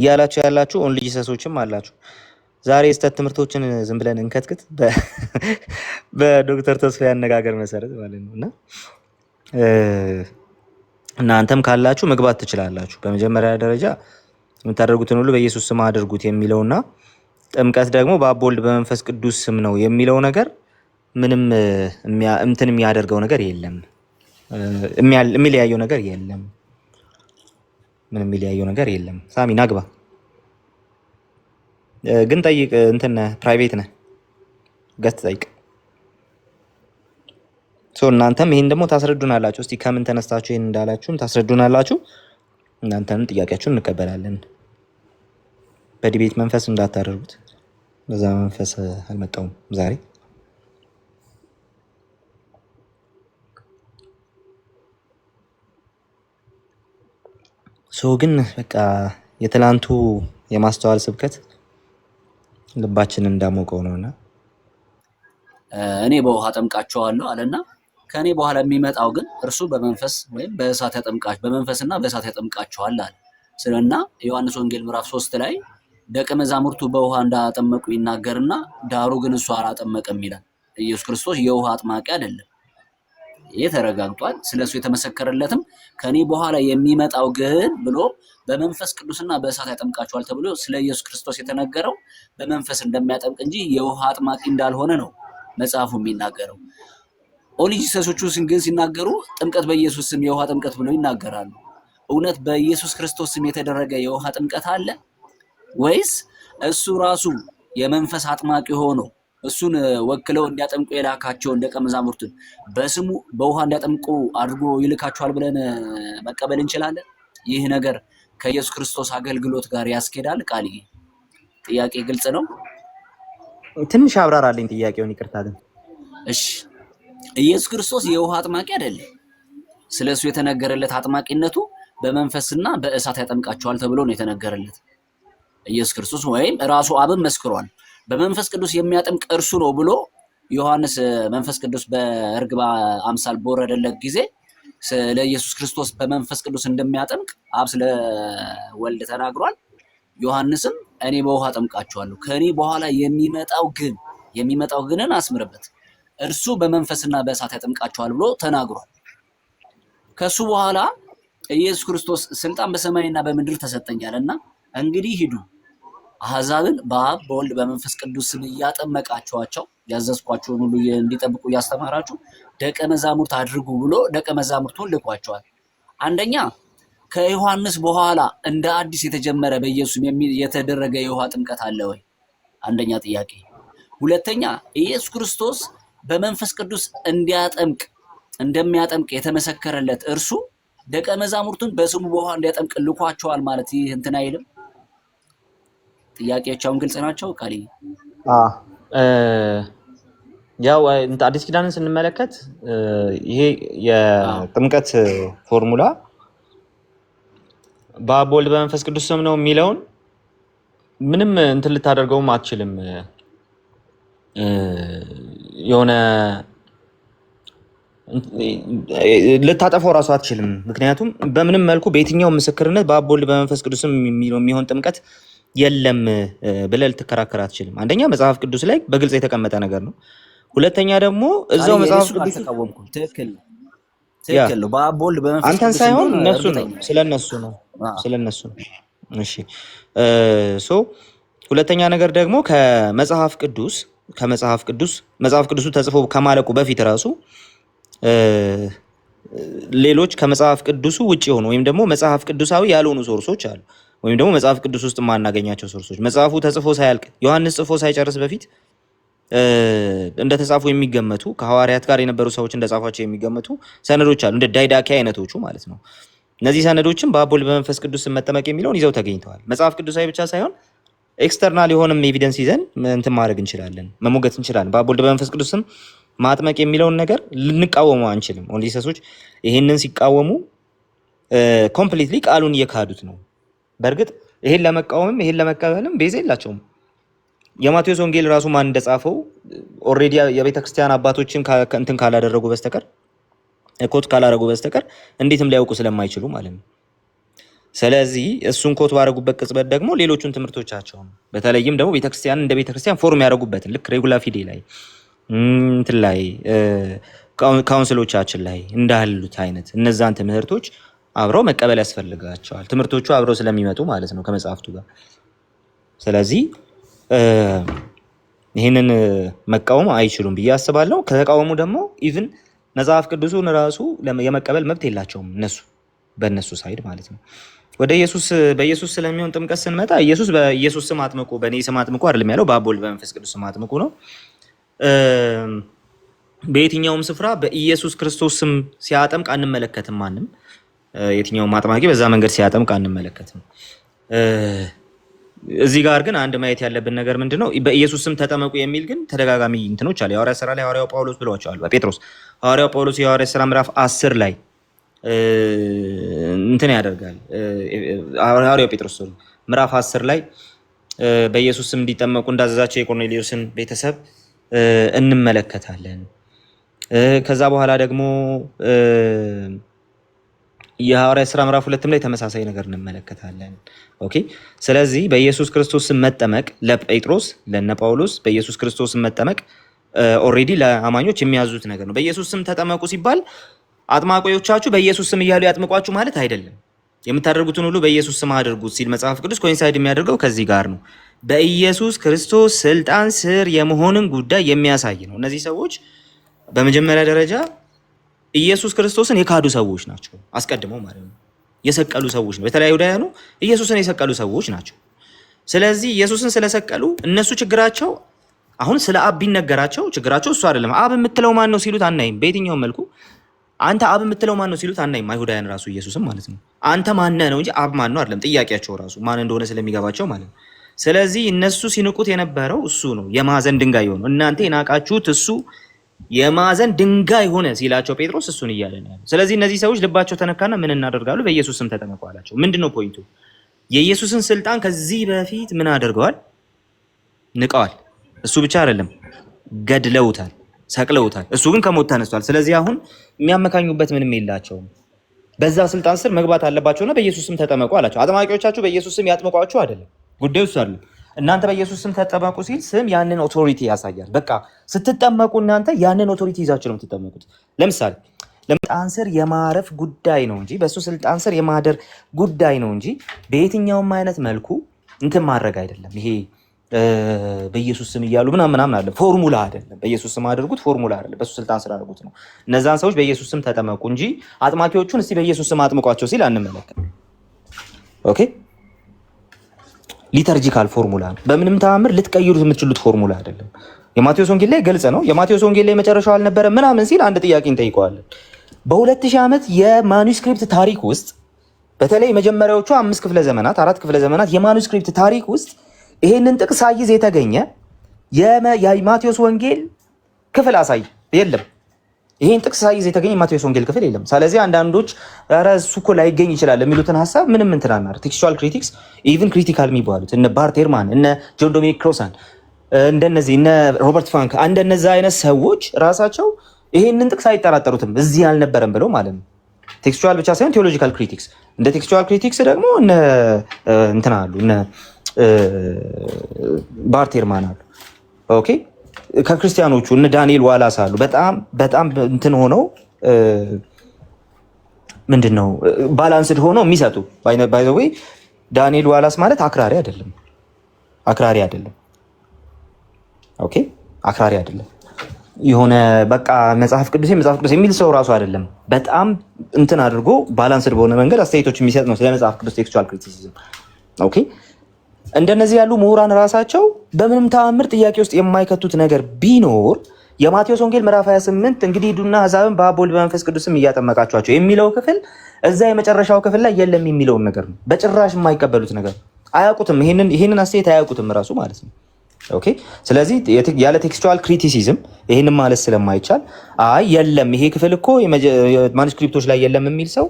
እያላችሁ ያላችሁ ኦንሊ ጂሰሶችም አላችሁ። ዛሬ የስተት ትምህርቶችን ዝም ብለን እንከትክት በዶክተር ተስፋዬ አነጋገር መሰረት ማለት ነው። እና እናንተም ካላችሁ መግባት ትችላላችሁ። በመጀመሪያ ደረጃ የምታደርጉትን ሁሉ በኢየሱስ ስም አድርጉት የሚለውና ጥምቀት ደግሞ በአብ ወልድ በመንፈስ ቅዱስ ስም ነው የሚለው ነገር ምንም እንትን የሚያደርገው ነገር የለም፣ የሚለያየው ነገር የለም። ምንም የሚለያየው ነገር የለም። ሳሚ ናግባ ግን ጠይቅ፣ እንትን ፕራይቬት ነህ ገስት ጠይቅ። እናንተም ይህን ደግሞ ታስረዱናላችሁ። እስቲ ከምን ተነስታችሁ ይህን እንዳላችሁም ታስረዱናላችሁ። እናንተንም ጥያቄያችሁን እንቀበላለን። በዲቤት መንፈስ እንዳታደርጉት። በዛ መንፈስ አልመጣውም ዛሬ። ግን በቃ የትላንቱ የማስተዋል ስብከት ልባችንን እንዳሞቀው ነውና እኔ በውሃ ጠምቃቸዋለሁ አለና ከኔ በኋላ የሚመጣው ግን እርሱ በመንፈስ ወይም በእሳት ያጠምቃቸው በመንፈስና በእሳት ያጠምቃቸዋል አለ። ስለና ዮሐንስ ወንጌል ምዕራፍ 3 ላይ ደቀ መዛሙርቱ በውሃ እንዳጠመቁ ይናገርና ዳሩ ግን እሱ አላጠመቀም ይላል። ኢየሱስ ክርስቶስ የውሃ አጥማቂ አይደለም። ይሄ ተረጋግጧል። ስለሱ የተመሰከረለትም ከኔ በኋላ የሚመጣው ግን ብሎ በመንፈስ ቅዱስና በእሳት ያጠምቃቸዋል ተብሎ ስለ ኢየሱስ ክርስቶስ የተነገረው በመንፈስ እንደሚያጠምቅ እንጂ የውሃ አጥማቂ እንዳልሆነ ነው መጽሐፉ የሚናገረው። ኦንሊ ጂሰሶቹ ግን ሲናገሩ ጥምቀት በኢየሱስ ስም የውሃ ጥምቀት ብለው ይናገራሉ። እውነት በኢየሱስ ክርስቶስ ስም የተደረገ የውሃ ጥምቀት አለ ወይስ እሱ ራሱ የመንፈስ አጥማቂ ሆኖ እሱን ወክለው እንዲያጠምቁ የላካቸውን ደቀ መዛሙርቱን በስሙ በውሃ እንዲያጠምቁ አድርጎ ይልካቸዋል ብለን መቀበል እንችላለን? ይህ ነገር ከኢየሱስ ክርስቶስ አገልግሎት ጋር ያስኬዳል? ቃልዬ ጥያቄ ግልጽ ነው? ትንሽ አብራራልኝ ጥያቄውን። ይቅርታ ግን እሺ፣ ኢየሱስ ክርስቶስ የውሃ አጥማቂ አይደለም። ስለሱ የተነገረለት አጥማቂነቱ በመንፈስና በእሳት ያጠምቃቸዋል ተብሎ ነው የተነገረለት። ኢየሱስ ክርስቶስ ወይም ራሱ አብን መስክሯል። በመንፈስ ቅዱስ የሚያጠምቅ እርሱ ነው ብሎ ዮሐንስ መንፈስ ቅዱስ በእርግብ አምሳል በወረደለት ጊዜ ስለ ኢየሱስ ክርስቶስ በመንፈስ ቅዱስ እንደሚያጠምቅ አብ ስለ ወልድ ተናግሯል። ዮሐንስም እኔ በውሃ አጠምቃቸዋለሁ ከኔ በኋላ የሚመጣው ግንን አስምርበት እርሱ በመንፈስና በእሳት ያጠምቃቸዋል ብሎ ተናግሯል። ከሱ በኋላ ኢየሱስ ክርስቶስ ስልጣን በሰማይና በምድር ተሰጠኛልና እንግዲህ ሂዱ አሕዛብን በአብ በወልድ በመንፈስ ቅዱስ ስም እያጠመቃችኋቸው ያዘዝኳቸውን ሁሉ እንዲጠብቁ እያስተማራችሁ ደቀ መዛሙርት አድርጉ ብሎ ደቀ መዛሙርቱን ልኳቸዋል። አንደኛ ከዮሐንስ በኋላ እንደ አዲስ የተጀመረ በኢየሱስ የተደረገ የውሃ ጥምቀት አለ ወይ? አንደኛ ጥያቄ። ሁለተኛ ኢየሱስ ክርስቶስ በመንፈስ ቅዱስ እንደሚያጠምቅ የተመሰከረለት እርሱ ደቀ መዛሙርቱን በስሙ በውሃ እንዲያጠምቅ ልኳቸዋል ማለት ይህ እንትን አይልም? ጥያቄዎች አሁን ግልጽ ናቸው? ቃል ያው አዲስ ኪዳንን ስንመለከት ይሄ የጥምቀት ፎርሙላ በአብ ወልድ በመንፈስ ቅዱስ ስም ነው የሚለውን ምንም እንትን ልታደርገውም አትችልም። የሆነ ልታጠፈው ራሱ አትችልም። ምክንያቱም በምንም መልኩ በየትኛው ምስክርነት በአብ ወልድ በመንፈስ ቅዱስ ስም የሚሆን ጥምቀት የለም ብለህ ልትከራከር አትችልም። አንደኛ መጽሐፍ ቅዱስ ላይ በግልጽ የተቀመጠ ነገር ነው። ሁለተኛ ደግሞ እዛው መጽሐፍ ቅዱስ ትክክል ነው። በአብ ወልድ በመንፈስ ቅዱስ አንተን ሳይሆን እነሱ ነው፣ ስለነሱ ነው። እሺ ሁለተኛ ነገር ደግሞ መጽሐፍ ቅዱሱ ተጽፎ ከማለቁ በፊት ራሱ ሌሎች ከመጽሐፍ ቅዱሱ ውጭ የሆኑ ወይም ደግሞ መጽሐፍ ቅዱሳዊ ያልሆኑ ሶርሶች አሉ። ወይም ደግሞ መጽሐፍ ቅዱስ ውስጥ የማናገኛቸው ሶርሶች መጽሐፉ ተጽፎ ሳያልቅ ዮሐንስ ጽፎ ሳይጨርስ በፊት እንደተጻፉ የሚገመቱ ከሐዋርያት ጋር የነበሩ ሰዎች እንደጻፏቸው የሚገመቱ ሰነዶች አሉ፣ እንደ ዳይዳኪ አይነቶቹ ማለት ነው። እነዚህ ሰነዶችም በአብ ወልድ በመንፈስ ቅዱስ መጠመቅ የሚለውን ይዘው ተገኝተዋል። መጽሐፍ ቅዱሳዊ ብቻ ሳይሆን ኤክስተርናል የሆነም ኤቪደንስ ይዘን እንትን ማድረግ እንችላለን፣ መሞገት እንችላለን። በአብ ወልድ በመንፈስ ቅዱስ ማጥመቅ የሚለውን ነገር ልንቃወሙ አንችልም። ኦንሊ ጂሰሶች ይሄንን ሲቃወሙ ኮምፕሊትሊ ቃሉን እየካዱት ነው። በእርግጥ ይሄን ለመቃወምም ይሄን ለመቀበልም ቤዛ የላቸውም። የማቴዎስ ወንጌል ራሱ ማን እንደጻፈው ኦልሬዲ የቤተክርስቲያን አባቶችን እንትን ካላደረጉ በስተቀር ኮት ካላደረጉ በስተቀር እንዴትም ሊያውቁ ስለማይችሉ ማለት ነው። ስለዚህ እሱን ኮት ባደረጉበት ቅጽበት ደግሞ ሌሎቹን ትምህርቶቻቸውን በተለይም ደግሞ ቤተክርስቲያን እንደ ቤተክርስቲያን ፎርም ያደረጉበትን ልክ ሬጉላ ፊዴ ላይ እንትን ላይ ካውንስሎቻችን ላይ እንዳሉት አይነት እነዛን ትምህርቶች አብረው መቀበል ያስፈልጋቸዋል። ትምህርቶቹ አብረው ስለሚመጡ ማለት ነው ከመጽሐፍቱ ጋር። ስለዚህ ይህንን መቃወም አይችሉም ብዬ አስባለሁ። ከተቃወሙ ደግሞ ኢቭን መጽሐፍ ቅዱሱን ራሱ የመቀበል መብት የላቸውም እነሱ በእነሱ ሳይድ ማለት ነው። ወደ በኢየሱስ ስለሚሆን ጥምቀት ስንመጣ ኢየሱስ በኢየሱስ ስም አጥምቁ፣ በእኔ ስም አጥምቁ አይደለም ያለው፣ በአብ ወልድ በመንፈስ ቅዱስ ስም አጥምቁ ነው። በየትኛውም ስፍራ በኢየሱስ ክርስቶስ ስም ሲያጠምቅ አንመለከትም። ማንም የትኛውም አጥማቂ በዛ መንገድ ሲያጠምቅ አንመለከትም። እዚህ ጋር ግን አንድ ማየት ያለብን ነገር ምንድነው? በኢየሱስ ስም ተጠመቁ የሚል ግን ተደጋጋሚ እንትኖች አለ። የሐዋርያት ሥራ ላይ ሐዋርያው ጳውሎስ ብሏቸዋል። ጴጥሮስ ሐዋርያው ጳውሎስ የሐዋርያት ሥራ ምዕራፍ 10 ላይ እንትን ያደርጋል። ሐዋርያው ጴጥሮስ ምዕራፍ 10 ላይ በኢየሱስ ስም እንዲጠመቁ እንዳዘዛቸው የቆርኔሌዎስን ቤተሰብ እንመለከታለን። ከዛ በኋላ ደግሞ የሐዋርያት ሥራ ምዕራፍ 2 ላይ ተመሳሳይ ነገር እንመለከታለን። ኦኬ። ስለዚህ በኢየሱስ ክርስቶስ ስም መጠመቅ ለጴጥሮስ ለነ ጳውሎስ በኢየሱስ ክርስቶስ ስም መጠመቅ ኦልሬዲ ለአማኞች የሚያዙት ነገር ነው። በኢየሱስ ስም ተጠመቁ ሲባል አጥማቂዎቻችሁ በኢየሱስ ስም እያሉ ያጥምቋችሁ ማለት አይደለም። የምታደርጉትን ሁሉ በኢየሱስ ስም አድርጉት ሲል መጽሐፍ ቅዱስ ኮኢንሳይድ የሚያደርገው ከዚህ ጋር ነው። በኢየሱስ ክርስቶስ ስልጣን ስር የመሆንን ጉዳይ የሚያሳይ ነው። እነዚህ ሰዎች በመጀመሪያ ደረጃ ኢየሱስ ክርስቶስን የካዱ ሰዎች ናቸው። አስቀድመው ማለት ነው የሰቀሉ ሰዎች ነው። በተለያዩ ዳያኑ ኢየሱስን የሰቀሉ ሰዎች ናቸው። ስለዚህ ኢየሱስን ስለሰቀሉ እነሱ ችግራቸው አሁን ስለ አብ ቢነገራቸው ችግራቸው እሱ አይደለም። አብ የምትለው ማን ነው ሲሉት አናይም። በየትኛውም መልኩ አንተ አብ የምትለው ማን ነው ሲሉት አናይም። አይሁዳውያን ራሱ ኢየሱስም ማለት ነው አንተ ማነህ ነው እንጂ አብ ማን ነው አይደለም። ጥያቄያቸው ራሱ ማን እንደሆነ ስለሚገባቸው ማለት ነው። ስለዚህ እነሱ ሲንቁት የነበረው እሱ ነው የማዕዘን ድንጋይ ሆኖ እናንተ የናቃችሁት እሱ የማዕዘን ድንጋይ ሆነ ሲላቸው ጴጥሮስ እሱን እያለ ነው ያለው። ስለዚህ እነዚህ ሰዎች ልባቸው ተነካና ምን እናደርጋሉ? በኢየሱስ ስም ተጠመቁ አላቸው። ምንድነው ፖይንቱ? የኢየሱስን ስልጣን ከዚህ በፊት ምን አድርገዋል? ንቀዋል። እሱ ብቻ አይደለም ገድለውታል፣ ሰቅለውታል። እሱ ግን ከሞት ተነስቷል። ስለዚህ አሁን የሚያመካኙበት ምንም የላቸውም። በዛ ስልጣን ስር መግባት አለባቸውና በኢየሱስ ስም ተጠመቁ አላቸው። አጥማቂዎቻችሁ በኢየሱስ ስም ያጥምቋችሁ አይደለም ጉዳዩ እሱ አይደለም። እናንተ በኢየሱስ ስም ተጠመቁ ሲል ስም ያንን ኦቶሪቲ ያሳያል። በቃ ስትጠመቁ እናንተ ያንን ኦቶሪቲ ይዛችሁ ነው የምትጠመቁት። ለምሳሌ ስልጣን ስር የማረፍ ጉዳይ ነው እንጂ በእሱ ስልጣን ስር የማደር ጉዳይ ነው እንጂ በየትኛውም አይነት መልኩ እንትን ማድረግ አይደለም። ይሄ በኢየሱስ ስም እያሉ ምናምን አለ ፎርሙላ አይደለም። በኢየሱስ ስም አድርጉት ፎርሙላ አይደለም። በሱ ስልጣን ስር አድርጉት ነው። እነዛን ሰዎች በኢየሱስ ስም ተጠመቁ እንጂ አጥማቂዎቹን እስቲ በኢየሱስ ስም አጥምቋቸው ሲል አንመለከት። ኦኬ ሊተርጂካል ፎርሙላ ነው። በምንም ተአምር ልትቀይሩት የምትችሉት ፎርሙላ አይደለም። የማቴዎስ ወንጌል ላይ ግልጽ ነው። የማቴዎስ ወንጌል ላይ መጨረሻው አልነበረ ምናምን ሲል አንድ ጥያቄ እንጠይቀዋለን። በ2000 ዓመት የማኑስክሪፕት ታሪክ ውስጥ በተለይ መጀመሪያዎቹ 5 ክፍለ ዘመናት 4 ክፍለ ዘመናት የማኑስክሪፕት ታሪክ ውስጥ ይሄንን ጥቅስ ሳይዝ የተገኘ የማቴዎስ ወንጌል ክፍል አሳይ የለም። ይሄን ጥቅስ ሳይዝ የተገኘ የማቴዎስ ወንጌል ክፍል የለም። ስለዚህ አንዳንዶች ኧረ እሱ እኮ ላይገኝ ይችላል የሚሉትን ሀሳብ ምንም እንትን አናደርግ። ቴክስቹዋል ክሪቲክስ ኢቭን ክሪቲካል የሚባሉት እነ ባርት ኤርማን እነ ጆን ዶሚኒክ ክሮሳን እንደነዚህ እነ ሮበርት ፍራንክ እንደነዛ አይነት ሰዎች ራሳቸው ይሄንን ጥቅስ አይጠራጠሩትም እዚህ አልነበረም ብለው ማለት ነው። ቴክስቹዋል ብቻ ሳይሆን ቴዎሎጂካል ክሪቲክስ እንደ ቴክስቹዋል ክሪቲክስ ደግሞ እነ እንትን አሉ እነ ባርት ኤርማን አሉ። ኦኬ ከክርስቲያኖቹ እነ ዳንኤል ዋላስ አሉ። በጣም እንትን ሆነው ምንድነው ባላንስድ ሆነው የሚሰጡ ባይ ዘ ዌይ ዳንኤል ዋላስ ማለት አክራሪ አይደለም። ኦኬ አክራሪ አይደለም። የሆነ በቃ መጽሐፍ ቅዱስ የሚል ሰው ራሱ አይደለም። በጣም እንትን አድርጎ ባላንስድ በሆነ መንገድ አስተያየቶች የሚሰጥ ነው ስለ መጽሐፍ ቅዱስ ቴክስቹዋል ክሪቲሲዝም። ኦኬ እንደነዚህ ያሉ ምሁራን ራሳቸው በምንም ተአምር ጥያቄ ውስጥ የማይከቱት ነገር ቢኖር የማቴዎስ ወንጌል ምዕራፍ 28 እንግዲህ ሂዱና አሕዛብን በአብ ወልድ በመንፈስ ቅዱስም እያጠመቃችኋቸው የሚለው ክፍል እዛ የመጨረሻው ክፍል ላይ የለም የሚለውን ነገር ነው። በጭራሽ የማይቀበሉት ነገር አያውቁትም። ይሄንን አስተያየት አያውቁትም ራሱ ማለት ነው። ኦኬ ስለዚህ ያለ ቴክስቹዋል ክሪቲሲዝም ይሄንን ማለት ስለማይቻል አይ የለም ይሄ ክፍል እኮ ማኑስክሪፕቶች ላይ የለም የሚል ሰው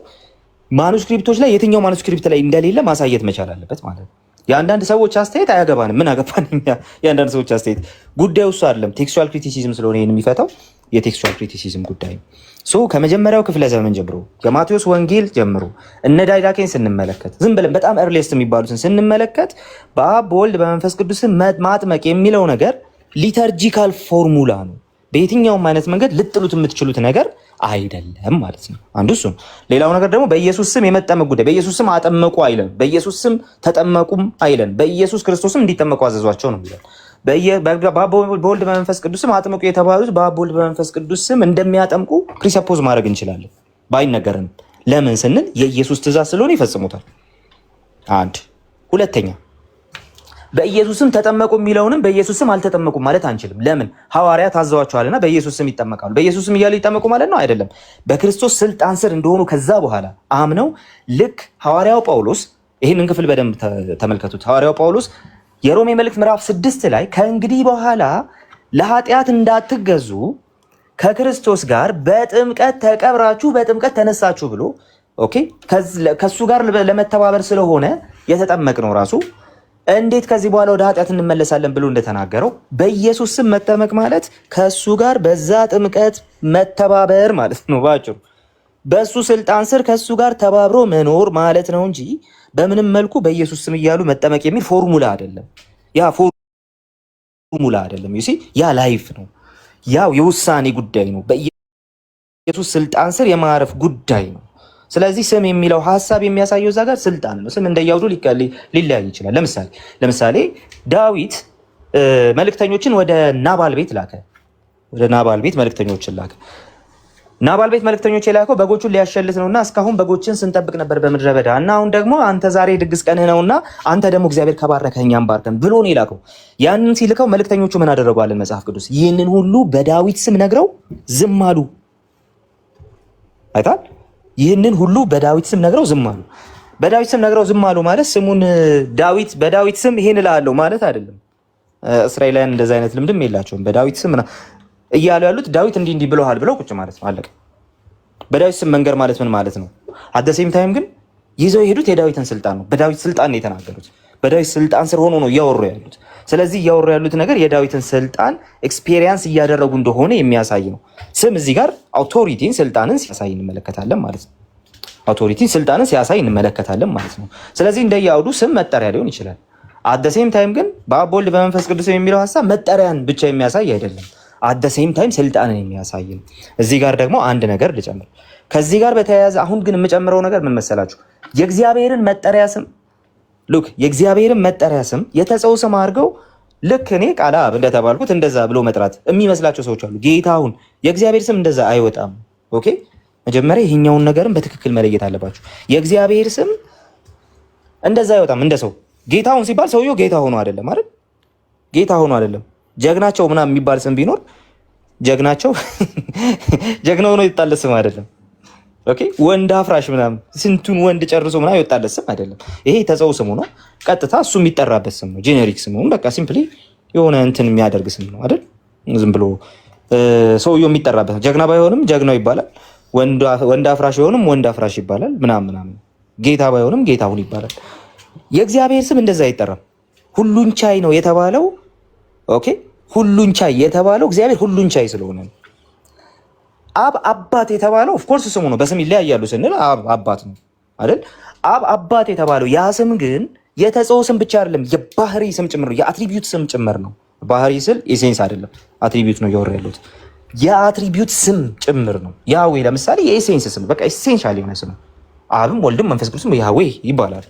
ማኑስክሪፕቶች ላይ የትኛው ማኑስክሪፕት ላይ እንደሌለ ማሳየት መቻል አለበት ማለት ነው። የአንዳንድ ሰዎች አስተያየት አያገባንም። ምን አገባን እኛ? የአንዳንድ ሰዎች አስተያየት ጉዳዩ እሱ አይደለም። ቴክስቹዋል ክሪቲሲዝም ስለሆነ ይሄን የሚፈታው የቴክስቹዋል ክሪቲሲዝም ጉዳይ ነው። ከመጀመሪያው ክፍለ ዘመን ጀምሮ የማቴዎስ ወንጌል ጀምሮ እነ ዳይዳኬን ስንመለከት ዝም ብለን በጣም ኤርሊስት የሚባሉትን ስንመለከት በአብ በወልድ በመንፈስ ቅዱስን ማጥመቅ የሚለው ነገር ሊተርጂካል ፎርሙላ ነው። በየትኛውም አይነት መንገድ ልጥሉት የምትችሉት ነገር አይደለም ማለት ነው። አንዱ እሱ ነው። ሌላው ነገር ደግሞ በኢየሱስ ስም የመጠመቅ ጉዳይ፣ በኢየሱስ ስም አጠመቁ አይለን፣ በኢየሱስ ስም ተጠመቁም አይለን፣ በኢየሱስ ክርስቶስም እንዲጠመቁ አዘዟቸው ነው የሚለን። በወልድ በመንፈስ ቅዱስ ስም አጥምቁ የተባሉት በአብ በወልድ በመንፈስ ቅዱስ ስም እንደሚያጠምቁ ፕሪሰፖዝ ማድረግ እንችላለን ባይነገርንም። ለምን ስንል የኢየሱስ ትእዛዝ ስለሆነ ይፈጽሙታል። አንድ ሁለተኛ በኢየሱስ ስም ተጠመቁ የሚለውንም በኢየሱስ ስም አልተጠመቁም ማለት አንችልም። ለምን? ሐዋርያት አዘዋቸዋልና በኢየሱስ ስም ይጠመቃሉ። በኢየሱስ ስም እያሉ ይጠመቁ ማለት ነው አይደለም። በክርስቶስ ስልጣን ስር እንደሆኑ ከዛ በኋላ አምነው ልክ ሐዋርያው ጳውሎስ ይህንን ክፍል በደንብ ተመልከቱት። ሐዋርያው ጳውሎስ የሮሜ መልእክት ምዕራፍ 6 ላይ ከእንግዲህ በኋላ ለኃጢአት እንዳትገዙ ከክርስቶስ ጋር በጥምቀት ተቀብራችሁ በጥምቀት ተነሳችሁ ብሎ ከሱ ጋር ለመተባበር ስለሆነ የተጠመቅ ነው ራሱ እንዴት ከዚህ በኋላ ወደ ኃጢአት እንመለሳለን ብሎ እንደተናገረው በኢየሱስ ስም መጠመቅ ማለት ከሱ ጋር በዛ ጥምቀት መተባበር ማለት ነው። ባጭሩ በሱ ስልጣን ስር ከሱ ጋር ተባብሮ መኖር ማለት ነው እንጂ በምንም መልኩ በኢየሱስ ስም እያሉ መጠመቅ የሚል ፎርሙላ አይደለም። ያ ፎርሙላ አይደለም። ዩሲ ያ ላይፍ ነው። ያው የውሳኔ ጉዳይ ነው። በኢየሱስ ስልጣን ስር የማረፍ ጉዳይ ነው። ስለዚህ ስም የሚለው ሐሳብ የሚያሳየው እዛ ጋር ስልጣን ነው። ስም እንደያውዱ ሊለያይ ይችላል። ለምሳሌ ዳዊት መልእክተኞችን ወደ ናባል ቤት ላከ። ወደ ናባል ቤት መልእክተኞችን ላከ። ናባል ቤት መልእክተኞች የላከው በጎቹን ሊያሸልት ነውና እስካሁን በጎችን ስንጠብቅ ነበር በምድረ በዳ እና አሁን ደግሞ አንተ ዛሬ ድግስ ቀንህ ነውና አንተ ደግሞ እግዚአብሔር ከባረከህ እኛም ባርከን ብሎ ነው የላከው። ያንን ሲልከው መልእክተኞቹ ምን አደረጓለን? መጽሐፍ ቅዱስ ይህንን ሁሉ በዳዊት ስም ነግረው ዝም አሉ። አይታል ይህንን ሁሉ በዳዊት ስም ነግረው ዝም አሉ። በዳዊት ስም ነግረው ዝም አሉ ማለት ስሙን ዳዊት በዳዊት ስም ይሄን እላለሁ ማለት አይደለም። እስራኤላውያን እንደዛ አይነት ልምድም የላቸውም። በዳዊት ስም እያሉ ያሉት ዳዊት እንዲህ ብለዋል ብለው ቁጭ ማለት ነው። አለቀ። በዳዊት ስም መንገር ማለት ምን ማለት ነው? አደሴም ታይም ግን ይዘው የሄዱት የዳዊትን ስልጣን ነው። በዳዊት ስልጣን ነው የተናገሩት። በዳዊት ስልጣን ስር ሆኖ ነው እያወሩ ያሉት። ስለዚህ እያወሩ ያሉት ነገር የዳዊትን ስልጣን ኤክስፔሪየንስ እያደረጉ እንደሆነ የሚያሳይ ነው። ስም እዚህ ጋር አውቶሪቲን ስልጣንን ሲያሳይ እንመለከታለን ማለት ነው። አውቶሪቲን ስልጣንን ሲያሳይ እንመለከታለን ማለት ነው። ስለዚህ እንደያውዱ ስም መጠሪያ ሊሆን ይችላል። አደሴም ታይም ግን በአብ ወልድ በመንፈስ ቅዱስ የሚለው ሐሳብ መጠሪያን ብቻ የሚያሳይ አይደለም። አደሴም ታይም ስልጣንን የሚያሳይ ነው። እዚህ ጋር ደግሞ አንድ ነገር ልጨምር። ከዚህ ጋር በተያያዘ አሁን ግን የምጨምረው ነገር ምን መሰላችሁ? የእግዚአብሔርን መጠሪያ ስም ሉክ የእግዚአብሔርን መጠሪያ ስም የተጸው ስም አድርገው ልክ እኔ ቃለ አብ እንደተባልኩት እንደዛ ብሎ መጥራት የሚመስላቸው ሰዎች አሉ። ጌታሁን የእግዚአብሔር ስም እንደዛ አይወጣም። ኦኬ መጀመሪያ ይሄኛውን ነገርን በትክክል መለየት አለባችሁ። የእግዚአብሔር ስም እንደዛ አይወጣም። እንደ ሰው ጌታሁን ሲባል ሰውየው ጌታ ሆኖ አይደለም አይደል? ጌታ ሆኖ አይደለም። ጀግናቸው ምናምን የሚባል ስም ቢኖር ጀግናቸው ጀግና ሆኖ ይጣለ ስም አይደለም። ኦኬ ወንድ አፍራሽ ምናምን ስንቱን ወንድ ጨርሶ ምናምን ይወጣለት ስም አይደለም። ይሄ ተጸው ስሙ ነው። ቀጥታ እሱ የሚጠራበት ስም ነው። ጄኔሪክ ስም ነው። በቃ ሲምፕሊ የሆነ እንትን የሚያደርግ ስም ነው አይደል? ዝም ብሎ ሰውየው የሚጠራበት ነው። ጀግና ባይሆንም ጀግናው ይባላል። ወንድ አፍራሽ ቢሆንም ወንድ አፍራሽ ይባላል። ምናምን ጌታ ባይሆንም ጌታሁን ይባላል። የእግዚአብሔር ስም እንደዛ አይጠራም። ሁሉን ቻይ ነው የተባለው። ኦኬ ሁሉን ቻይ የተባለው እግዚአብሔር ሁሉን ቻይ ስለሆነ ነው። አብ አባት የተባለው ኦፍ ኮርስ ስሙ ነው። በስም ይለያያሉ ስንል አብ አባት ነው አይደል? አብ አባት የተባለው ያ ስም ግን የተጸው ስም ብቻ አይደለም፣ የባህሪ ስም ጭምር ነው። የአትሪቢዩት ስም ጭምር ነው። ባህሪ ስል ኤሴንስ አይደለም፣ አትሪቢዩት ነው እያወራ ያሉት። የአትሪቢዩት ስም ጭምር ነው። ያዌ ለምሳሌ የኤሴንስ ስም በቃ ኤሴንሻል የሆነ ስም፣ አብም ወልድም መንፈስ ቅዱስም ያዌ ይባላል።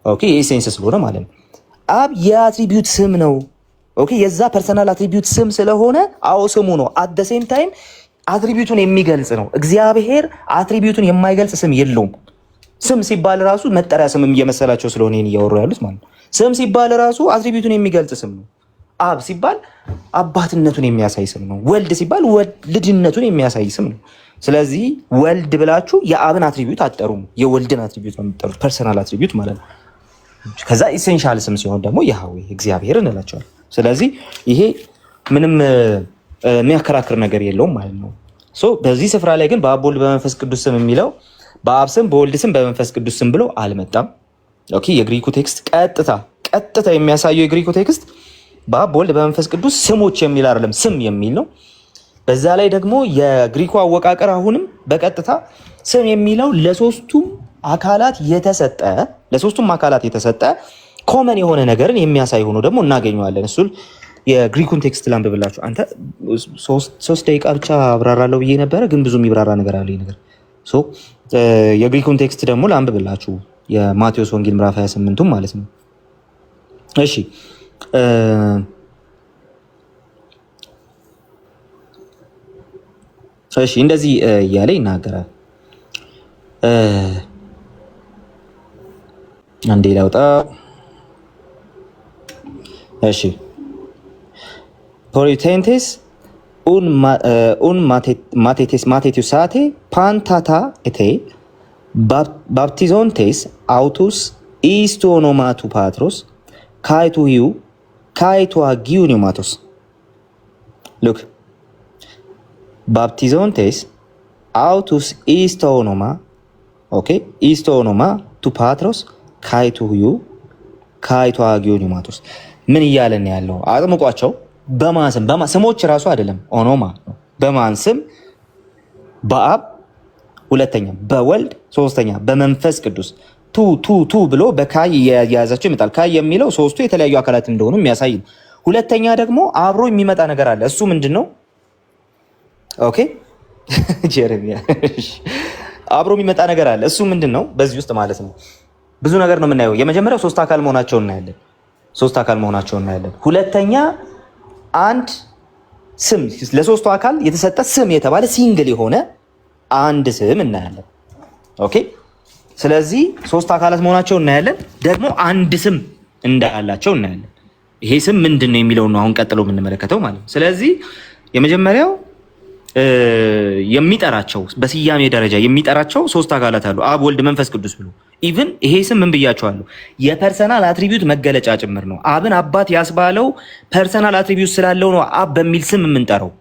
ኦኬ የኤሴንስ ስለሆነ ማለት ነው። አብ የአትሪቢዩት ስም ነው። ኦኬ የዛ ፐርሰናል አትሪቢዩት ስም ስለሆነ አዎ ስሙ ነው። አት ዘ ሴም ታይም አትሪቢዩቱን የሚገልጽ ነው። እግዚአብሔር አትሪቢዩቱን የማይገልጽ ስም የለውም። ስም ሲባል ራሱ መጠሪያ ስምም እየመሰላቸው ስለሆነ ይሄን እያወሩ ያሉት ማለት ነው። ስም ሲባል ራሱ አትሪቢዩቱን የሚገልጽ ስም ነው። አብ ሲባል አባትነቱን የሚያሳይ ስም ነው። ወልድ ሲባል ልጅነቱን የሚያሳይ ስም ነው። ስለዚህ ወልድ ብላችሁ የአብን አትሪቢዩት አትጠሩም፣ የወልድን አትሪቢዩት ነው የምትጠሩት፣ ፐርሰናል አትሪቢዩት ማለት ነው። ከዛ ኢሴንሻል ስም ሲሆን ደግሞ ያህዌ እግዚአብሔር እንላቸዋለን። ስለዚህ ይሄ ምንም የሚያከራክር ነገር የለውም ማለት ነው። በዚህ ስፍራ ላይ ግን በአብ በወልድ በመንፈስ ቅዱስ ስም የሚለው በአብ ስም በወልድ ስም በመንፈስ ቅዱስ ስም ብሎ አልመጣም። ኦኬ የግሪኩ ቴክስት ቀጥታ የሚያሳየው የግሪኩ ቴክስት በአብ በወልድ በመንፈስ ቅዱስ ስሞች የሚል አይደለም፣ ስም የሚል ነው። በዛ ላይ ደግሞ የግሪኩ አወቃቀር አሁንም በቀጥታ ስም የሚለው ለሶስቱም አካላት የተሰጠ ኮመን የሆነ ነገርን የሚያሳይ ሆኖ ደግሞ እናገኘዋለን። እሱን የግሪኩን ቴክስት ላንብብላችሁ። አንተ 3 ደቂቃ ብቻ አብራራለሁ ብዬ ነበረ፣ ግን ብዙ የሚብራራ ነገር አለ ነገር የግሪኩን ቴክስት ደግሞ ላንብብላችሁ የማቴዎስ ወንጌል ምዕራፍ 28 ማለት ነው። እሺ እንደዚህ እያለ ይናገራል። አንዴ ላውጣ። እሺ ፖሊቴንቴስ ማቴቴሳቴ ፓንታታ ኤቴ ባፕቲዞንቴስ አውቱስ ኢስቶኖማቱ ፓትሮስ ካይቱዩ ካይቱአጊዩ ኒውማቶስ ሉክ ባፕቲዞንቴስ አውቱስ ኢስቶኖማ ኦኬ ኢስቶኖማ ቱ ፓትሮስ ካይቱዩ ካይቱአጊዩ ኒውማቶስ ምን እያለን ያለው? አጥምቋቸው በማን ስም? ስሞች ራሱ አይደለም ኦኖማ ነው። በማን ስም? በአብ ሁለተኛ፣ በወልድ ሶስተኛ፣ በመንፈስ ቅዱስ ቱ ብሎ በካይ የያዛቸው ይመጣል። ካይ የሚለው ሶስቱ የተለያዩ አካላት እንደሆኑ የሚያሳይ ነው። ሁለተኛ ደግሞ አብሮ የሚመጣ ነገር አለ። እሱ ምንድን ነው? ኦኬ ጀረሚያ አብሮ የሚመጣ ነገር አለ። እሱ ምንድን ነው? በዚህ ውስጥ ማለት ነው ብዙ ነገር ነው የምናየው። የመጀመሪያው ሶስት አካል መሆናቸውን እናያለን። ሁለተኛ አንድ ስም ለሶስቱ አካል የተሰጠ ስም የተባለ ሲንግል የሆነ አንድ ስም እናያለን። ኦኬ ስለዚህ ሶስት አካላት መሆናቸውን እናያለን። ደግሞ አንድ ስም እንዳላቸው እናያለን። ይሄ ስም ምንድን ነው የሚለው ነው አሁን ቀጥሎ የምንመለከተው ማለት ነው። ስለዚህ የመጀመሪያው የሚጠራቸው በስያሜ ደረጃ የሚጠራቸው ሶስት አካላት አሉ፣ አብ፣ ወልድ፣ መንፈስ ቅዱስ ብሎ። ኢቭን ይሄ ስም ምን ብያቸዋለሁ? የፐርሰናል አትሪቢዩት መገለጫ ጭምር ነው። አብን አባት ያስባለው ፐርሰናል አትሪቢዩት ስላለው ነው አብ በሚል ስም የምንጠራው።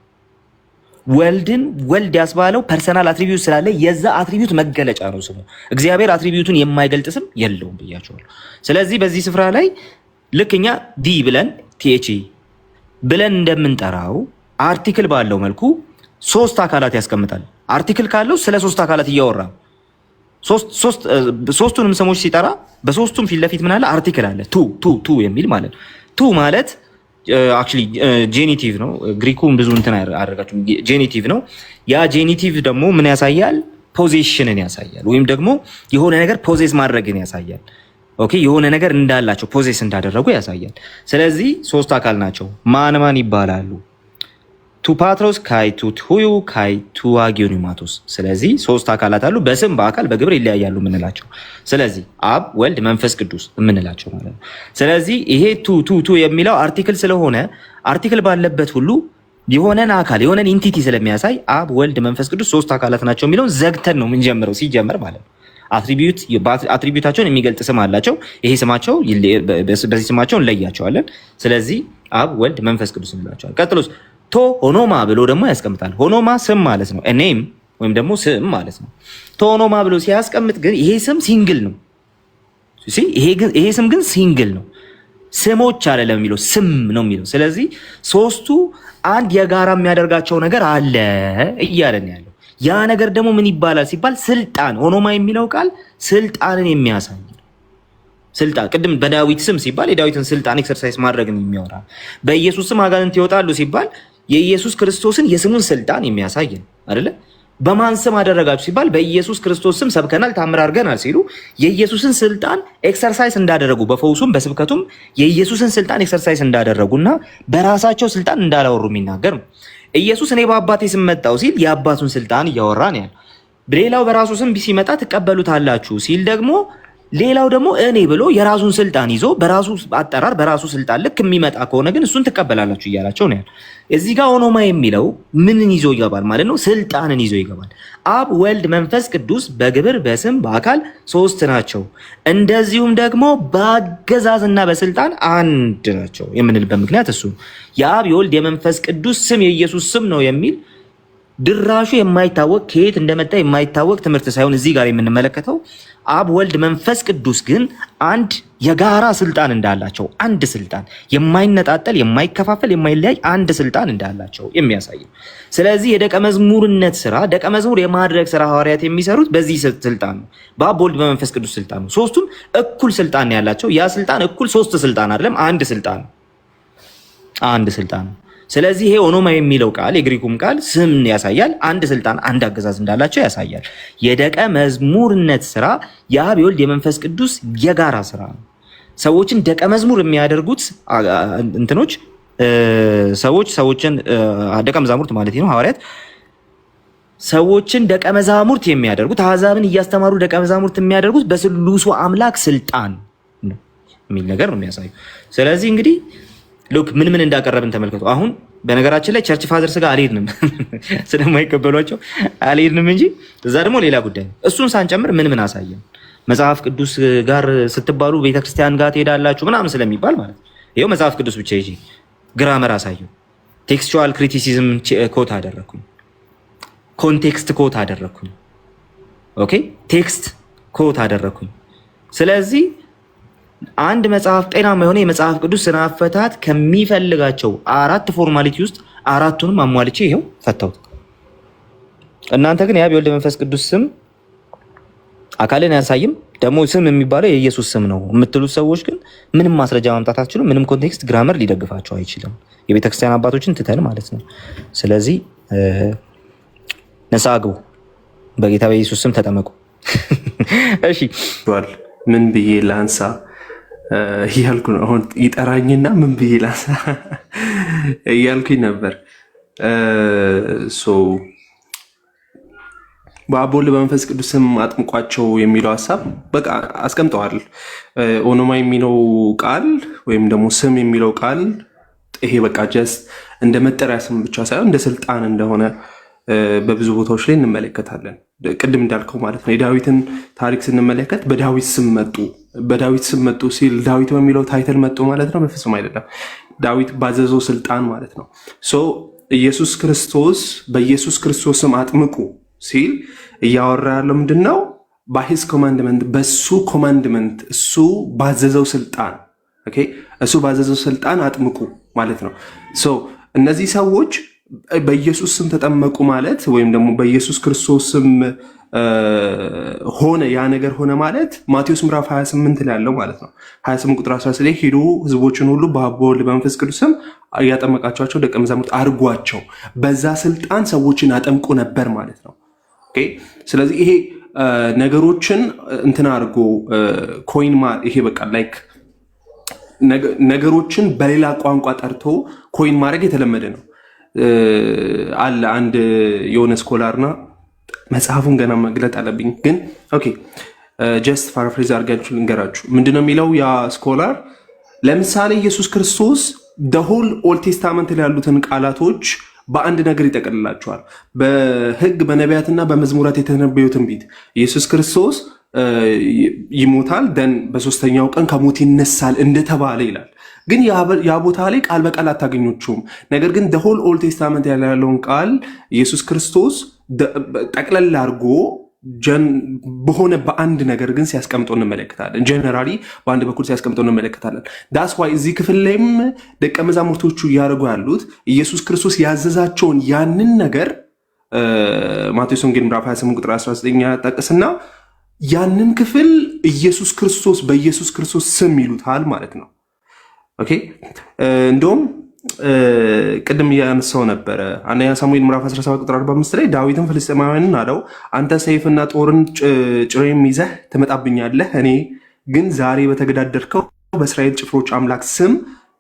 ወልድን ወልድ ያስባለው ፐርሰናል አትሪቢዩት ስላለ የዛ አትሪቢዩት መገለጫ ነው ስሙ። እግዚአብሔር አትሪቢዩቱን የማይገልጥ ስም የለውም ብያቸዋለሁ። ስለዚህ በዚህ ስፍራ ላይ ልክ እኛ ዲ ብለን ቲኤች ብለን እንደምንጠራው አርቲክል ባለው መልኩ ሶስት አካላት ያስቀምጣል። አርቲክል ካለው ስለ ሶስት አካላት እያወራ ሶስቱንም ስሞች ሲጠራ በሶስቱም ፊት ለፊት ምን አለ? አርቲክል አለ። ቱ የሚል ማለት ነው። ቱ ማለት አክቹሊ ጄኒቲቭ ነው። ግሪኩን ብዙ እንትን አደረጋችሁ። ጄኒቲቭ ነው። ያ ጄኒቲቭ ደግሞ ምን ያሳያል? ፖዚሽንን ያሳያል፣ ወይም ደግሞ የሆነ ነገር ፖዜስ ማድረግን ያሳያል። ኦኬ የሆነ ነገር እንዳላቸው ፖዜስ እንዳደረጉ ያሳያል። ስለዚህ ሶስት አካል ናቸው። ማን ይባላሉ? ቱ ፓትሮስ ካይ ቱ ሁዩ ካይ ቱ አጊዮ ኒውማቶስ። ስለዚህ ሶስት አካላት አሉ፣ በስም በአካል በግብር ይለያያሉ የምንላቸው። ስለዚህ አብ፣ ወልድ፣ መንፈስ ቅዱስ የምንላቸው ማለት ነው። ስለዚህ ይሄ ቱ የሚለው አርቲክል ስለሆነ አርቲክል ባለበት ሁሉ የሆነን አካል የሆነን ኢንቲቲ ስለሚያሳይ አብ፣ ወልድ፣ መንፈስ ቅዱስ ሶስት አካላት ናቸው የሚለውን ዘግተን ነው የምንጀምረው ሲጀመር ማለት ነው። አትሪቢዩታቸውን የሚገልጥ ስም አላቸው። ይሄ ስማቸው በዚህ ስማቸው እንለያቸዋለን። ስለዚህ አብ፣ ወልድ፣ መንፈስ ቅዱስ እንላቸዋለን። ቀጥሎስ ቶ ሆኖማ ብሎ ደግሞ ያስቀምጣል። ሆኖማ ስም ማለት ነው። ኔም ወይም ደግሞ ስም ማለት ነው። ቶ ሆኖማ ብሎ ሲያስቀምጥ ግን ይሄ ስም ሲንግል ነው። ይሄ ስም ግን ሲንግል ነው። ስሞች አይደለም የሚለው ስም ነው የሚለው። ስለዚህ ሶስቱ አንድ የጋራ የሚያደርጋቸው ነገር አለ እያለን ያለው ያ ነገር ደግሞ ምን ይባላል ሲባል ስልጣን። ሆኖማ የሚለው ቃል ስልጣንን የሚያሳይ ነው። ስልጣን ቅድም በዳዊት ስም ሲባል የዳዊትን ስልጣን ኤክሰርሳይዝ ማድረግን የሚያወራ፣ በኢየሱስ ስም አጋንንት ይወጣሉ ሲባል የኢየሱስ ክርስቶስን የስሙን ስልጣን የሚያሳይ ነው አይደለ? በማን ስም አደረጋችሁ ሲባል በኢየሱስ ክርስቶስ ስም ሰብከናል ታምር አድርገናል ሲሉ የኢየሱስን ስልጣን ኤክሰርሳይዝ እንዳደረጉ በፈውሱም በስብከቱም የኢየሱስን ስልጣን ኤክሰርሳይዝ እንዳደረጉና በራሳቸው ስልጣን እንዳላወሩ የሚናገር ነው። ኢየሱስ እኔ በአባቴ ስም መጣሁ ሲል የአባቱን ስልጣን እያወራ ነው ያለው። ሌላው በራሱ ስም ሲመጣ ትቀበሉታላችሁ ሲል ደግሞ ሌላው ደግሞ እኔ ብሎ የራሱን ስልጣን ይዞ በራሱ አጠራር በራሱ ስልጣን ልክ የሚመጣ ከሆነ ግን እሱን ትቀበላላችሁ እያላቸው ነው ያለው። እዚህ ጋር ኦኖማ የሚለው ምንን ይዞ ይገባል ማለት ነው? ስልጣንን ይዞ ይገባል። አብ፣ ወልድ፣ መንፈስ ቅዱስ በግብር በስም በአካል ሶስት ናቸው፣ እንደዚሁም ደግሞ በአገዛዝና በስልጣን አንድ ናቸው የምንልበት ምክንያት እሱ የአብ የወልድ የመንፈስ ቅዱስ ስም የኢየሱስ ስም ነው የሚል ድራሹ የማይታወቅ ከየት እንደመጣ የማይታወቅ ትምህርት ሳይሆን እዚህ ጋር የምንመለከተው አብ ወልድ መንፈስ ቅዱስ ግን አንድ የጋራ ስልጣን እንዳላቸው፣ አንድ ስልጣን የማይነጣጠል የማይከፋፈል የማይለያይ አንድ ስልጣን እንዳላቸው የሚያሳየው። ስለዚህ የደቀ መዝሙርነት ስራ ደቀ መዝሙር የማድረግ ስራ ሐዋርያት የሚሰሩት በዚህ ስልጣን ነው፣ በአብ ወልድ በመንፈስ ቅዱስ ስልጣን ነው። ሶስቱም እኩል ስልጣን ያላቸው። ያ ስልጣን እኩል ሶስት ስልጣን አይደለም፣ አንድ ስልጣን ነው። አንድ ስልጣን ነው። ስለዚህ ይሄ ኦኖማ የሚለው ቃል የግሪኩም ቃል ስም ያሳያል። አንድ ስልጣን አንድ አገዛዝ እንዳላቸው ያሳያል። የደቀ መዝሙርነት ስራ የአብ የወልድ የመንፈስ ቅዱስ የጋራ ስራ ነው። ሰዎችን ደቀ መዝሙር የሚያደርጉት እንትኖች ሰዎችን ደቀ መዛሙርት ማለት ነው ሐዋርያት ሰዎችን ደቀ መዛሙርት የሚያደርጉት አሕዛብን እያስተማሩ ደቀ መዛሙርት የሚያደርጉት በስሉሱ አምላክ ስልጣን ነው የሚል ነገር ነው የሚያሳዩ። ስለዚህ እንግዲህ ሉክ ምን እንዳቀረብን ተመልከቱ። አሁን በነገራችን ላይ ቸርች ፋዘርስ ጋር አልሄድንም ስለማይቀበሏቸው አልሄድንም እንጂ እዛ ደግሞ ሌላ ጉዳይ ነው። እሱን ሳንጨምር ምን አሳየን? መጽሐፍ ቅዱስ ጋር ስትባሉ ቤተክርስቲያን ጋር ትሄዳላችሁ ምናምን ስለሚባል ማለት ነው። ይኸው መጽሐፍ ቅዱስ ብቻ ይዤ ግራመር አሳየው። ቴክስቹዋል ክሪቲሲዝም ኮት አደረኩኝ። ኮንቴክስት ኮት አደረኩኝ። ኦኬ ቴክስት ኮት አደረኩኝ። ስለዚህ አንድ መጽሐፍ ጤናማ የሆነ የመጽሐፍ ቅዱስ ስነ አፈታት ከሚፈልጋቸው 4 ፎርማሊቲ ውስጥ 4ቱንም አሟልቼ ይሄው ፈታሁት። እናንተ ግን የአብ የወልድ መንፈስ ቅዱስ ስም አካልን አያሳይም፣ ደግሞ ስም የሚባለው የኢየሱስ ስም ነው የምትሉት ሰዎች ግን ምንም ማስረጃ ማምጣት አትችሉም። ምንም ኮንቴክስት ግራመር ሊደግፋቸው አይችልም። የቤተክርስቲያን አባቶችን ትተን ማለት ነው። ስለዚህ ንስሐ ግቡ፣ በጌታ በኢየሱስ ስም ተጠመቁ። እሺ ምን ብዬ ላንሳ እያልኩ ነው። አሁን ይጠራኝና ምን ብዬ ላንሳ እያልኩኝ ነበር። በአብ ወልድ በመንፈስ ቅዱስም አጥምቋቸው የሚለው ሀሳብ በቃ አስቀምጠዋል። ኦኖማ የሚለው ቃል ወይም ደግሞ ስም የሚለው ቃል ይሄ በቃ ጀስት እንደ መጠሪያ ስም ብቻ ሳይሆን እንደ ስልጣን እንደሆነ በብዙ ቦታዎች ላይ እንመለከታለን። ቅድም እንዳልከው ማለት ነው። የዳዊትን ታሪክ ስንመለከት በዳዊት ስም መጡ ሲል ዳዊት በሚለው ታይትል መጡ ማለት ነው? በፍጹም አይደለም። ዳዊት ባዘዘው ስልጣን ማለት ነው። ኢየሱስ ክርስቶስ በኢየሱስ ክርስቶስ ስም አጥምቁ ሲል እያወራ ያለው ምንድን ነው? በሂዝ ኮማንድመንት፣ በሱ ኮማንድመንት፣ እሱ ባዘዘው ስልጣን፣ እሱ ባዘዘው ስልጣን አጥምቁ ማለት ነው። እነዚህ ሰዎች በኢየሱስ ስም ተጠመቁ ማለት ወይም ደግሞ በኢየሱስ ክርስቶስ ስም ሆነ ያ ነገር ሆነ ማለት ማቴዎስ ምዕራፍ 28 ላይ ያለው ማለት ነው። 28 ቁጥር 16 ላይ ሂዱ ህዝቦችን ሁሉ በአብ ወልድ በመንፈስ ቅዱስ ስም እያጠመቃቸዋቸው ደቀ መዛሙርት አድርጓቸው፣ በዛ ስልጣን ሰዎችን አጠምቁ ነበር ማለት ነው። ስለዚህ ይሄ ነገሮችን እንትን አድርጎ ኮይን ይሄ በቃ ላይክ ነገሮችን በሌላ ቋንቋ ጠርቶ ኮይን ማድረግ የተለመደ ነው። አለ አንድ የሆነ ስኮላርና መጽሐፉን ገና መግለጥ አለብኝ፣ ግን ኦኬ ጀስት ፓራፍሬዝ አድርጋችሁ ልንገራችሁ። ምንድነው የሚለው ያ ስኮላር? ለምሳሌ ኢየሱስ ክርስቶስ ደሆል ኦልድ ቴስታመንት ላይ ያሉትን ቃላቶች በአንድ ነገር ይጠቀልላቸዋል። በህግ በነቢያትና በመዝሙራት የተነበየው ትንቢት ኢየሱስ ክርስቶስ ይሞታል ደን በሶስተኛው ቀን ከሞት ይነሳል እንደተባለ ይላል። ግን ያ ቦታ ላይ ቃል በቃል አታገኞችም። ነገር ግን ደሆል ኦልድ ቴስታመንት ያለውን ቃል ኢየሱስ ክርስቶስ ጠቅለል አድርጎ በሆነ በአንድ ነገር ግን ሲያስቀምጠው እንመለከታለን። ጀነራሊ በአንድ በኩል ሲያስቀምጠው እንመለከታለን። ዳስ ዋይ እዚህ ክፍል ላይም ደቀ መዛሙርቶቹ እያደረጉ ያሉት ኢየሱስ ክርስቶስ ያዘዛቸውን ያንን ነገር ማቴዎስ ወንጌል ምዕራፍ 28 ቁጥር 19 ያጠቅስና ያንን ክፍል ኢየሱስ ክርስቶስ በኢየሱስ ክርስቶስ ስም ይሉታል ማለት ነው። ኦኬ እንደውም ቅድም እያነሳው ነበረ። አንደኛ ሳሙኤል ምዕራፍ 17 ቁጥር 45 ላይ ዳዊትን ፍልስጤማውያንን አለው፣ አንተ ሰይፍና ጦርን ጭሬም ይዘህ ትመጣብኛለህ፣ እኔ ግን ዛሬ በተገዳደርከው በእስራኤል ጭፍሮች አምላክ ስም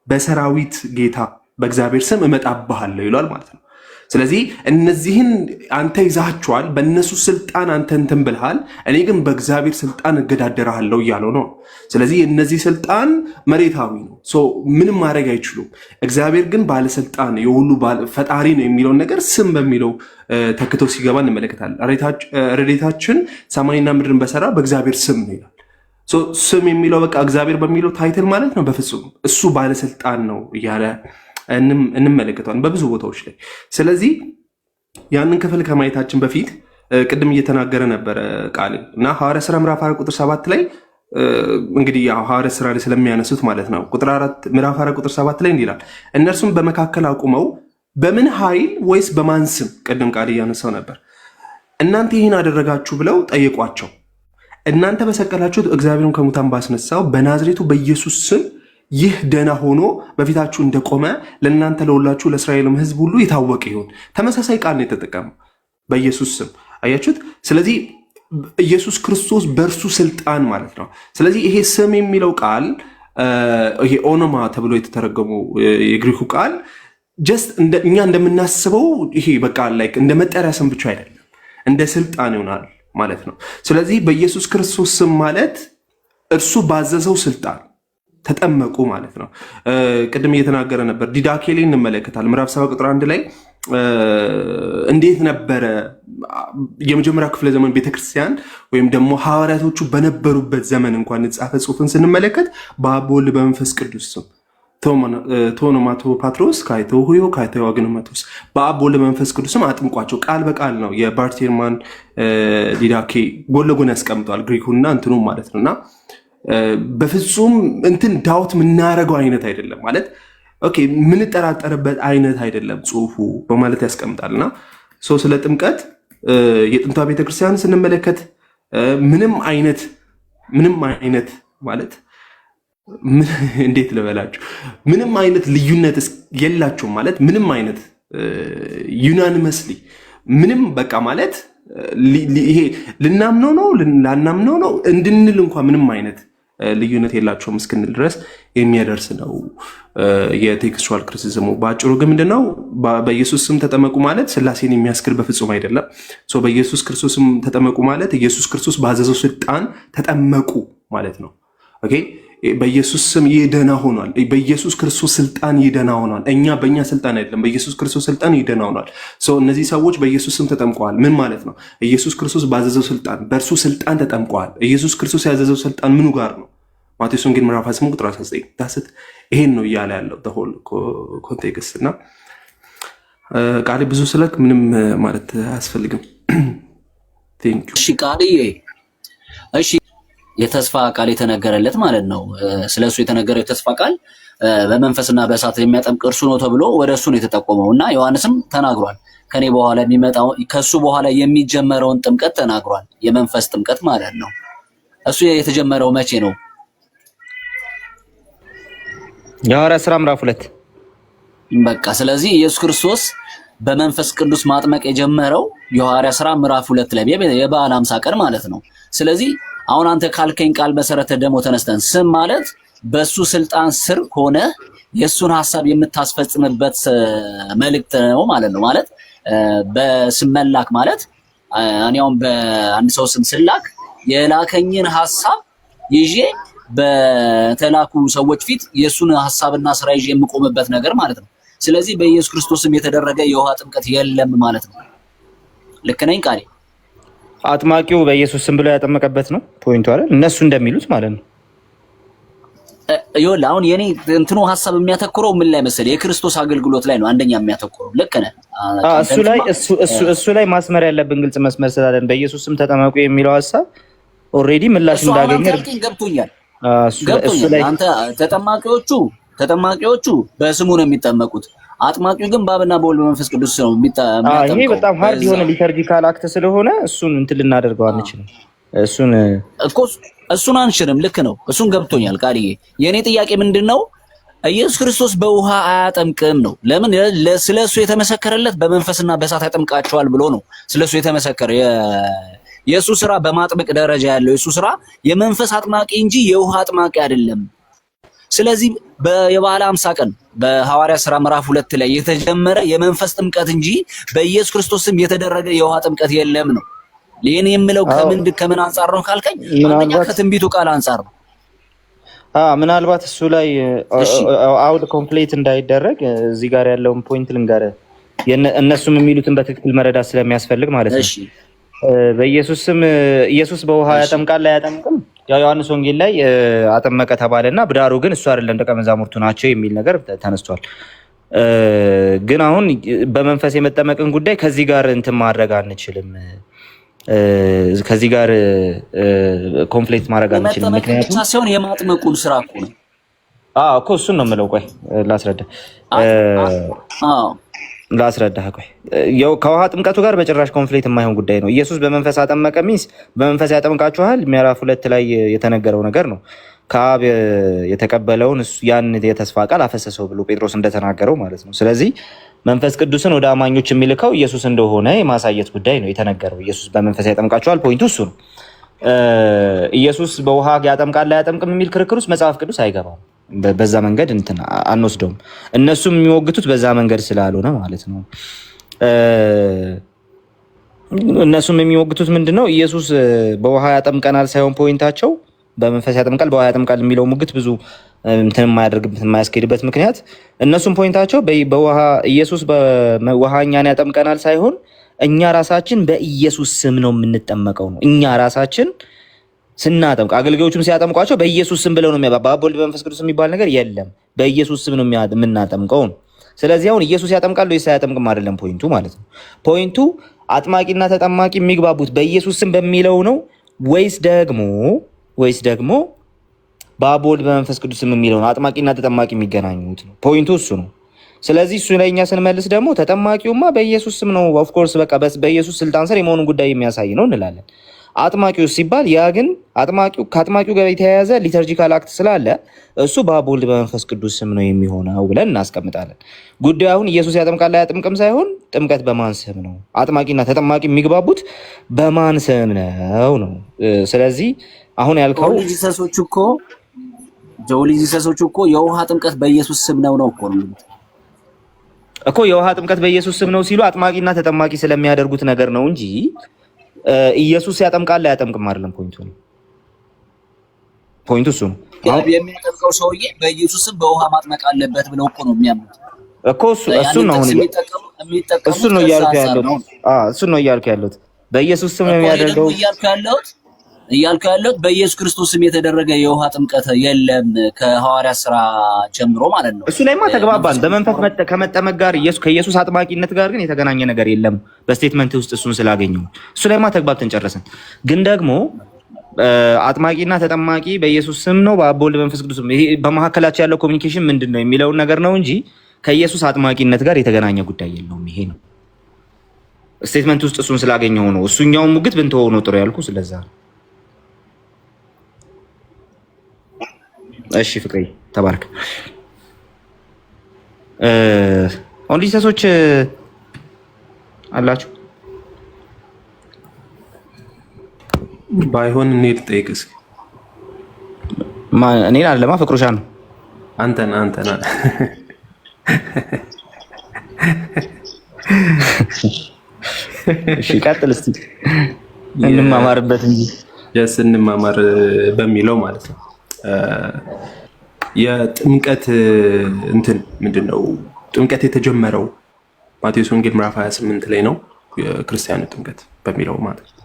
በሰራዊት ጌታ በእግዚአብሔር ስም እመጣብሃለሁ ይሏል ማለት ነው። ስለዚህ እነዚህን አንተ ይዛቸዋል፣ በእነሱ ስልጣን አንተ እንትን ብልሃል፣ እኔ ግን በእግዚአብሔር ስልጣን እገዳደርሃለሁ እያለው ነው። ስለዚህ እነዚህ ስልጣን መሬታዊ ነው፣ ምንም ማድረግ አይችሉም። እግዚአብሔር ግን ባለስልጣን የሁሉ ፈጣሪ ነው የሚለውን ነገር ስም በሚለው ተክቶ ሲገባ እንመለከታለን። ረድኤታችን ሰማይና ምድርን በሰራ በእግዚአብሔር ስም ነው ይላል። ስም የሚለው በቃ እግዚአብሔር በሚለው ታይትል ማለት ነው። በፍጹም እሱ ባለስልጣን ነው እያለ እንመለከተዋለን በብዙ ቦታዎች ላይ። ስለዚህ ያንን ክፍል ከማየታችን በፊት ቅድም እየተናገረ ነበረ ቃል እና ሐዋርያ ሥራ ምዕራፍ 4 ቁጥር 7 ላይ እንግዲህ ሐዋርያ ሥራ ላይ ስለሚያነሱት ማለት ነው። ምዕራፍ 4 ቁጥር 7 ላይ እንዲህ ይላል፣ እነርሱም በመካከል አቁመው በምን ኃይል ወይስ በማን ስም፣ ቅድም ቃል እያነሳው ነበር፣ እናንተ ይህን አደረጋችሁ ብለው ጠየቋቸው። እናንተ በሰቀላችሁት እግዚአብሔርን ከሙታን ባስነሳው በናዝሬቱ በኢየሱስ ስም ይህ ደህና ሆኖ በፊታችሁ እንደቆመ ለእናንተ ለሁላችሁ ለእስራኤልም ሕዝብ ሁሉ የታወቀ ይሁን። ተመሳሳይ ቃል ነው የተጠቀመው፣ በኢየሱስ ስም። አያችሁት? ስለዚህ ኢየሱስ ክርስቶስ በእርሱ ስልጣን ማለት ነው። ስለዚህ ይሄ ስም የሚለው ቃል ይሄ ኦኖማ ተብሎ የተተረጎመው የግሪኩ ቃል ጀስት እኛ እንደምናስበው ይሄ በቃ ላይክ እንደ መጠሪያ ስም ብቻ አይደለም፣ እንደ ስልጣን ይሆናል ማለት ነው። ስለዚህ በኢየሱስ ክርስቶስ ስም ማለት እርሱ ባዘዘው ስልጣን ተጠመቁ ማለት ነው። ቅድም እየተናገረ ነበር። ዲዳኬሌ እንመለከታል። ምዕራፍ 7 ቁጥር 1 ላይ እንዴት ነበረ የመጀመሪያ ክፍለ ዘመን ቤተክርስቲያን ወይም ደግሞ ሐዋርያቶቹ በነበሩበት ዘመን እንኳን የተጻፈ ጽሑፍን ስንመለከት በአብ ወልድ በመንፈስ ቅዱስ ስም ቶኖማቶ ፓትሮስ ካይቶ ሁዮ ካይቶ አግኖማቶስ በአብ ወልድ በመንፈስ ቅዱስም አጥምቋቸው። ቃል በቃል ነው። የባርቴርማን ዲዳኬ ጎን ለጎን ያስቀምጠዋል፣ ግሪኩና እንትኑ ማለት ነው። እና በፍጹም እንትን ዳውት የምናደርገው አይነት አይደለም ማለት ኦኬ የምንጠራጠርበት አይነት አይደለም ጽሁፉ በማለት ያስቀምጣልና ስለ ጥምቀት የጥንቷ ቤተክርስቲያን ስንመለከት ምንም አይነት ማለት እንዴት ልበላችሁ ምንም አይነት ልዩነት የላቸውም ማለት ምንም አይነት ዩናኒመስሊ ምንም በቃ ማለት ይሄ ልናምነው ነው ላናምነው ነው እንድንል እንኳን ምንም አይነት ልዩነት የላቸውም እስክንል ድረስ የሚያደርስ ነው የቴክስቹዋል ክሪቲሲዝሙ። በአጭሩ ግን ምንድነው በኢየሱስ ስም ተጠመቁ ማለት ስላሴን የሚያስክር በፍጹም አይደለም። በኢየሱስ ክርስቶስም ተጠመቁ ማለት ኢየሱስ ክርስቶስ ባዘዘው ስልጣን ተጠመቁ ማለት ነው። ኦኬ በኢየሱስ ስም ይደና ሆኗል። በኢየሱስ ክርስቶስ ስልጣን ይደና ሆኗል። እኛ በእኛ ስልጣን አይደለም፣ በኢየሱስ ክርስቶስ ስልጣን ይደና ሆኗል። እነዚህ ሰዎች በኢየሱስ ስም ተጠምቀዋል። ምን ማለት ነው? ኢየሱስ ክርስቶስ ባዘዘው ስልጣን በእርሱ ስልጣን ተጠምቀዋል። ኢየሱስ ክርስቶስ ያዘዘው ስልጣን ምኑ ጋር ነው? ማቴዎስ ወንጌል ምዕራፍ 8 ቁጥር 19 ዳስት ይሄን ነው እያለ ያለው ተሆል ኮንቴክስት እና ቃል ብዙ ስለክ ምንም ማለት አያስፈልግም። ቴንክ ዩ። እሺ ቃልዬ፣ እሺ የተስፋ ቃል የተነገረለት ማለት ነው። ስለሱ የተነገረው የተስፋ ቃል በመንፈስና በእሳት የሚያጠምቅ እርሱ ነው ተብሎ ወደ እሱ ነው የተጠቆመው እና ዮሐንስም ተናግሯል። ከኔ በኋላ የሚመጣው ከሱ በኋላ የሚጀመረውን ጥምቀት ተናግሯል። የመንፈስ ጥምቀት ማለት ነው። እሱ የተጀመረው መቼ ነው? የሐዋርያት ሥራ ምዕራፍ 2 በቃ ስለዚህ ኢየሱስ ክርስቶስ በመንፈስ ቅዱስ ማጥመቅ የጀመረው የሐዋርያት ሥራ ምዕራፍ 2 ላይ የበዓለ ሃምሳ ቀን ማለት ነው። ስለዚህ አሁን አንተ ካልከኝ ቃል መሰረተ ደግሞ ተነስተን ስም ማለት በሱ ስልጣን ስር ሆነ የሱን ሐሳብ የምታስፈጽምበት መልእክት ነው ማለት ነው። ማለት በስም መላክ ማለት እኔውም በአንድ ሰው ስም ስላክ የላከኝን ሐሳብ ይዤ በተላኩ ሰዎች ፊት የሱን ሐሳብና ስራ ይዤ የምቆምበት ነገር ማለት ነው። ስለዚህ በኢየሱስ ክርስቶስም የተደረገ የውሃ ጥምቀት የለም ማለት ነው። ልክ ነኝ ቃሌ? አጥማቂው በኢየሱስ ስም ብሎ ያጠመቀበት ነው ፖይንቱ አይደል? እነሱ እንደሚሉት ማለት ነው። ይኸውልህ አሁን የኔ እንትኑ ሐሳብ የሚያተኩረው ምን ላይ መሰለህ? የክርስቶስ አገልግሎት ላይ ነው አንደኛ የሚያተኩረው። ልክ ነህ። እሱ ላይ ማስመር ያለብን ግልጽ መስመር ስላለን በኢየሱስ ስም ተጠመቁ የሚለው ሐሳብ ኦልሬዲ ምላሽ እንዳገኘ ገብቶኛል። አንተ ተጠማቂዎቹ በስሙ ነው የሚጠመቁት። አጥማቂው ግን በአብና በወልድ በመንፈስ ቅዱስ ነው የሚጠመቀው። ይሄ በጣም ሃርድ የሆነ ሊተርጂካል አክት ስለሆነ እሱን እንትን ልናደርገው አንችልም። እሱን አንችልም። ልክ ነው። እሱን ገብቶኛል ቃልዬ። የኔ ጥያቄ ምንድነው? ኢየሱስ ክርስቶስ በውሃ አያጠምቅም ነው። ለምን? ስለሱ የተመሰከረለት በመንፈስና በእሳት ያጠምቃቸዋል ብሎ ነው ስለሱ የተመሰከረ። የሱ ስራ በማጥመቅ ደረጃ ያለው የሱ ስራ የመንፈስ አጥማቂ እንጂ የውሃ አጥማቂ አይደለም። ስለዚህ የበዓለ ሃምሳ ቀን በሐዋርያት ሥራ ምዕራፍ 2 ላይ የተጀመረ የመንፈስ ጥምቀት እንጂ በኢየሱስ ክርስቶስም የተደረገ የውሃ ጥምቀት የለም ነው። ይሄን የምለው ከምን አንፃር ነው ካልከኝ፣ አንደኛ ከትንቢቱ ቃል አንፃር ነው። ምናልባት እሱ ላይ አውድ ኮምፕሌት እንዳይደረግ እዚህ ጋር ያለውን ፖይንት ልንገርህ። እነሱም የሚሉትን በትክክል መረዳት ስለሚያስፈልግ ማለት ነው። እሺ በኢየሱስ ስም ኢየሱስ በውሃ ያጠምቃል አያጠምቅም? ያው ዮሐንስ ወንጌል ላይ አጠመቀ ተባለና ብዳሩ ግን እሱ አይደለም ደቀ መዛሙርቱ ናቸው የሚል ነገር ተነስቷል። ግን አሁን በመንፈስ የመጠመቅን ጉዳይ ከዚህ ጋር እንትን ማድረግ አንችልም። ከዚህ ጋር ኮንፍሊክት ማድረግ አንችልም። ምክንያቱም ብቻ ሳይሆን የማጥመቁን ስራ እኮ ነው። እኮ እሱን ነው የምለው። ቆይ ላስረዳህ። ቆይ ከውሃ ጥምቀቱ ጋር በጭራሽ ኮንፍሊክት የማይሆን ጉዳይ ነው። ኢየሱስ በመንፈስ አጠመቀ ሚንስ በመንፈስ ያጠምቃችኋል ምዕራፍ 2 ላይ የተነገረው ነገር ነው። ከአብ የተቀበለውን ያን የተስፋ ቃል አፈሰሰው ብሎ ጴጥሮስ እንደተናገረው ማለት ነው። ስለዚህ መንፈስ ቅዱስን ወደ አማኞች የሚልከው ኢየሱስ እንደሆነ የማሳየት ጉዳይ ነው የተነገረው። ኢየሱስ በመንፈስ ያጠምቃችኋል፣ ፖይንቱ እሱ ነው። ኢየሱስ በውሃ ያጠምቃል አያጠምቅም የሚል ክርክር ውስጥ መጽሐፍ ቅዱስ አይገባም። በዛ መንገድ እንትን አንወስደውም። እነሱም የሚሞግቱት በዛ መንገድ ስላልሆነ ማለት ነው። እነሱም የሚሞግቱት ምንድነው? ኢየሱስ በውሃ ያጠምቀናል ሳይሆን ፖይንታቸው በመንፈስ ያጠምቃል በውሃ ያጠምቃል የሚለው ሙግት ብዙ እንትን የማያደርግበት የማያስኬድበት ምክንያት እነሱም ፖይንታቸው በውሃ ኢየሱስ በውሃ እኛን ያጠምቀናል ሳይሆን እኛ ራሳችን በኢየሱስ ስም ነው የምንጠመቀው ነው። እኛ ራሳችን ስናጠምቅ አገልጋዮቹም ሲያጠምቋቸው በኢየሱስ ስም ብለው ነው በአብ ወልድ በመንፈስ ቅዱስ የሚባል ነገር የለም። በኢየሱስ ስም ነው የምናጠምቀው ነው። ስለዚህ አሁን ኢየሱስ ያጠምቃል ወይስ አያጠምቅም አይደለም ፖይንቱ ማለት ነው። ፖይንቱ አጥማቂና ተጠማቂ የሚግባቡት በኢየሱስ ስም በሚለው ነው ወይስ ደግሞ በአብ ወልድ በመንፈስ ቅዱስ ስም የሚለው ነው አጥማቂና ተጠማቂ የሚገናኙት ነው። ፖይንቱ እሱ ነው። ስለዚህ እሱ ላይ እኛ ስንመልስ ደግሞ ተጠማቂውማ በኢየሱስ ስም ነው ኦፍኮርስ በቃ በኢየሱስ ስልጣን ስር የመሆኑን ጉዳይ የሚያሳይ ነው እንላለን። አጥማቂው ሲባል ያ ግን ከአጥማቂው ጋር የተያያዘ ሊተርጂካል አክት ስላለ እሱ በአብ ወልድ በመንፈስ ቅዱስ ስም ነው የሚሆነው ብለን እናስቀምጣለን። ጉዳዩ አሁን ኢየሱስ ያጠምቃል አያጠምቅም ሳይሆን ጥምቀት በማን ስም ነው፣ አጥማቂና ተጠማቂ የሚግባቡት በማን ስም ነው። ስለዚህ አሁን ያልከው ጆሊጂሰሶቹ እኮ የውሃ ጥምቀት በኢየሱስ ስም ነው እኮ የውሃ ጥምቀት በኢየሱስ ስም ነው ሲሉ አጥማቂና ተጠማቂ ስለሚያደርጉት ነገር ነው እንጂ ኢየሱስ ያጠምቃል አያጠምቅም አይደለም። ፖይንቱ እሱ ነው። የሚያጠምቀው ሰውዬ በኢየሱስ ስም በውሃ ማጥመቅ አለበት ብለው እኮ ነው የሚያምኑት እኮ እሱ ነው እያልኩ ያለሁት በኢየሱስ ስም ነው የሚያደርገው እያልኩ ያለሁት በኢየሱስ ክርስቶስ ስም የተደረገ የውሃ ጥምቀት የለም ከሐዋርያት ሥራ ጀምሮ ማለት ነው። እሱ ላይማ ተግባባን። በመንፈስ ከመጠመቅ ጋር ከኢየሱስ አጥማቂነት ጋር ግን የተገናኘ ነገር የለም በስቴትመንት ውስጥ እሱን ስላገኘው እሱ ላይማ ተግባብተን ጨረስን። ግን ደግሞ አጥማቂና ተጠማቂ በኢየሱስ ስም ነው በአብ ወልድ በመንፈስ ቅዱስ ይሄ በመካከላቸው ያለው ኮሚኒኬሽን ምንድን ነው የሚለውን ነገር ነው እንጂ ከኢየሱስ አጥማቂነት ጋር የተገናኘ ጉዳይ የለውም። ይሄ ነው ስቴትመንት ውስጥ እሱን ስላገኘው ነው። እሱኛውን ሙግት ብንተወው ነው ጥሩ ያልኩ ስለዛ ነው። እሺ ፍቅሬ ተባረክ። ኦንሊሰሶች አላችሁ? ባይሆን እኔ ልጠይቅ እስኪ። እኔን አለማ ፍቅሩሻ ነው። አንተና እሺ ቀጥል እስቲ እንማማርበት እንጂ እንማማር በሚለው ማለት ነው። የጥምቀት እንትን ምንድነው? ጥምቀት የተጀመረው ማቴዎስ ወንጌል ምዕራፍ 28 ላይ ነው። የክርስቲያኑ ጥምቀት በሚለው ማለት ነው።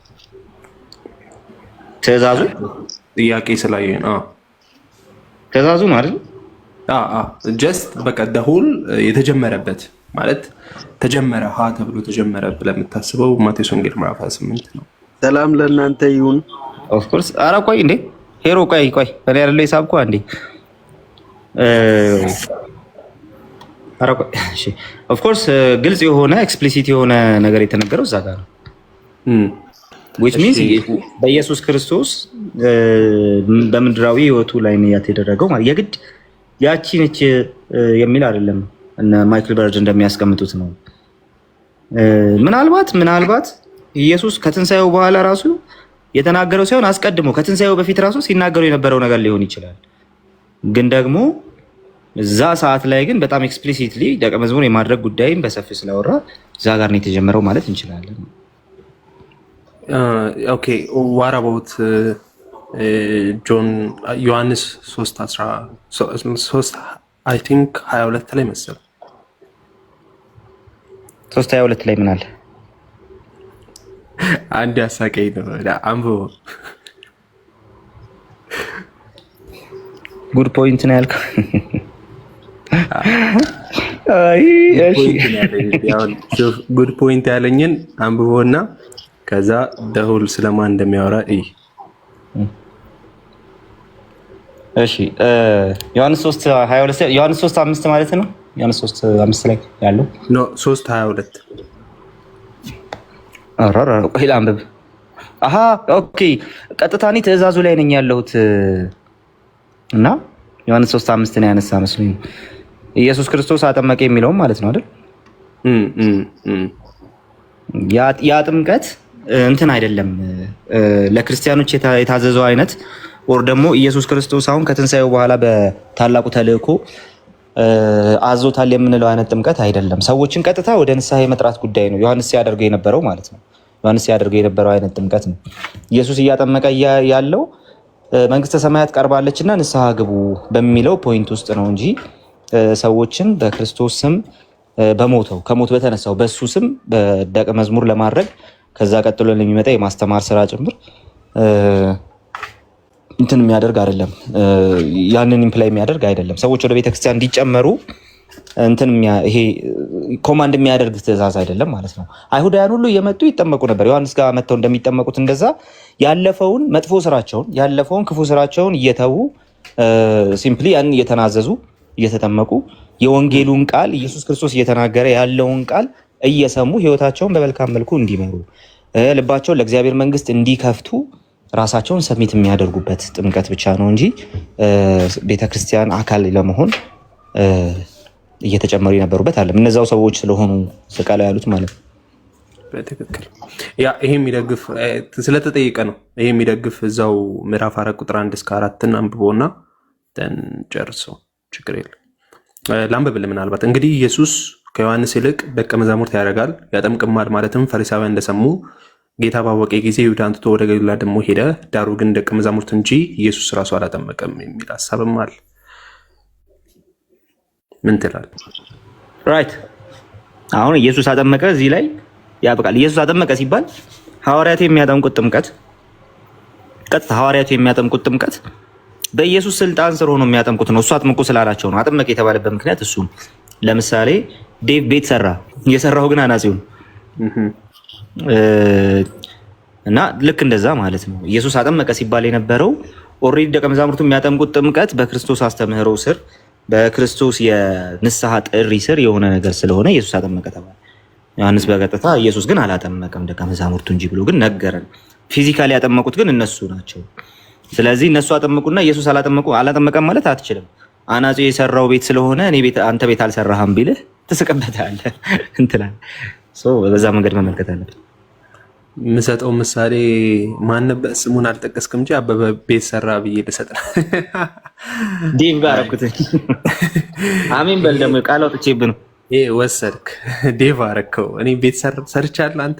ትእዛዙ ጥያቄ ስላየኝ ትእዛዙ ማለት ጀስት በቃ ደሁል የተጀመረበት ማለት ተጀመረ ተብሎ ተጀመረ ብለህ የምታስበው ማቴዎስ ወንጌል ምዕራፍ 28 ነው። ሰላም ለእናንተ ይሁን። ኦፍ ኮርስ ኧረ ቆይ እንዴ ሄሮ ቆይ እኔ አይደለሁ የሳብኩህ አንዴ ኧረ ቆይ እሺ ኦፍ ኮርስ ግልጽ የሆነ ኤክስፕሊሲት የሆነ ነገር የተነገረው እዛ ጋር ነው። which means በኢየሱስ ክርስቶስ በምድራዊ ህይወቱ ላይ ነው የተደረገው ማለት የግድ ያቺ ነች የሚል አይደለም። እነ ማይክል በርድ እንደሚያስቀምጡት ነው። ምናልባት ኢየሱስ ከትንሳኤው በኋላ ራሱ የተናገረው ሳይሆን አስቀድሞ ከትንሳኤው በፊት ራሱ ሲናገረው የነበረው ነገር ሊሆን ይችላል። ግን ደግሞ እዛ ሰዓት ላይ ግን በጣም ኤክስፕሊሲትሊ ደቀ መዝሙር የማድረግ ጉዳይም በሰፊው ስላወራ እዛ ጋር ነው የተጀመረው ማለት እንችላለን። ኦኬ what about ዮሐንስ 3 I think 22 ላይ መሰለኝ 3:22 ላይ ምን አለ? አንድ ያሳቀኝ ነው አንብቦ ጉድ ፖይንት ነው ያልከው። ጉድ ፖይንት ያለኝን አንብቦና ከዛ ደሁል ስለማን እንደሚያወራ እይ። እሺ ዮሐንስ 3:22 ዮሐንስ 3:5 ማለት ነው። ዮሐንስ 3:5 ላይ ያለው ኖ 3:22 አራራ ቆይ ላንብብ። አሃ ኦኬ፣ ቀጥታ እኔ ትእዛዙ ላይ ነኝ ያለሁት እና ዮሐንስ 3:5 ነው ያነሳ መስሎኝ ኢየሱስ ክርስቶስ አጠመቀ የሚለውም ማለት ነው አይደል? ያ ጥምቀት እንትን አይደለም ለክርስቲያኖች የታዘዘው አይነት ወር ደግሞ ኢየሱስ ክርስቶስ አሁን ከትንሳኤው በኋላ በታላቁ ተልእኮ አዞታል የምንለው አይነት ጥምቀት አይደለም። ሰዎችን ቀጥታ ወደ ንስሐ የመጥራት ጉዳይ ነው ዮሐንስ ሲያደርገው የነበረው ማለት ነው። ዮሐንስ ሲያደርገው የነበረው አይነት ጥምቀት ነው። ኢየሱስ እያጠመቀ ያለው መንግስተ ሰማያት ቀርባለችና ንስሐ ግቡ በሚለው ፖይንት ውስጥ ነው እንጂ ሰዎችን በክርስቶስ ስም በሞተው ከሞት በተነሳው በሱ ስም በደቀ መዝሙር ለማድረግ ከዛ ቀጥሎ ለሚመጣ የማስተማር ስራ ጭምር እንትን የሚያደርግ አይደለም። ያንን ኢምፕላይ የሚያደርግ አይደለም። ሰዎች ወደ ቤተክርስቲያን እንዲጨመሩ እንትን ይሄ ኮማንድ የሚያደርግ ትእዛዝ አይደለም ማለት ነው። አይሁዳውያን ሁሉ እየመጡ ይጠመቁ ነበር። ዮሐንስ ጋር መጥተው እንደሚጠመቁት እንደዛ ያለፈውን መጥፎ ስራቸውን ያለፈውን ክፉ ስራቸውን እየተዉ ሲምፕሊ ያንን እየተናዘዙ እየተጠመቁ የወንጌሉን ቃል ኢየሱስ ክርስቶስ እየተናገረ ያለውን ቃል እየሰሙ ህይወታቸውን በመልካም መልኩ እንዲመሩ ልባቸውን ለእግዚአብሔር መንግስት እንዲከፍቱ ራሳቸውን ሰሚት የሚያደርጉበት ጥምቀት ብቻ ነው እንጂ ቤተክርስቲያን አካል ለመሆን እየተጨመሩ የነበሩበት አለ። እነዛው ሰዎች ስለሆኑ ስቃላ ያሉት ማለት ነው። በትክክል ያ ይሄ የሚደግፍ ስለተጠየቀ ነው። ይሄ የሚደግፍ እዛው ምዕራፍ 4 ቁጥር 1 እስከ 4 አንብቦና ጨርሶ ችግር የለም ላንብብል። ምናልባት እንግዲህ ኢየሱስ ከዮሐንስ ይልቅ ደቀ መዛሙርት ያደርጋል ያጠምቅማል ማለትም ፈሪሳውያን እንደሰሙ ጌታ ባወቀ ጊዜ ይሁዳን ትቶ ወደ ገሊላ ደግሞ ሄደ። ዳሩ ግን ደቀ መዛሙርት እንጂ ኢየሱስ ራሱ አላጠመቀም የሚል ሀሳብም አለ። ምን ትላለህ? ራይት አሁን ኢየሱስ አጠመቀ እዚህ ላይ ያበቃል። ኢየሱስ አጠመቀ ሲባል ሐዋርያቱ የሚያጠምቁት ጥምቀት ቀጥታ ሐዋርያቱ የሚያጠምቁት ጥምቀት በኢየሱስ ስልጣን ስር ሆኖ የሚያጠምቁት ነው። እሱ አጥምቁ ስላላቸው ነው። አጠመቀ የተባለበት ምክንያት እሱ። ለምሳሌ ዴቭ ቤት ሰራ፣ የሰራው ግን አናጺው እና ልክ እንደዛ ማለት ነው። ኢየሱስ አጠመቀ ሲባል የነበረው ኦልሬዲ ደቀ መዛሙርቱ የሚያጠምቁት ጥምቀት በክርስቶስ አስተምህሮ ስር በክርስቶስ የንስሐ ጥሪ ስር የሆነ ነገር ስለሆነ ኢየሱስ አጠመቀ ተባለ። ዮሐንስ በቀጥታ ኢየሱስ ግን አላጠመቀም ደቀ መዛሙርቱ እንጂ ብሎ ግን ነገረን። ፊዚካሊ ያጠመቁት ግን እነሱ ናቸው። ስለዚህ እነሱ አጠመቁና ኢየሱስ አላጠመቀም ማለት አትችልም። አናጺው የሰራው ቤት ስለሆነ እኔ ቤት አንተ ቤት አልሰራህም ቢልህ ትስቅበታለህ እንትላል። በዛ መንገድ መመልከት አለብን። የምሰጠው ምሳሌ ማን ነበር? ስሙን አልጠቀስክም እንጂ አበበ ቤት ሰራ ብዬ ልሰጥ ነው። ዴቭ ጋር አደረኩት። አሜን በል ደግሞ ቃል አውጥቼብህ ነው። ወሰድክ ዴቭ አደረከው። እኔ ቤት ሰርቻለሁ አንተ።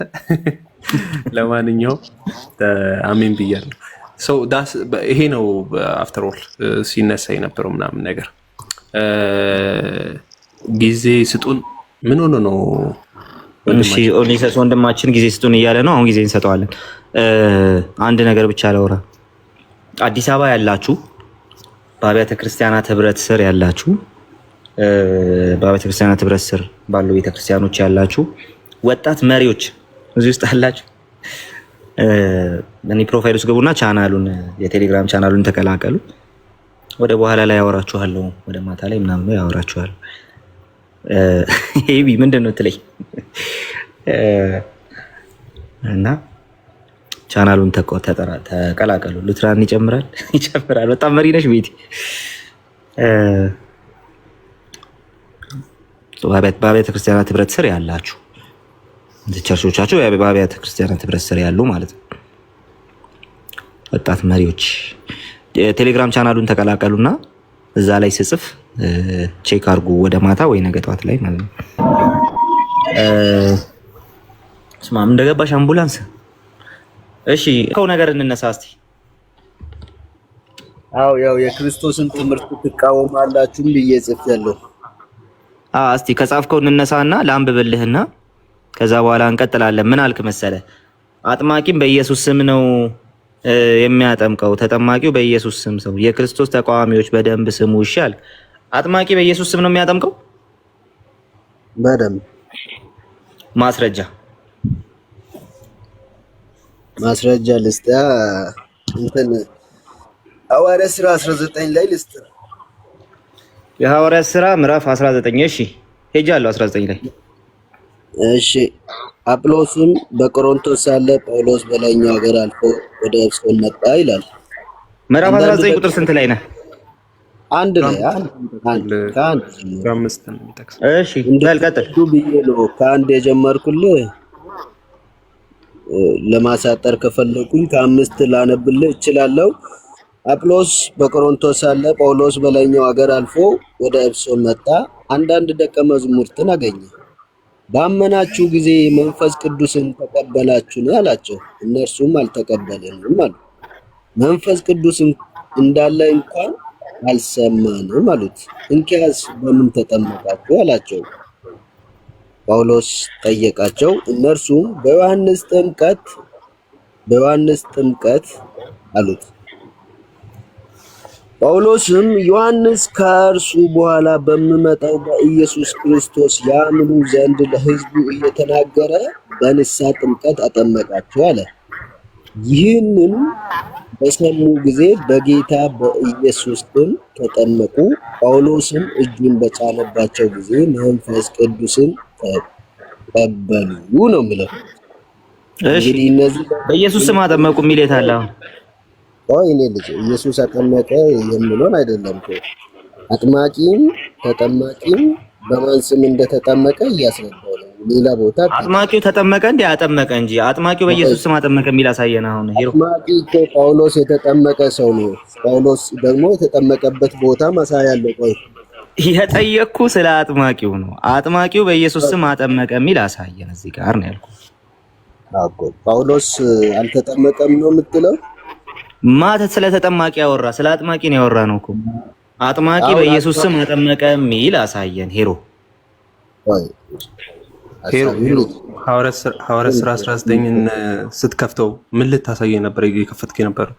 ለማንኛውም አሜን ብያለሁ። ይሄ ነው አፍተር ኦል ሲነሳ የነበረው ምናምን ነገር። ጊዜ ስጡን ምን ሆኖ ነው? እሺ ኦኒሰስ ወንድማችን ጊዜ ስጡን እያለ ነው። አሁን ጊዜ እንሰጠዋለን። አንድ ነገር ብቻ ላውራ። አዲስ አበባ ያላችሁ በአብያተ ክርስቲያናት ህብረት ስር ያላችሁ በአብያተ ክርስቲያናት ህብረት ስር ባሉ ቤተክርስቲያኖች ያላችሁ ወጣት መሪዎች እዚህ ውስጥ አላችሁ። እኔ ፕሮፋይል ውስጥ ገቡና ቻናሉን የቴሌግራም ቻናሉን ተቀላቀሉ። ወደ በኋላ ላይ ያወራችኋለሁ፣ ወደ ማታ ላይ ምናምን ያወራችኋለሁ። ሄቢ ምንድን ነው ትለኝ እና ቻናሉን ተቀላቀሉ። ሉትራን ይጨምራል። በጣም መሪ ነሽ ቤቲ። በአብያተ ክርስቲያናት ህብረት ስር ያላችሁ ቸርቾቻችሁ በአብያተ ክርስቲያናት ህብረት ስር ያሉ ማለት ነው ወጣት መሪዎች ቴሌግራም ቻናሉን ተቀላቀሉና እዛ ላይ ስጽፍ ቼክ አድርጉ። ወደ ማታ ወይ ነገ ጠዋት ላይ ማለት ነው። ስማም እንደገባሽ አምቡላንስ። እሺ ከው ነገር እንነሳ እስቲ። ያው የክርስቶስን ትምህርት ትቃወማላችሁ ብዬ ጽፌያለሁ። እስቲ ከጻፍከው እንነሳና ላንብብልህና ከዛ በኋላ እንቀጥላለን። ምን አልክ መሰለ? አጥማቂም በኢየሱስ ስም ነው የሚያጠምቀው፣ ተጠማቂው በኢየሱስ ስም ሰው። የክርስቶስ ተቃዋሚዎች በደንብ ስሙ ይሻል። አጥማቂ በኢየሱስ ስም ነው የሚያጠምቀው? በደንብ ማስረጃ ልስጣ። እንትን ሐዋርያት ሥራ 19 ላይ ልስጥ። የሐዋርያት ሥራ ምዕራፍ 19 እሺ፣ ሄጃለሁ 19 ላይ እሺ። አጵሎስም በቆሮንቶስ ሳለ ጳውሎስ በላይኛው ሀገር አልፎ ወደ ኤፌሶን መጣ ይላል። ምዕራፍ 19 ቁጥር ስንት ላይ ነህ? አንድ ላይ ከአንድ እሺ፣ ቀጥል ብዬ ነው ከአንድ የጀመርኩልህ። ለማሳጠር ከፈለኩኝ ከአምስት ላነብልህ እችላለሁ። አጵሎስ በቆሮንቶስ ሳለ ጳውሎስ በላይኛው ሀገር አልፎ ወደ ኤፌሶን መጣ። አንዳንድ ደቀ መዛሙርትን አገኘ። ባመናችሁ ጊዜ መንፈስ ቅዱስን ተቀበላችሁን አላቸው። እነርሱም አልተቀበልንም አሉ። መንፈስ ቅዱስ እንዳለ እንኳን አልሰማንም አሉት። እንኪያስ በምን ተጠመቃችሁ አላቸው። ጳውሎስ ጠየቃቸው። እነርሱም በዮሐንስ ጥምቀት አሉት። ጳውሎስም ዮሐንስ ከእርሱ በኋላ በሚመጣው በኢየሱስ ክርስቶስ ያምኑ ዘንድ ለሕዝቡ እየተናገረ በንስሐ ጥምቀት አጠመቃቸው አለ። ይህንን በሰሙ ጊዜ በጌታ በኢየሱስ ስም ተጠመቁ። ጳውሎስም እጁን በጫነባቸው ጊዜ መንፈስ ቅዱስን ተቀበሉ ነው የሚለው። እሺ፣ በኢየሱስ ስም አጠመቁ የሚል የት አለ? እኔ ልጅ ኢየሱስ አጠመቀ የሚለውን አይደለም እኮ አጥማቂም ተጠማቂም በማን ስም እንደተጠመቀ እያስረዳው ነው። ሌላ ቦታ አጥማቂው ተጠመቀ እንዴ? አጠመቀ እንጂ አጥማቂው በኢየሱስ ስም አጠመቀ የሚል አሳየን። አሁን አጥማቂ እኮ ጳውሎስ የተጠመቀ ሰው ነው። ጳውሎስ ደግሞ የተጠመቀበት ቦታ ማሳያለሁ። ቆይ የጠየቅኩ ስለ አጥማቂው ነው። አጥማቂው በኢየሱስ ስም አጠመቀ የሚል አሳየን። እዚህ ጋር ነው ያልኩት። አቆ ጳውሎስ አልተጠመቀም ነው የምትለው? ማተት ስለ ተጠማቂ ያወራ ስለ አጥማቂ ነው ያወራ ነው እኮ። አጥማቂ በኢየሱስ ስም አጠመቀ የሚል አሳየን። ሄሮ ሐዋርያት ሥራ 19ን ስትከፍተው ምን ልታሳየኝ ነበር? የከፈትክ ነበር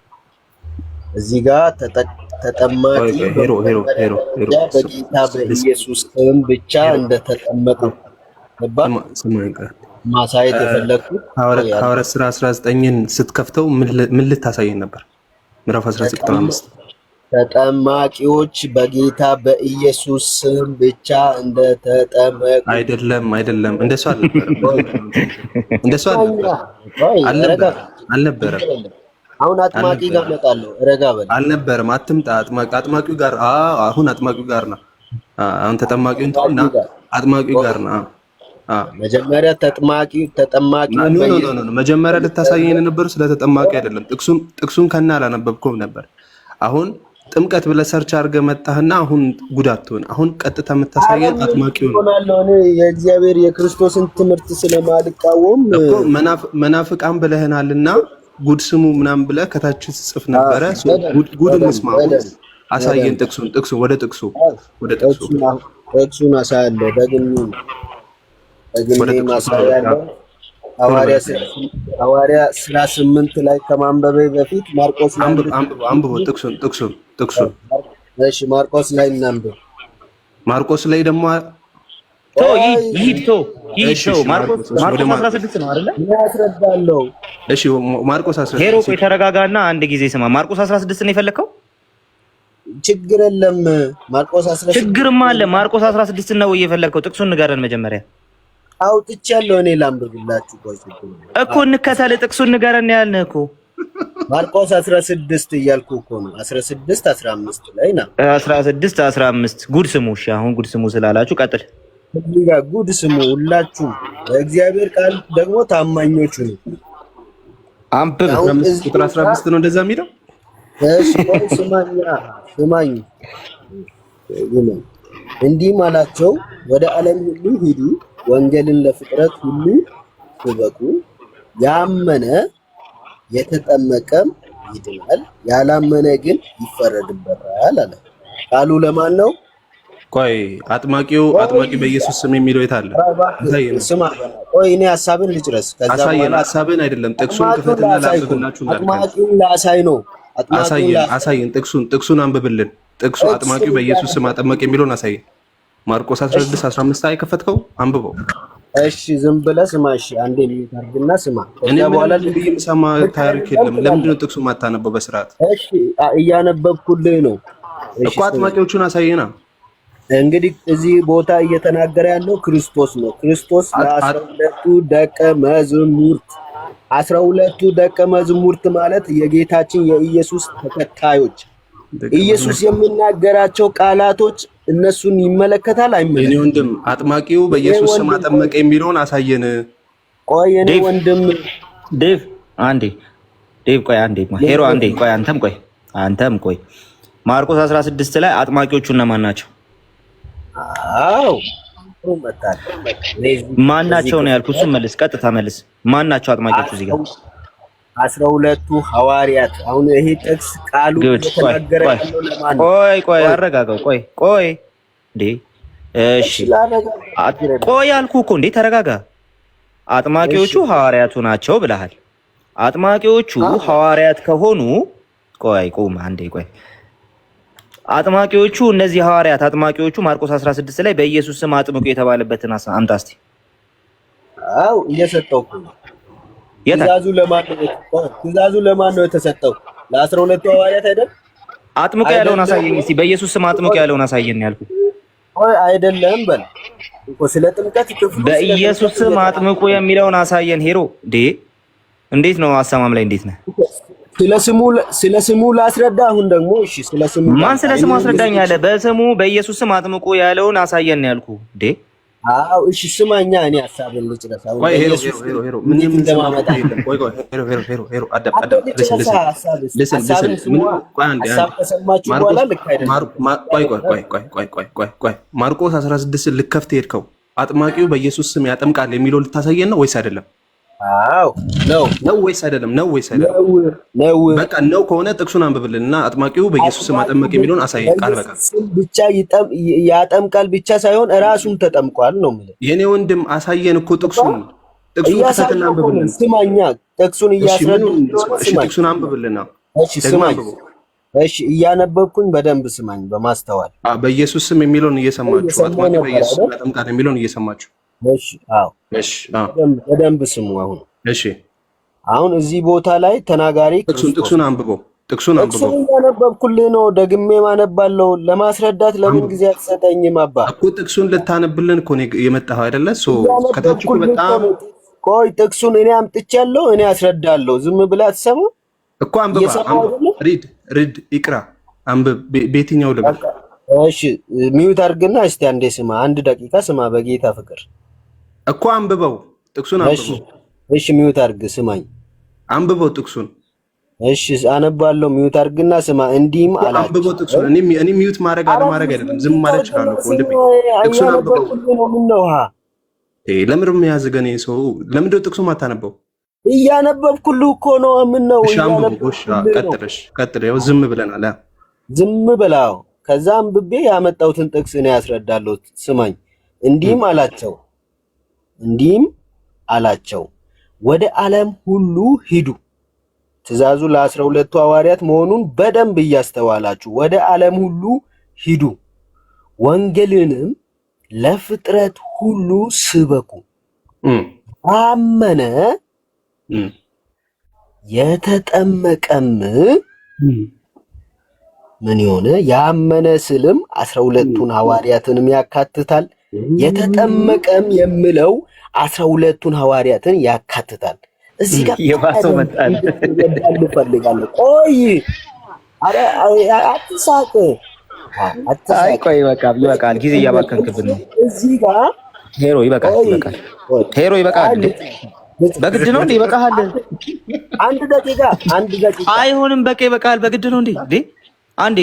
እዚህ ጋር ተጠማቂ በጌታ በኢየሱስ ስም ብቻ እንደተጠመቁ ማሳየት የፈለግኩት። ሐዋርያት ሥራ 19ን ስትከፍተው ምን ልታሳየኝ ነበር? ምዕራፍ 19 ቁጥር 5 ተጠማቂዎች በጌታ በኢየሱስ ስም ብቻ እንደተጠመቁ። አይደለም፣ እንደሱ አልነበረም። አሁን አጥማቂ ጋር እመጣለሁ። ረጋ በል። አልነበረም። አትምጣ። አጥማቂው ጋር አሁን አጥማቂው ጋር ነው። አሁን ተጠማቂውን ተውና አጥማቂው ጋር ነው። መጀመሪያ ተጠማቂ መጀመሪያ ልታሳየን ነበር። ስለ ተጠማቂ አይደለም። ጥቅሱን ከና አላነበብኩም ነበር። አሁን ጥምቀት ብለህ ሰርች አድርገህ መጣህና አሁን ጉዳት ሆነ። አሁን ቀጥታ የምታሳየን አጥማቂው ነው። እኔ የእግዚአብሔር የክርስቶስን ትምህርት ስለማልቃወም እኮ መናፍቃን ብለህናልና ጉድ ስሙ ምናምን ብለህ ከታች ጽፍ ነበረ። ጉድ መስማሙ አሳየን። ጥቅሱን ወደ ጥቅሱ አሳያለሁ። ደግሜ ማሳያለሁ። ሐዋርያ ሥራ 8 ላይ ከማንበቤ በፊት ማርቆስ ላይ አንብቦ ጥቅሱን እሺ፣ ማርቆስ ላይ እናንብብ። ማርቆስ ላይ ደግሞ ይሂድ ማርቆስ 16 ነው አይደለ? ያስረዳለሁ። እሺ፣ ማርቆስ 16 ሄሮ ቆይ ተረጋጋና አንድ ጊዜ ስማ። ማርቆስ 16 ነው የፈለከው? ችግር የለም። ማርቆስ 16 ችግርማ አለ። ማርቆስ 16 ነው የፈለከው? ጥቅሱን ንገረን መጀመሪያ። አውጥቻለሁ እኔ ላንብብላችሁ። ቆይ እኮ እንከተል። ጥቅሱን ንገረን ያልንህ እኮ ማርቆስ 16 እያልኩ እኮ ነው። 16 15 ላይ ነው። 16 15 ጉድ ስሙ። እሺ አሁን ጉድ ስሙ ስላላችሁ ቀጥል። እዚህ ጋር ጉድ ስሙ ሁላችሁ፣ በእግዚአብሔር ቃል ደግሞ ታማኞች ነው። አንብብ። ቁጥር 15 ነው እንደዛ የሚለው። እሺ ቆይ ስማኝ። እንዲህም አላቸው፣ ወደ ዓለም ሁሉ ሂዱ፣ ወንጌልን ለፍጥረት ሁሉ ስበኩ። ያመነ የተጠመቀም ይድናል፣ ያላመነ ግን ይፈረድበታል አለ። ቃሉ ለማን ነው? ቆይ አጥማቂው በኢየሱስ ስም የሚለው የት አለ? ስማ፣ ቆይ እኔ ሐሳብን ልጨርስ። ከዛ በኋላ ሐሳብን አይደለም ጥቅሱን ክፈትና ላንብብላችሁ። አጥማቂውን ላሳይ ነው። አሳየን። ጥቅሱን አንብብልን። ጥቅሱ አጥማቂው በኢየሱስ ስም አጠመቀ የሚለውን አሳይ። ማርቆስ 16 15 አይከፈትከው አንብበው። እሺ ዝም ብለህ ስማ። እሺ አንዴ የሚታርግና ስማ። እኔ በኋላ ልብይ የምሰማ ታሪክ የለም። ለምንድን ነው ጥቅሱ ማታነበው በስርዓት? እሺ እያነበብኩልህ ነው እኮ። አጥማቂዎቹን አሳየና። እንግዲህ እዚህ ቦታ እየተናገረ ያለው ክርስቶስ ነው። ክርስቶስ ለ12ቱ ደቀ መዝሙርት 12ቱ ደቀ መዝሙርት ማለት የጌታችን የኢየሱስ ተከታዮች ኢየሱስ የሚናገራቸው ቃላቶች እነሱን ይመለከታል አይመለከትም? የኔ ወንድም አጥማቂው በኢየሱስ ስም አጠመቀ የሚለውን አሳየን። ቆይ የኔ ወንድም ዴቭ አንዴ ቆይ አንዴ ሄሮ አንዴ ቆይ አንተም ቆይ ማርቆስ 16 ላይ አጥማቂዎቹ እነማን ናቸው? አዎ ማን ናቸው ነው ያልኩት? እሱን መልስ፣ ቀጥታ መልስ። ማን ናቸው አጥማቂዎቹ እዚህ ጋር? 12ቱ ሐዋርያት። አሁን ይሄ ጥቅስ ቃሉ የተናገረ ያለው ለማን ነው? ቆይ አረጋጋው። ቆይ እንዴ እሺ ቆይ አልኩህ እኮ እንዴ ተረጋጋ። አጥማቂዎቹ ሐዋርያቱ ናቸው ብለሃል። አጥማቂዎቹ ሐዋርያት ከሆኑ ቁም አንዴ ቆይ። አጥማቂዎቹ እነዚህ ሐዋርያት አጥማቂዎቹ ማርቆስ 16 ላይ በኢየሱስ ስም አጥምቁ የተባለበትን አምጣ እስቲ። አው እየሰጠው ነው። ትእዛዙ ለማን ነው የተሰጠው? ለ12ቱ ሐዋርያት አይደል? አጥምቁ ያለውን አሳየኝ እስቲ። በኢየሱስ ስም አጥምቁ ያለውን አሳየኝ ያልኩህ። አይደለም በል እኮ ስለ ጥምቀት ክፍሉ በኢየሱስ ስም አጥምቁ የሚለውን አሳየን። ሄሮ እንዴት ነው አሰማም ላይ እንዴት ነህ? ስለ ስሙ ላስረዳ። አሁን ደግሞ እሺ ስለ ስሙ ማን ስለ ስሙ አስረዳኝ አለ? በስሙ በኢየሱስ ስም አጥምቁ ያለውን አሳየን ያልኩህ እንዴ? አዎ እሺ ስማኛ፣ እኔ ሐሳብን ልጨርስ። አሁን ቆይ ሄሮ ምን እንደማመጣ ቆይ ሄሮ አዳም ማርቆስ 16 ልከፍት ሄድከው አጥማቂው በኢየሱስ ስም ያጠምቃል የሚለው ልታሳየን ነው ወይስ አይደለም? አዎ ነው ወይስ አይደለም? በቃ ነው ከሆነ ጥቅሱን አንብብልንና አጥማቂው በኢየሱስ ስም አጠመቀ የሚለውን አሳየን። ቃል በቃል ብቻ ያጠምቃል ብቻ ሳይሆን ራሱም ተጠምቋል ነው ማለት። የኔ ወንድም አሳየን እኮ ጥቅሱን ከተና አንብብልን። ስማኛ ጥቅሱን እያስረዳሁ ጥቅሱን አንብብልና። እሺ ስማኝ። እሺ እያነበብኩኝ በደንብ ስማኝ በማስተዋል። በኢየሱስ ስም የሚለውን እየሰማችሁ አጥማቂው በኢየሱስ ስም ያጠምቃል የሚለውን እየሰማችሁ። እሺ አዎ በደንብ ስሙ። አሁን እዚህ ቦታ ላይ ተናጋሪ ጥቅሱን አንብበው። ጥቅሱን እያነበብኩልህ ነው። ደግሜ ማነባለው ለማስረዳት ለምን ጊዜ አትሰጠኝም? አባ እኮ ጥቅሱን ልታነብልን እኮ ነው የመጣኸው አይደለ? ከታች እኮ በጣም ቆይ ጥቅሱን እኔ አምጥቻለሁ፣ እኔ አስረዳለሁ። ዝም ብለህ አትሰማም እኮ። አንብባ ሪድ ይቅራ አንብብ። በየትኛው ልበል? እሺ ሚዩት አድርግና እስቲ አንዴ ስማ፣ 1 ደቂቃ ስማ። በጌታ ፍቅር እኮ አንብበው ጥቅሱን አንብበው። እሺ ሚዩት አድርግ ስማኝ። አንብበው ጥቅሱን። እሺ አነባለሁ። ሚዩት አድርግና ስማ። እንዲህም አላችሁ። አንብበው ጥቅሱን። እኔ ሚዩት ማድረግ አይደለም ዝም ማለት እችላለሁ ወንድሜ። ጥቅሱን አንብበው። ለምን የሚያዝ ገኔ ሰው ለምንድን ነው ጥቅሱን ማታነበው? እያነበብኩልህ እኮ ነው። ምን ነው ቀጥል። ያው ዝም ብለናል። ዝም ብላው። ከዛ አንብቤ ያመጣሁትን ጥቅስ እኔ ያስረዳለሁ። ስማኝ። እንዲህም አላቸው ወደ ዓለም ሁሉ ሂዱ። ትእዛዙ ለ12ቱ ሐዋርያት መሆኑን በደንብ እያስተዋላችሁ ወደ ዓለም ሁሉ ሂዱ፣ ወንጌልንም ለፍጥረት ሁሉ ስበኩ። አመነ የተጠመቀም ምን የሆነ ያመነ ስልም 12ቱን ሐዋርያትንም ያካትታል። የተጠመቀም የምለው 12ቱን ሐዋርያትን ያካትታል። እዚህ ጋር የባሰው መጣል ፈልጋለሁ። ቆይ አትሳቅ። ቆይ ይበቃል። ጊዜ እያባከንክብን ነው። እዚህ ጋር ሄሮ ይበቃል። በግድ ነው እንዴ? ይበቃል። 1 ደቂቃ አይሆንም። በቃ ይበቃል። በግድ ነው እንዴ? አንዴ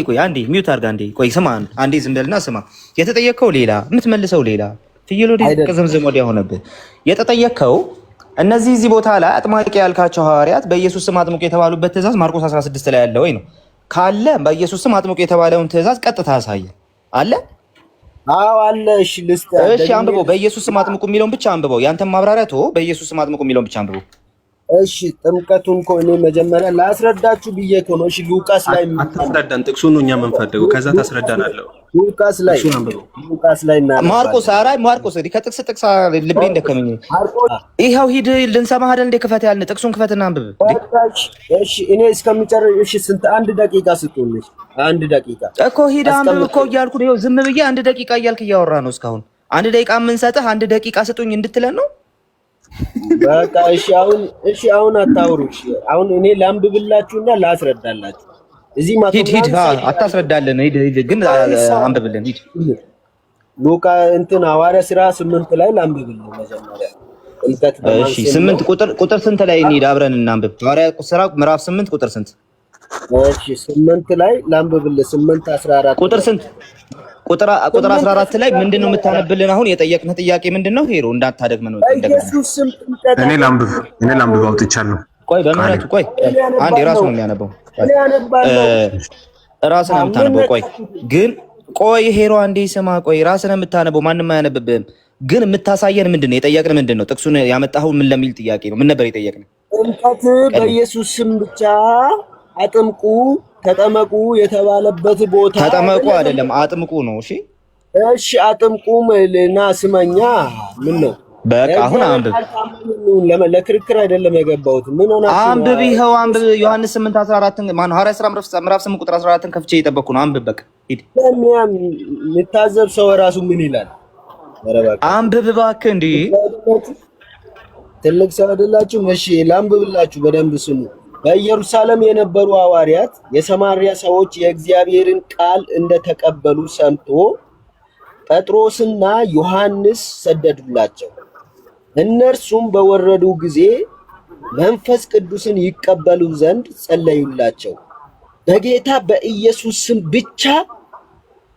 ሚዩት አድርጋ። ቆይ ስማ፣ አንዴ ዝም በልና ስማ። የተጠየቀው ሌላ የምትመልሰው ሌላ። ፍየል ወዲህ ቅዝምዝም ወዲያ ሆነብህ። የተጠየቀው እዚህ ቦታ ላይ አጥማቂ ያልካቸው ሐዋርያት በኢየሱስ ስም አጥምቁ የተባሉበት ትእዛዝ ማርቆስ 16 ላይ ያለ ወይ ነው? ካለ በኢየሱስ ስም አጥምቁ የተባለውን ትእዛዝ ቀጥታ አሳየን። አለ? አዎ አለ። እሺ አንብበው። በኢየሱስ ስም አጥምቁ የሚለውን ብቻ አንብበው። ያንተም ማብራሪያ ተወው። በኢየሱስ ስም አጥምቁ የሚለውን ብቻ አንብበው። እሺ ጥምቀቱን እኮ እኔ መጀመሪያ ላስረዳችሁ ብዬ እኮ ነው። እሺ ሉቃስ ላይ አታስረዳን፣ ጥቅሱን ነው እኛ የምንፈልገው። ከዛ ታስረዳናለህ። ሉቃስ ላይ ማርቆስ አራይ ማርቆስ ከጥቅስ ልቤ እንደከመኝ ይኸው ሂድ ልንሰማህ አይደል እንደ ክፈት ያልን ጥቅሱን ክፈትና አንብብ። እሺ እኔ እስከምጨርስ እሺ ስንት አንድ ደቂቃ ስጡኝ። አንድ ደቂቃ እኮ ሂድ አንብብ እኮ እያልኩ ነው። ዝም ብዬ አንድ ደቂቃ እያልክ እያወራ ነው እስካሁን። አንድ ደቂቃ የምንሰጥህ አንድ ደቂቃ ስጡኝ እንድትለን ነው። በቃ እሺ አሁን አታውሩ። እሺ አሁን እኔ ላንብብላችሁና ላስረዳላችሁ። እዚህ ሂድ አታስረዳለን። ሂድ ግን አንብብልን። ሂድ ሉቃ እንትን ሐዋርያ ሥራ 8 ላይ ላንብብልን መጀመሪያ። እሺ 8 ቁጥር ስንት ላይ እንሂድ አብረን እናንብብ። ሐዋርያ ሥራ ምዕራፍ 8 ቁጥር ስንት? እሺ 8 ላይ ላንብብልን። 8:14 ቁጥር ስንት? ቁጥር 14 ላይ ምንድነው የምታነብልን? አሁን የጠየቅንህ ጥያቄ ምንድነው? ሄሮ እንዳታደግመን ነው። ኢየሱስ ስም እኔ ላንብብ አውጥቻለሁ። ቆይ በምህረቱ ቆይ አንዴ ራሱ ነው የሚያነበው። ራስህ ነው የምታነበው። ቆይ ሄሮ አንዴ ስማ። ቆይ ራስህ ነው የምታነበው፣ ማንም አያነብብህም። ግን የምታሳየን ምንድነው? የጠየቅን ምንድነው? ጥቅሱን ያመጣኸው ምን ለሚል ጥያቄ ነው? ምን ነበር የጠየቅን? ጥምቀት በኢየሱስ ስም ብቻ አጥምቁ ተጠመቁ የተባለበት ቦታ ተጠመቁ አይደለም አጥምቁ ነው። እሺ አጥምቁ እና ስመኛ ምን ነው? በቃ አሁን አንብብ። ለክርክር አይደለም የገባሁት። ምን ሆነ? አንብብ። ይኸው አንብብ። ዮሐንስ 8:14 ማን ሐዋርያ ሥራ ምዕራፍ 8 ቁጥር 14 ከፍቼ እየጠበቅኩ ነው። አንብብ። በቃ ሂድ። የሚታዘብ ሰው ራሱ ምን ይላል? አንብብ እባክህ። እንዴ ትልቅ ሰው አይደላችሁም? እሺ ላንብብላችሁ፣ በደንብ ስሙ። በኢየሩሳሌም የነበሩ ሐዋርያት የሰማርያ ሰዎች የእግዚአብሔርን ቃል እንደተቀበሉ ሰምቶ ጴጥሮስና ዮሐንስ ሰደዱላቸው። እነርሱም በወረዱ ጊዜ መንፈስ ቅዱስን ይቀበሉ ዘንድ ጸለዩላቸው። በጌታ በኢየሱስ ስም ብቻ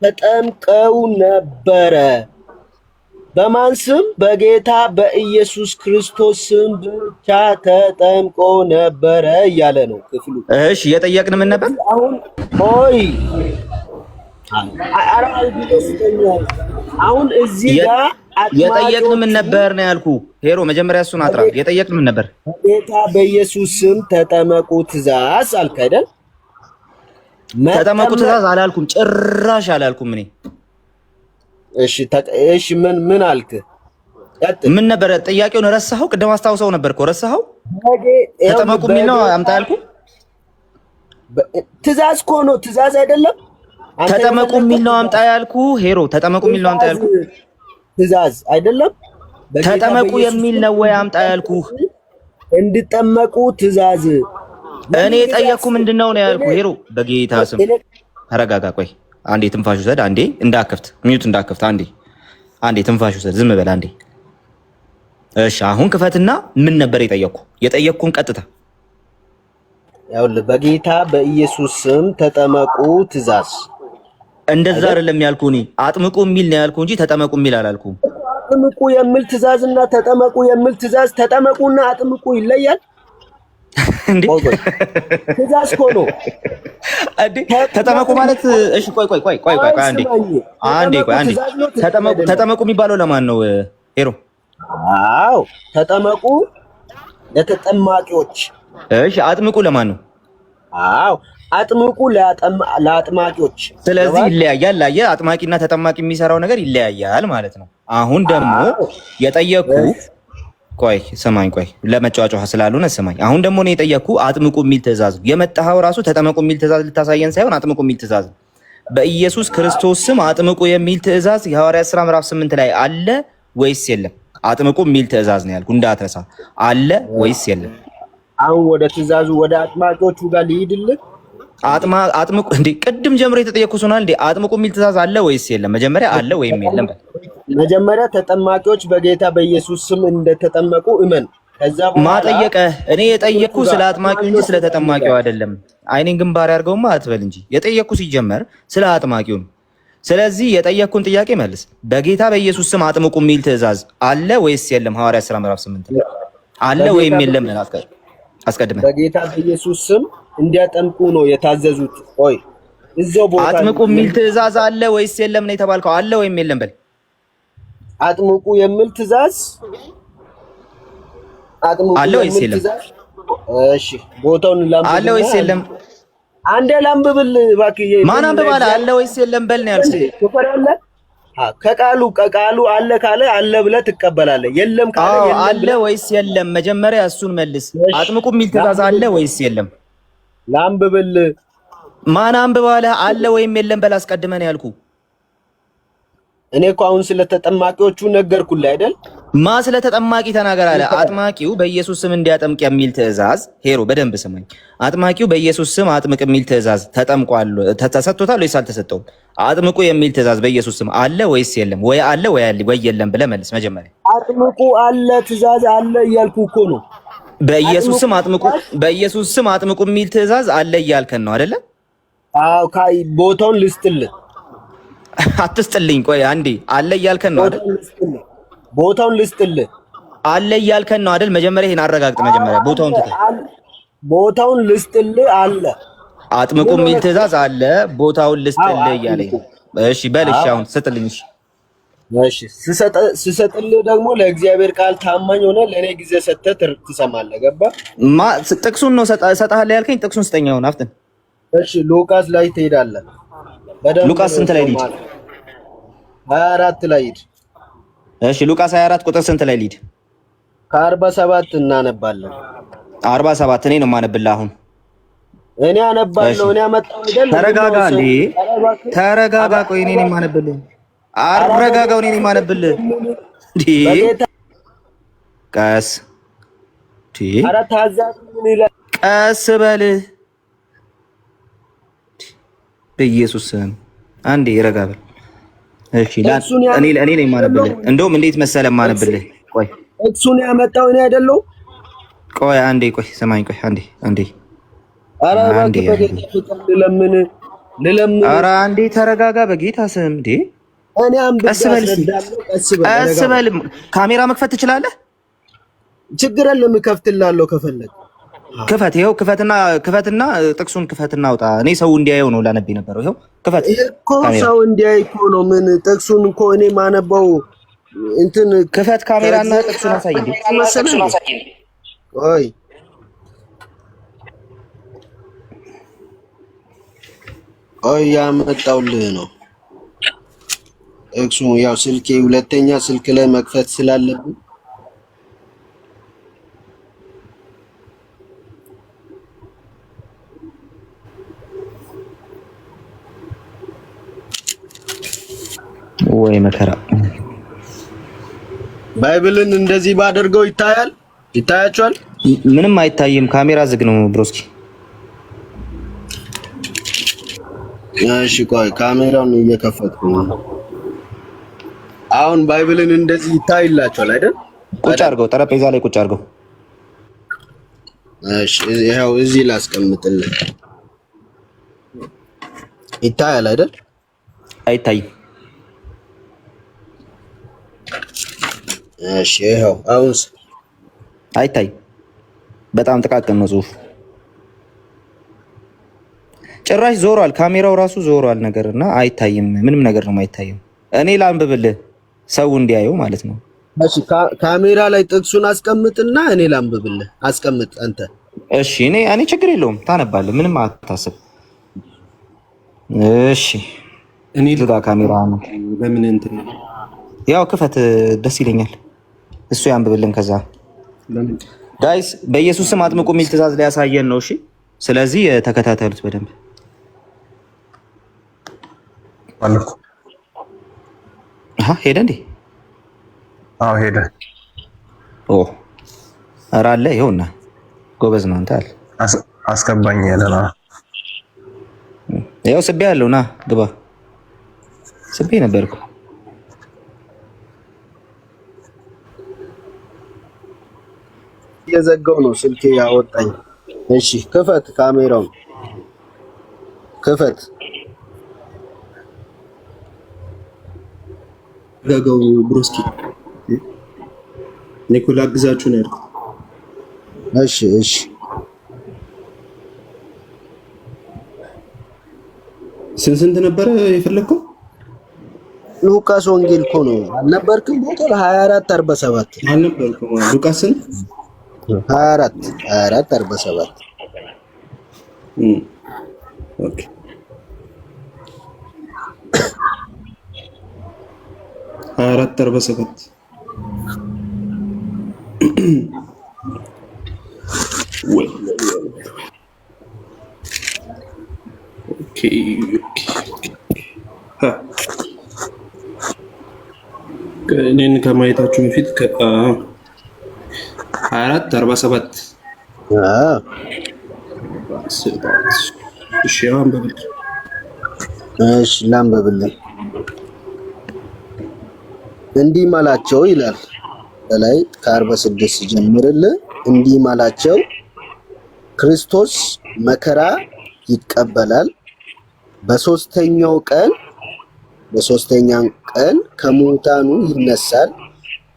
ተጠምቀው ነበረ። በማን ስም? በጌታ በኢየሱስ ክርስቶስ ስም ብቻ ተጠምቆ ነበረ እያለ ነው ክፍሉ። እሺ የጠየቅን ምን ነበር? አሁን ሆይ አሁን እዚህ ጋር የጠየቅን ምን ነበር ነው ያልኩ። ሄሮ መጀመሪያ እሱን አጥራ። የጠየቅን ምን ነበር? በጌታ በኢየሱስ ስም ተጠመቁ ትእዛዝ አልክ አይደል? ተጠመቁ ትእዛዝ አላልኩም፣ ጭራሽ አላልኩም እኔ። እሺ ምን አልክ? ምን ነበር ጥያቄውን? ረሳኸው? ቅድም አስታውሰው ነበር እኮ ረሳኸው? ተጠመቁ የሚል ነው አምጣ ያልኩ። ትእዛዝ እኮ ነው፣ ትእዛዝ አይደለም። ተጠመቁ የሚል ነው አምጣ ያልኩ። ሄሮ ተጠመቁ የሚል ነው አምጣ ያልኩ። ትእዛዝ አይደለም። ተጠመቁ የሚል ነው ወይ አምጣ ያልኩ? እንድጠመቁ ትእዛዝ። እኔ የጠየቅኩ ምንድነው ነው ያልኩ። ሄሮ በጌታ ስም ተረጋጋ። ቆይ አንዴ ትንፋሽ ውሰድ። አንዴ እንዳከፍት ሚዩት እንዳከፍት። አንዴ ትንፋሽ ውሰድ። ዝም በል አንዴ። እሺ አሁን ክፈትና ምን ነበር የጠየቅኩ? የጠየቅኩን ቀጥታ ያውልህ በጌታ በኢየሱስ ስም ተጠመቁ ትእዛዝ። እንደዛ አይደለም ያልኩ። እኔ አጥምቁ የሚል ነው ያልኩ እንጂ ተጠመቁ የሚል አላልኩም። አጥምቁ የሚል ትእዛዝና ተጠመቁ የሚል ትእዛዝ፣ ተጠመቁና አጥምቁ ይለያል እንዴ? ትእዛዝ እኮ ነው እንዴ ተጠመቁ ማለት። እሺ ቆይ አንዴ ተጠመቁ የሚባለው ለማን ነው ሄሮ? አዎ ተጠመቁ ለተጠማቂዎች። እሺ አጥምቁ ለማን ነው? አዎ አጥምቁ ለአጥማቂዎች። ስለዚህ ይለያያል። አየህ አጥማቂና ተጠማቂ የሚሰራው ነገር ይለያያል ማለት ነው። አሁን ደግሞ የጠየኩ ቆይ ስማኝ፣ ቆይ ለመጫወቻ ስላልሆነ ስማኝ። አሁን ደግሞ ነው የጠየኩ አጥምቁ የሚል ትእዛዝ ነው የመጣኸው። ራሱ ተጠመቁ የሚል ትእዛዝ ልታሳየን ሳይሆን አጥምቁ የሚል ትእዛዝ ነው። በኢየሱስ ክርስቶስ ስም አጥምቁ የሚል ትእዛዝ የሐዋርያት ሥራ ምዕራፍ 8 ላይ አለ ወይስ የለም? አጥምቁ የሚል ትእዛዝ ነው ያልኩ እንዳትረሳ። አለ ወይስ የለም? አሁን ወደ ትእዛዙ ወደ አጥማቂዎቹ ጋር ልሂድልህ። አጥምቁ እንዴ ቅድም ጀምሮ የተጠየኩ ሆናል እንዴ? አጥምቁ የሚል ትእዛዝ አለ ወይስ የለም? መጀመሪያ አለ ወይም የለም? መጀመሪያ ተጠማቂዎች በጌታ በኢየሱስ ስም እንደተጠመቁ እመን። ከዛ በኋላ ማጠየቀ እኔ የጠየኩ ስለ አጥማቂው እንጂ ስለ ተጠማቂው አይደለም። አይኔን ግንባር ያርገውማ አትበል እንጂ የጠየኩ ሲጀመር ስለ አጥማቂው ነው። ስለዚህ የጠየኩን ጥያቄ መልስ። በጌታ በኢየሱስ ስም አጥምቁ የሚል ትእዛዝ አለ ወይስ የለም? ሐዋርያት ሥራ ምዕራፍ 8 አለ ወይም የለም? አስቀድመህ በጌታ በኢየሱስ ስም እንዲያጠምቁ ነው የታዘዙት። ቆይ እዛው ቦታ አጥምቁ የሚል ትእዛዝ አለ ወይስ የለም ነው የተባልከው? አለ ወይም የለም በል። አጥምቁ የሚል ትእዛዝ አለ ወይስ የለም? እሺ ቦታውን ላምብብል አለ ወይስ የለም? አንዴ ላምብብል እባክህ። ማን አንብባለ? አለ ወይስ የለም በል ነው ያልኩህ። ከፈራለ ከቃሉ አለ ካለ አለ ብለህ ትቀበላለህ። የለም ካለ የለም አለ ወይስ የለም? መጀመሪያ እሱን መልስ። አጥምቁ የሚል ትእዛዝ አለ ወይስ የለም? ላምብብል። ማን አንብባለ? አለ ወይም የለም በል አስቀድመህ ነው ያልኩህ። እኔ እኮ አሁን ስለተጠማቂዎቹ ነገርኩልህ አይደል? ማ ስለተጠማቂ ተናገር አለ። አጥማቂው በኢየሱስ ስም እንዲያጠምቅ የሚል ትእዛዝ ሄሮ በደንብ ስማኝ። አጥማቂው በኢየሱስ ስም አጥምቅ የሚል ትእዛዝ ተጠምቋል ተሰጥቶታል ወይስ አልተሰጠውም? አጥምቁ የሚል ትእዛዝ በኢየሱስ ስም አለ ወይስ የለም? ወይ አለ ወይ የለም ብለህ መልስ መጀመሪያ። አጥምቁ አለ ትእዛዝ አለ እያልኩ እኮ ነው። በኢየሱስ ስም አጥምቁ የሚል ትእዛዝ አለ እያልከን ነው አይደለ? አዎ ቦታውን ልስጥልህ። አትስጥልኝ። ቆይ አንዴ አለ እያልከን ነው አይደል? ቦታውን ልስጥልህ። አለ እያልከን ነው አይደል? መጀመሪያ ይሄን አረጋግጥ። መጀመሪያ ቦታውን ልስጥልህ አለ። አጥምቁ የሚል ትእዛዝ አለ፣ ቦታውን ልስጥልህ እያለኝ ነው። እሺ በል እሺ፣ አሁን ስጥልኝ። እሺ ስሰጥልህ ደግሞ ለእግዚአብሔር ቃል ታማኝ ሆነ ለኔ ጊዜ ሰጥተህ ትሰማለህ። ገባ? ጥቅሱን ነው እሰጥሃለሁ ያልከኝ። ጥቅሱን ስጠኝ አሁን አፍጥን። እሺ ሉቃስ ላይ ትሄዳለህ። ሉቃስ ስንት ላይ ልሂድ? 24 ላይ ሂድ። እሺ ሉቃስ 24 ቁጥር ስንት ላይ ልሂድ? ከ47 እናነባለን። 47 እኔ ነው የማነብልህ አሁን። እኔ አነባለሁ። እኔ አመጣው አይደል? ተረጋጋ እንዴ! ተረጋጋ። ቆይ እኔ ነኝ የማነብልህ። አረጋጋው። እኔ ነኝ የማነብልህ እንዴ! ቀስ ኧረ ታዛዝ ምን ይላል? ቀስ በል በኢየሱስ ስም አንዴ ረጋ በል። እሺ እኔ ነኝ የማነብልህ። እንደውም እንዴት መሰለህ የማነብልህ? ቆይ እሱን ያመጣው እኔ አይደለሁ። ቆይ አንዴ ቆይ ስማኝ። ቆይ አንዴ ኧረ እባክህ በጌታ ልለምን። ኧረ አንዴ ተረጋጋ በጌታ ስም እንዴ! እኔ ቀስ በል። ካሜራ መክፈት ትችላለህ? ችግር የለም እከፍትልሃለሁ ከፈለግ። ክፈት። ይኸው ክፈትና ጥቅሱን ክፈትና አውጣ። እኔ ሰው እንዲያየው ነው ላነብ የነበረው። ይኸው ክፈት እኮ ሰው እንዲያይ እኮ ነው። ምን ጥቅሱን እኮ እኔ ማነበው እንትን ክፈት ካሜራና ጥቅሱን አሳይ እንዴ መሰለኝ። ቆይ ያመጣውልህ ነው ጥቅሱ። ያው ስልኬ ሁለተኛ ስልክ ላይ መክፈት ስላለብኝ ወይ መከራ። ባይብልን እንደዚህ ባደርገው ይታያችኋል? ምንም አይታይም። ካሜራ ዝግ ነው ብሮስኪ። እሺ ቆይ ካሜራውን እየከፈትኩ ነው። አሁን ባይብልን እንደዚህ ይታይላችኋል አይደል? ቁጭ አድርገው፣ ጠረጴዛ ላይ ቁጭ አድርገው። እሺ ይሄው እዚህ ላስቀምጥልህ። ይታያል አይደል? አይታይም። እሺ ይሄው አሁንስ አይታይም። በጣም ጥቃቅን ነው ጽሁፍ። ጭራሽ ዞሯል። ካሜራው ራሱ ዞሯል ነገርና አይታይም። ምንም ነገር ነው አይታይም። እኔ ላንብብልህ ሰው እንዲያየው ማለት ነው። እሺ ካሜራ ላይ ጥቅሱን አስቀምጥና እኔ ላንብብልህ። አስቀምጥ አንተ። እሺ እኔ ችግር የለውም ታነባለህ። ምንም አታስብ። እሺ እኔ ልጋ ካሜራ ነው። በምን እንትን ያው ክፈት፣ ደስ ይለኛል። እሱ ያንብብልን። ከዛ ጋይስ በኢየሱስ ስም አጥምቁ የሚል ትእዛዝ ላይ ያሳየን ነው። እሺ ስለዚህ ተከታተሉት በደንብ። ሄደ እንዴ? አዎ ሄደ። ኧረ አለ። ይኸውና ጎበዝ ነው አንተ አለ። አስገባኝ ያለ ነው። ያው ስቤ ያለው ና ግባ። ስቤ ነበርኩ። የዘጋው ነው ስልኬ ያወጣኝ። እሺ ክፈት፣ ካሜራውን ክፈት። ዘጋው ብሮስኪ። ኒኮላ ግዛችሁ ነው ያልኩት። እሺ ስንት ነበረ የፈለግከው? ሉቃስ ወንጌል እኮ ነው። አልነበርክም? ቦታ 24 47 አልነበርኩም። ሉቃስን 24 47 ኦኬ 24 ኦኬ እኔን ከማየታችሁ በፊት 24 47 እሺ ላንብብልህ። እንዲህ ማላቸው ይላል በላይ ከ46 ጀምርልህ። እንዲህ ማላቸው ክርስቶስ መከራ ይቀበላል፣ በሶስተኛው ቀን ከሙታኑ ይነሳል፣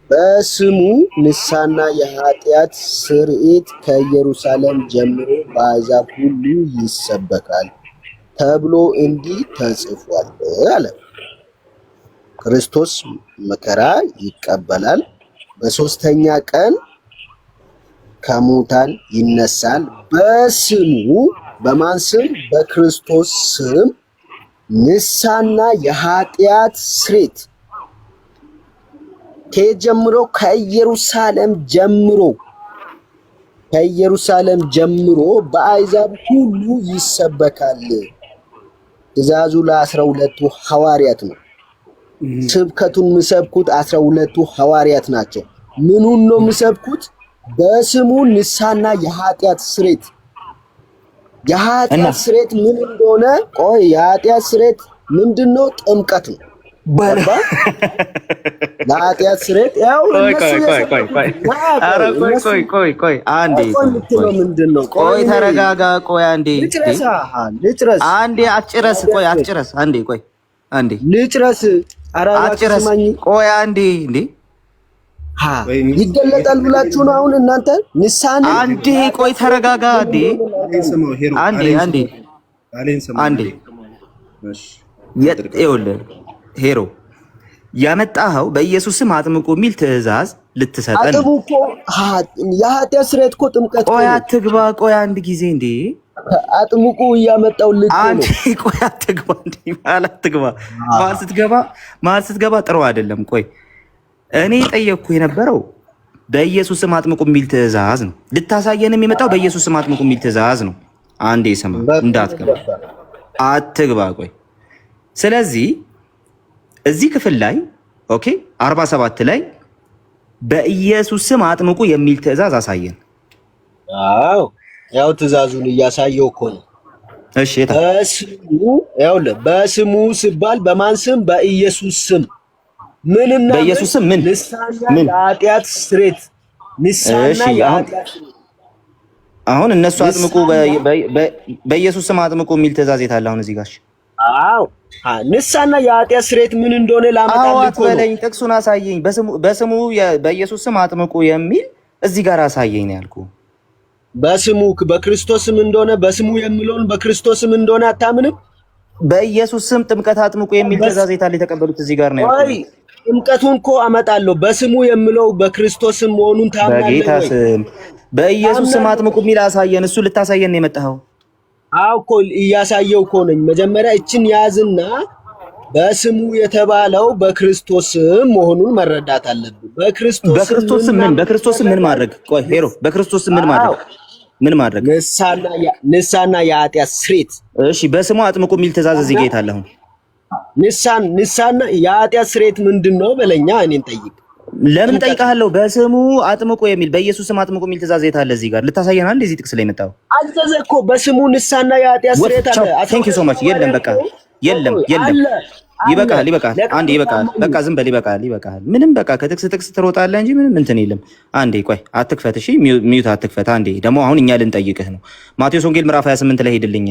በስሙ ንስሐና የኃጢአት ስርየት ከኢየሩሳሌም ጀምሮ በአሕዛብ ሁሉ ይሰበካል ተብሎ እንዲህ ተጽፏል አለ። ክርስቶስ መከራ ይቀበላል፣ በሶስተኛ ቀን ከሙታን ይነሳል፣ በስሙ በማን ስም? በክርስቶስ ስም ንስሐና የኃጢአት ስርየት ከየት ጀምሮ? ከኢየሩሳሌም ጀምሮ በአሕዛብ ሁሉ ይሰበካል። ትእዛዙ ለ12ቱ ሐዋርያት ነው። ስብከቱን የሚሰብኩት 12ቱ ሐዋርያት ናቸው። ምኑን ነው የሚሰብኩት? በስሙ ንስሐና የኃጢአት ስርየት። የኃጢአት ስርየት ምን እንደሆነ ቆይ፣ የኃጢአት ስርየት ምንድነው? ጥምቀት ነው። ለኃጢአት ስርየት ያው ቆይ ተረጋጋ። ቆይ አንዴ አትጭረስ። ቆይ አትጭረስ። አንዴ ቆይ አንዴ ልጭረስ። አትጭረስ። ቆይ አንዴ እንዴ ይገለጣል ብላችሁ ነው አሁን እናንተ ንስሐን? አንዴ ቆይ ተረጋጋ። አንዴ ይኸውልህ ሄሮ ያመጣኸው በኢየሱስ ስም አጥምቁ የሚል ትእዛዝ ልትሰጠን። አጥምቁ የኃጢአት ስርየት እኮ ጥምቀት። ቆይ አትግባ። ቆይ አንድ ጊዜ እንዴ አጥምቁ እያመጣው አንዴ ቆይ አትግባ። እንዴ መሀል ስትገባ ጥሩ አይደለም። ቆይ እኔ ጠየቅኩ የነበረው በኢየሱስ ስም አጥምቁ የሚል ትእዛዝ ነው። ልታሳየንም የመጣው በኢየሱስ ስም አጥምቁ የሚል ትእዛዝ ነው። አንዴ ስማ፣ እንዳትገባ አትግባ። ቆይ ስለዚህ እዚህ ክፍል ላይ ኦኬ 47 ላይ በኢየሱስ ስም አጥምቁ የሚል ትእዛዝ አሳየን። አዎ ያው ትእዛዙን እያሳየው እኮ ነው። እሺ በስሙ ሲባል በማን ስም? በኢየሱስ ስም። ምንና በኢየሱስ ስም ምን? የኃጢአት ስርየት ንስሐና የኃጢአት ስርየት። አሁን እነሱ አጥምቁ በኢየሱስ ስም አጥምቁ የሚል ትእዛዝ የት አለ? አሁን እዚህ ጋር አዎ ንስሐና የኃጢአት ስርየት ምን እንደሆነ ላመጣልህ እኮ ነው። ጥቅሱን አሳየኝ። በስሙ በኢየሱስ ስም አጥምቁ የሚል እዚህ ጋር አሳየኝ ነው ያልኩህ። በስሙ በክርስቶስ ስም እንደሆነ በስሙ የሚለውን በክርስቶስ ስም እንደሆነ አታምንም? በኢየሱስ ስም ጥምቀት አጥምቁ የሚል ትእዛዝ የት አለ? የተቀበሉት እዚህ ጋር ነው ያልኩህ። ጥምቀቱን እኮ አመጣለሁ። በስሙ የሚለው በክርስቶስ ስም መሆኑን ታምናለህ ወይ? በጌታ ስም በኢየሱስ ስም አጥምቁ የሚል አሳየን። እሱ ልታሳየን ነው የመጣኸው? አዎ እኮ እያሳየው እኮ ነኝ። መጀመሪያ እችን ያዝና በስሙ የተባለው በክርስቶስ ስም መሆኑን መረዳት አለብን። በክርስቶስ ስም ምን ማድረግ? ቆይ ሄሮ በክርስቶስ ስም ምን ማድረግ? ንስሐና የኃጢአት ስርየት። እሺ በስሙ አጥምቁ የሚል ትእዛዝ እዚህ ጋር አለ። አሁን ንስሐና የኃጢአት ስርየት ምንድነው በለኛ። እኔን ጠይቅ። ለምን ጠይቃለሁ? በስሙ አጥምቁ የሚል በኢየሱስ ስም አጥምቁ የሚል ትእዛዝ የት አለ? እዚህ ጋር ልታሳየን አንዴ። እዚህ ጥቅስ ላይ መጣው አዘዘ እኮ በስሙ ንስሐና የኃጢአት ስርየት አለ። ቴንክ ዩ ሶ ማች። የለም በቃ የለም። ይበቃል። አንዴ ይበቃል። በቃ ዝም በል። ይበቃል። ምንም በቃ ከጥቅስ ትሮጣለህ እንጂ ምንም እንትን የለም። አንዴ ቆይ አትክፈት። እሺ ሚዩት አትክፈት። አንዴ ደግሞ አሁን እኛ ልንጠይቅህ ነው። ማቴዎስ ወንጌል ምዕራፍ 28 ላይ ሄድልኝ።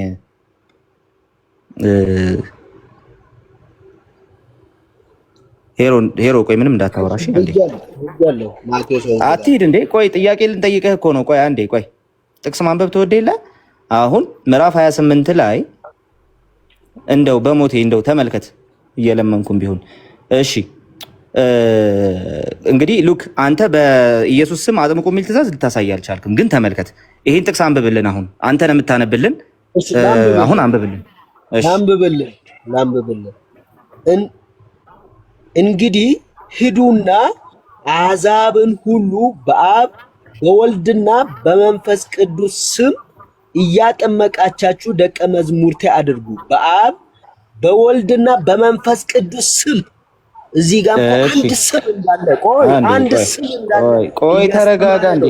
ሄሮ ቆይ ምንም እንዳታወራሽ እንዴ አትሂድ እንዴ። ቆይ ጥያቄ ልንጠይቅህ እኮ ነው። ቆይ አንዴ ቆይ ጥቅስ ማንበብ ትወደ የለ? አሁን ምዕራፍ 28 ላይ እንደው በሞቴ እንደው ተመልከት፣ እየለመንኩም ቢሆን እሺ። እንግዲህ ሉክ አንተ በኢየሱስ ስም አጥምቁ የሚል ትእዛዝ ልታሳይ አልቻልክም። ግን ተመልከት፣ ይሄን ጥቅስ አንብብልን። አሁን አንተ ነው የምታነብልን። አሁን አንብብልን። እሺ ላንብብልን። እንግዲህ ሂዱና አሕዛብን ሁሉ በአብ በወልድና በመንፈስ ቅዱስ ስም እያጠመቃቻችሁ ደቀ መዝሙርቴ አድርጉ። በአብ በወልድና በመንፈስ ቅዱስ ስም። እዚህ ጋር አንድ ስም እንዳለ አንድ ስም እንዳለ ቆይ ተረጋጋ እንዴ።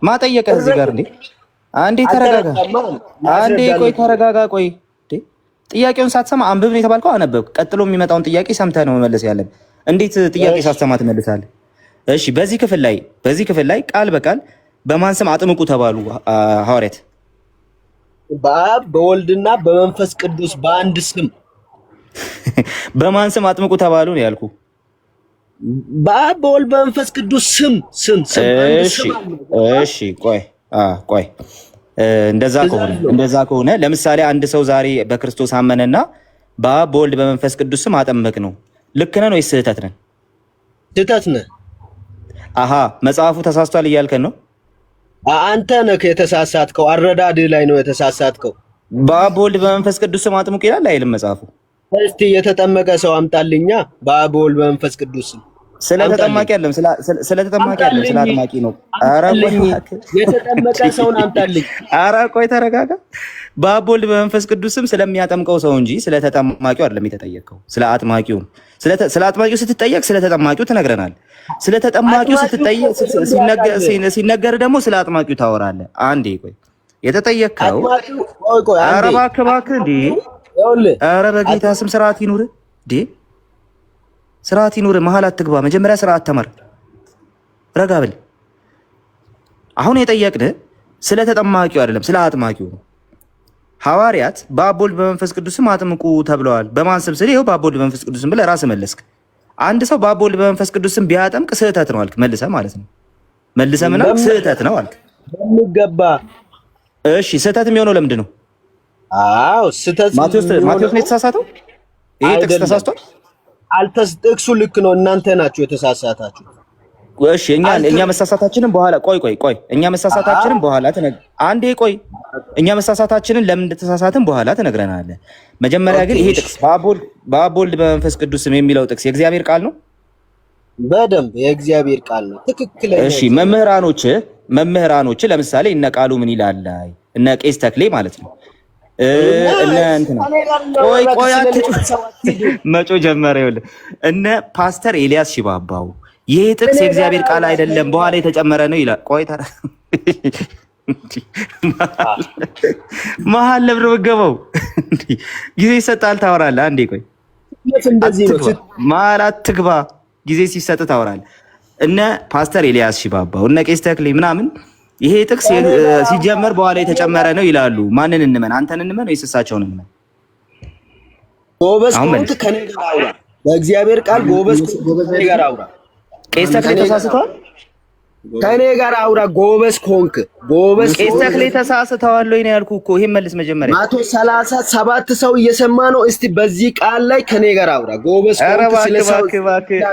ማጠየቀ እዚህ ጋር እንዴ አንዴ ተረጋጋ። አንዴ ቆይ ተረጋጋ። ቆይ ጥያቄውን ሳትሰማ አንብብ ነው የተባልከው። አነበብክ። ቀጥሎ የሚመጣውን ጥያቄ ሰምተህ ነው መመለስ ያለብህ። እንዴት ጥያቄ ሳትሰማ ትመልሳለህ? እሺ በዚህ ክፍል ላይ ቃል በቃል በማን ስም አጥምቁ ተባሉ ሐዋርያት? በአብ በወልድና በመንፈስ ቅዱስ በአንድ ስም። በማን ስም አጥምቁ ተባሉ ነው ያልኩ? በአብ በወልድ በመንፈስ ቅዱስ ስም። እሺ ቆይ እንደዛ ከሆነ ለምሳሌ አንድ ሰው ዛሬ በክርስቶስ አመነና በአብ በወልድ በመንፈስ ቅዱስ ስም አጠመቅ ነው፣ ልክ ነን ወይስ ስህተት ነን? ስህተት ነህ። አሃ መጽሐፉ ተሳስቷል እያልከን ነው? አንተ ነህ የተሳሳትከው። አረዳድህ ላይ ነው የተሳሳትከው። በአብ በወልድ በመንፈስ ቅዱስ ስም አጥምቁ ይላል አይልም መጽሐፉ? እስቲ የተጠመቀ ሰው አምጣልኛ። በአብ በወልድ በመንፈስ ቅዱስ ስም ስለተጠማቂ አይደለም፣ ስለተጠማቂ አይደለም፣ ስለ አጥማቂ ነው። ኧረ የተጠመቀ ሰውን አምጣልኝ። ኧረ ቆይ ተረጋጋ። በአብ በወልድ በመንፈስ ቅዱስ ስም ስለሚያጠምቀው ሰው እንጂ ስለተጠማቂው አይደለም የተጠየቀው። ስለ አጥማቂው ስትጠየቅ ስለተጠማቂው ትነግረናል። ስለተጠማቂው ስትጠየቅ ሲነገር ደግሞ ስለ አጥማቂው ታወራለህ። አንዴ ቆይ የተጠየቅከው ኧረ እባክህ እንዴ! ኧረ በጌታ ስም ስርዓት ይኑር እንዴ! ስርዓት ይኑር። መሀል አትግባ። መጀመሪያ ስርዓት ተማር። ረጋ ብል። አሁን የጠየቅንህ ስለ ተጠማቂው አይደለም ስለ አጥማቂው ነው። ሐዋርያት በአብ ወልድ በመንፈስ ቅዱስ ስም አጥምቁ ተብለዋል። በማን ስም ስል ይኸው በአብ ወልድ በመንፈስ ቅዱስ ስም ብለህ ራስህ መለስክ። አንድ ሰው በአብ ወልድ በመንፈስ ቅዱስ ስም ቢያጠምቅ ስህተት ነው አልክ። መልሰህ ማለት ነው። መልሰህ ምናምን ስህተት ነው አልክ። በሚገባ እሺ። ስህተት የሚሆነው ለምንድን ነው? አዎ ስህተት ማቴዎስ ነው የተሳሳተው። ይሄ ጥቅስ ተሳስቷል። ጥቅሱ ልክ ነው። እናንተ ናችሁ የተሳሳታችሁ። እሺ እኛ መሳሳታችንን በኋላ ቆይ እኛ መሳሳታችንን በኋላ አንዴ ቆይ እኛ መሳሳታችንን ለምን እንደተሳሳትን በኋላ ትነግረናለህ። መጀመሪያ ግን ይሄ ጥቅስ በአብ ወልድ በመንፈስ ቅዱስ ስም የሚለው ጥቅስ የእግዚአብሔር ቃል ነው። በደንብ የእግዚአብሔር ቃል ነው። ትክክለኛ። እሺ መምህራኖች ለምሳሌ እነ ቃሉ ምን ይላል? እነ ቄስ ተክሌ ማለት ነው እነ እንትና ቆይ መጮ ጀመረ። ይኸውልህ እነ ፓስተር ኤልያስ ሽባባው ይሄ ጥቅስ የእግዚአብሔር ቃል አይደለም በኋላ የተጨመረ ነው ይላል። ቆይ መሀል ለብረ በገበው ጊዜ ይሰጣል ታወራለህ። አንዴ ቆይ መሀል አትግባ። ጊዜ ሲሰጥ ታወራለህ። እነ ፓስተር ኤልያስ ሽባባው እነ ቄስ ተክሌ ምናምን ይሄ ጥቅስ ሲጀመር በኋላ የተጨመረ ነው ይላሉ። ማንን እንመን? አንተን እንመን ወይስ እሳቸውን እንመን? ጎበዝ ኮንክ ከኔ ጋር አውራ። በእግዚአብሔር ቃል ጎበዝ ከኔ ጋር አውራ። ቄስ ተክሌ ተሳስተዋል። ከኔ ጋር አውራ። ጎበዝ ኮንክ ቄስ ተክሌ ተሳስተዋል ወይ ነው ያልኩህ እኮ። ይሄን መልስ መጀመሪያ 137 ሰው እየሰማ ነው። እስቲ በዚህ ቃል ላይ ከኔ ጋር አውራ። ጎበዝ ኮንክ ስለሰው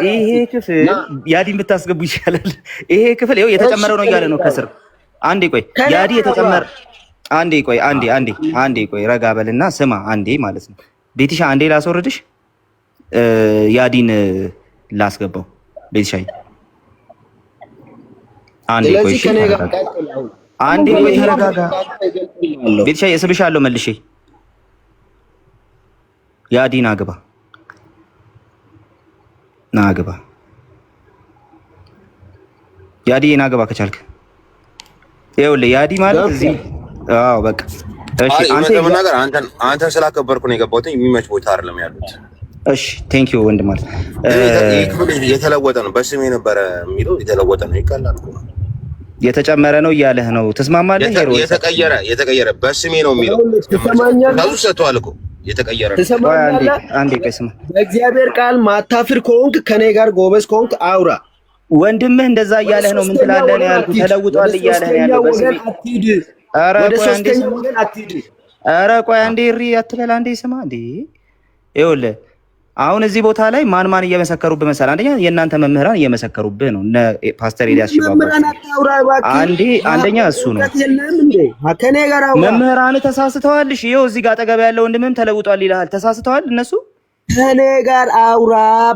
ይሄ ክፍል ያዲን ብታስገቡ ይሻላል። ይሄ ክፍል ይኸው የተጨመረው ነው እያለ ነው ከስር። አንዴ ቆይ ያዲ የተጨመረ አንዴ ቆይ ረጋ በልና ስማ አንዴ ማለት ነው። ቤቲሻ አንዴ ላስወርድሽ፣ ያዲን ላስገባው። ቤቲሻ አንዴ ቆይ አንዴ ቆይ ተረጋጋ። ቤቲሻ እስብሻለሁ መልሼ። ያዲን አግባ ናግባ ያዲን አግባ ከቻልክ። ይኸውልህ ያዲ ማለት እዚህ አዎ በቃ እሺ። አንተን ስላከበርኩ ነው የገባሁት። የሚመች ቦታ አይደለም ያሉት። እሺ ቴንክ ዩ ወንድም ማለት የተለወጠ ነው። በስሜ ነበረ የሚለው የተለወጠ ነው። ይቀላል እኮ የተጨመረ ነው እያለህ ነው። ትስማማለህ? የተቀየረ በስሜ ነው የሚለው ታዙ ሰጥቷል እኮ የተቀየረ ነው። አንዴ ቆይ ስማ። በእግዚአብሔር ቃል ማታፍር ከሆንክ ከኔ ጋር ጎበዝ ከሆንክ አውራ። ወንድምህ እንደዛ እያለህ ነው። ምን ትላለህ ነው ያልኩህ። ተለውጧል እያለህ ነው ያለው። በስሜ ኧረ ቆይ አንዴ እሪ አትበል። አንዴ ስማ እንዴ። ይኸውልህ አሁን እዚህ ቦታ ላይ ማን እየመሰከሩብህ መሰለህ? አንደኛ የእናንተ መምህራን እየመሰከሩብህ ነው። እነ ፓስተር ኤልያስ ሽባባው አንደኛ እሱ ነው። መምህራን ተሳስተዋል። እሺ ይኸው እዚህ ጋር አጠገብ ያለው ወንድምም ተለውጧል ይልሃል። ተሳስተዋል እነሱ። ከኔ ጋር አውራ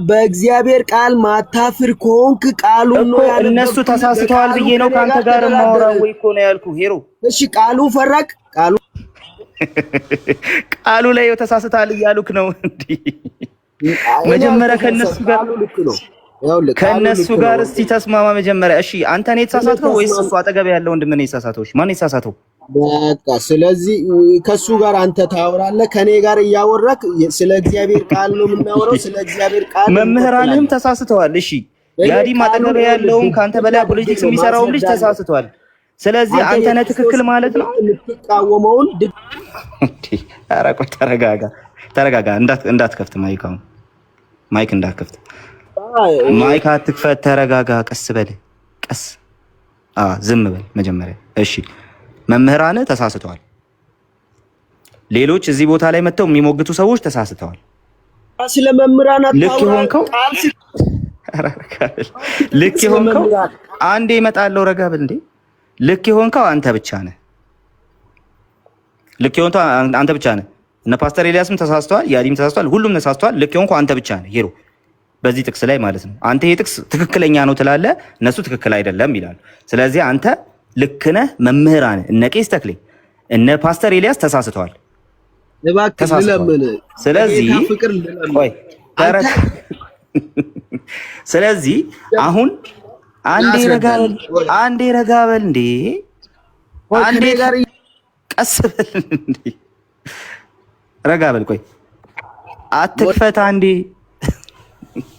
በእግዚአብሔር ቃል ማታፍር ከሆንክ ቃሉ ነው ያለው። እነሱ ተሳስተዋል ብዬ ነው ካንተ ጋር ማውራው ወይ እኮ ነው ያልኩህ ሄሮ። እሺ ቃሉ ፈረቅ ቃሉ ላይ ተሳስተሃል እያሉክ ነው እንዴ? መጀመሪያ ከነሱ ጋር እስቲ ተስማማ መጀመሪያ። እሺ አንተ ነህ የተሳሳተው ወይስ እሱ አጠገብ ያለው ወንድም ነው የተሳሳተው? እሺ ማን የተሳሳተው? በቃ ስለዚህ ከሱ ጋር አንተ ታወራለህ፣ ከኔ ጋር እያወራክ ስለ እግዚአብሔር ቃል ነው የምናወራው። ስለ እግዚአብሔር ቃል መምህራንም ተሳስተዋል። እሺ ያዲም አጠገብ ያለውም ካንተ በላይ ፖለቲክስ የሚሰራውም ልጅ ተሳስተዋል። ስለዚህ አንተ ነህ ትክክል ማለት ነው። የምትቃወመውን ኧረ ቆይ ተረጋጋ። እንዳትከፍት ማይክ እንዳትከፍት። ማይክ አትክፈት። ተረጋጋ። ቀስ በል ቀስ። ዝም በል መጀመሪያ። እሺ መምህራን ተሳስተዋል። ሌሎች እዚህ ቦታ ላይ መጥተው የሚሞግቱ ሰዎች ተሳስተዋል። ስለ መምህራን ልክ የሆንከው አንዴ እመጣለሁ። ረጋ ብል እንዴ። ልክ የሆንከው አንተ ብቻ ነህ። ልክ የሆንከው አንተ ብቻ ነህ። እነ ፓስተር ኤልያስም ተሳስተዋል፣ ያዲም ተሳስተዋል፣ ሁሉም ተሳስተዋል። ልክ የሆንከው አንተ ብቻ ነህ ሄሮ፣ በዚህ ጥቅስ ላይ ማለት ነው። አንተ ይሄ ጥቅስ ትክክለኛ ነው ትላለህ፣ እነሱ ትክክል አይደለም ይላሉ። ስለዚህ አንተ ልክ ነህ። መምህራን እነ ቄስ ተክሌ እነ ፓስተር ኤልያስ ተሳስተዋል። ስለዚህ ቆይ ስለዚህ አሁን አንዴ ረጋ በል እንዴ። አንዴ ቀስ በል እንዴ። ረጋ በል ቆይ አትክፈት። አንዴ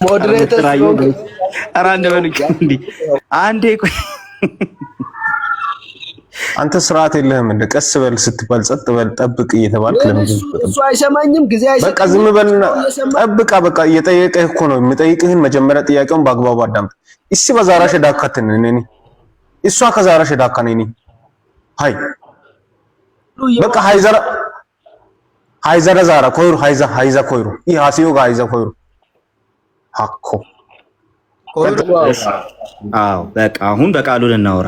ሞዴሬተር አንዴ ቆይ አንተ ስርዓት የለህም እንደ ቀስ በል ስትባል ጸጥ በል ጠብቅ እየተባልክ እሱ አይሰማኝም። ጊዜ አይሰማኝም። በቃ ዝም በልና ጠብቃ። በቃ እየጠየቀህ እኮ ነው። የምጠይቅህን መጀመሪያ ጥያቄውን በአግባቡ አዳምጥ። እሺ በዛራሽ ዳካትን ነኝ እሷ ከዛራሽ ዳካ ነኝ ሃይ በቃ ሃይዘራ ዛራ ኮይሩ ሃይዛ ኮይሩ ይሃሲዮ ጋር ሃይዛ ኮይሩ አኮ በቃ አሁን በቃሉን እናወራ።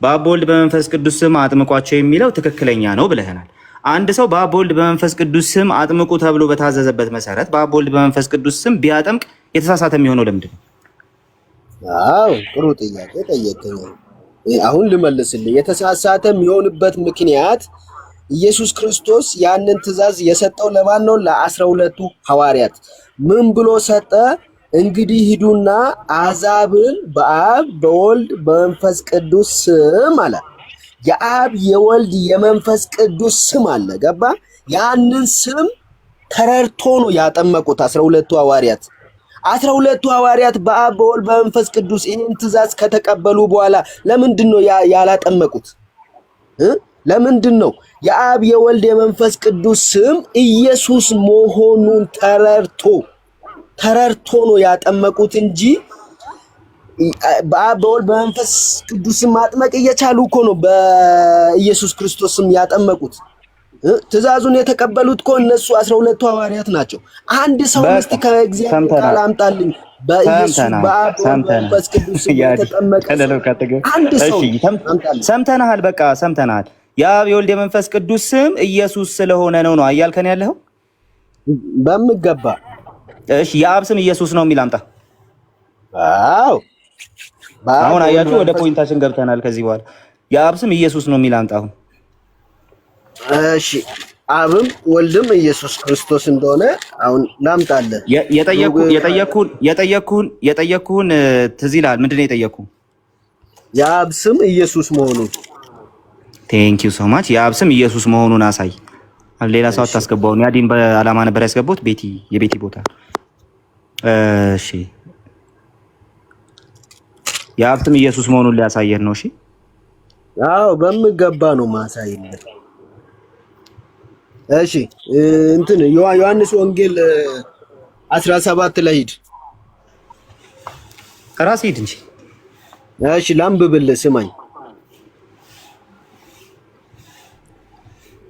በአብ ወልድ በመንፈስ ቅዱስ ስም አጥምቋቸው የሚለው ትክክለኛ ነው ብለህናል። አንድ ሰው በአብ ወልድ በመንፈስ ቅዱስ ስም አጥምቁ ተብሎ በታዘዘበት መሰረት በአብ ወልድ በመንፈስ ቅዱስ ስም ቢያጠምቅ የተሳሳተ የሚሆነው ለምንድን ነው? ጥሩ ጥያቄ ጠየቀኝ። አሁን ልመልስልህ። የተሳሳተ የሚሆንበት ምክንያት ኢየሱስ ክርስቶስ ያንን ትእዛዝ የሰጠው ለማን ነው? ለ12ቱ ሐዋርያት ምን ብሎ ሰጠ? እንግዲህ ሂዱና አሕዛብን በአብ በወልድ በመንፈስ ቅዱስ ስም አለ። የአብ የወልድ የመንፈስ ቅዱስ ስም አለ። ገባ? ያንን ስም ተረድቶ ነው ያጠመቁት 12ቱ ሐዋርያት። 12ቱ ሐዋርያት በአብ በወልድ በመንፈስ ቅዱስ ይህን ትእዛዝ ከተቀበሉ በኋላ ለምንድን ነው ያላጠመቁት? ለምንድን ነው? የአብ የወልድ የመንፈስ ቅዱስ ስም ኢየሱስ መሆኑን ተረድቶ ነው ያጠመቁት እንጂ በአብ በወልድ በመንፈስ ቅዱስ ስም ማጥመቅ እየቻሉ እኮ ነው በኢየሱስ ክርስቶስ ስም ያጠመቁት። ትእዛዙን የተቀበሉት እኮ እነሱ 12ቱ ሐዋርያት ናቸው። አንድ ሰው እስቲ ከእግዚአብሔር ቃል አምጣልኝ በኢየሱስ በአብ በወልድ በመንፈስ ቅዱስ ስም የተጠመቀ አንድ ሰው አምጣልኝ። ሰምተናል፣ በቃ ሰምተናል። የአብ የወልድ የመንፈስ ቅዱስ ስም ኢየሱስ ስለሆነ ነው አያልከን ያለኸው? በሚገባ እሺ። የአብ ስም ኢየሱስ ነው የሚል አምጣ። አሁን አያችሁ፣ ወደ ፖይንታችን ገብተናል። ከዚህ በኋላ የአብ ስም ኢየሱስ ነው የሚል አምጣ አሁን። እሺ አብም ወልድም ኢየሱስ ክርስቶስ እንደሆነ አሁን ላምጣልህ። የጠየኩህን ትዝ ይልሃል? ምንድን ነው የጠየኩህ? የአብ ስም ኢየሱስ መሆኑን። ቴንኪው ሶ ማች። የአብ ስም ኢየሱስ መሆኑን አሳይ። ሌላ ሰው አታስገባው። ያዲን በዓላማ ነበር ያስገቡት የቤቲ ቦታ። እሺ የአብ ስም ኢየሱስ መሆኑን ሊያሳየን ነው። እሺ በሚገባ ነው ማሳየን። እሺ እንትን ዮሐንስ ወንጌል 17 ላይ ሂድ። ራስ ሂድ እንጂ። እሺ ላንብብልህ፣ ስማኝ።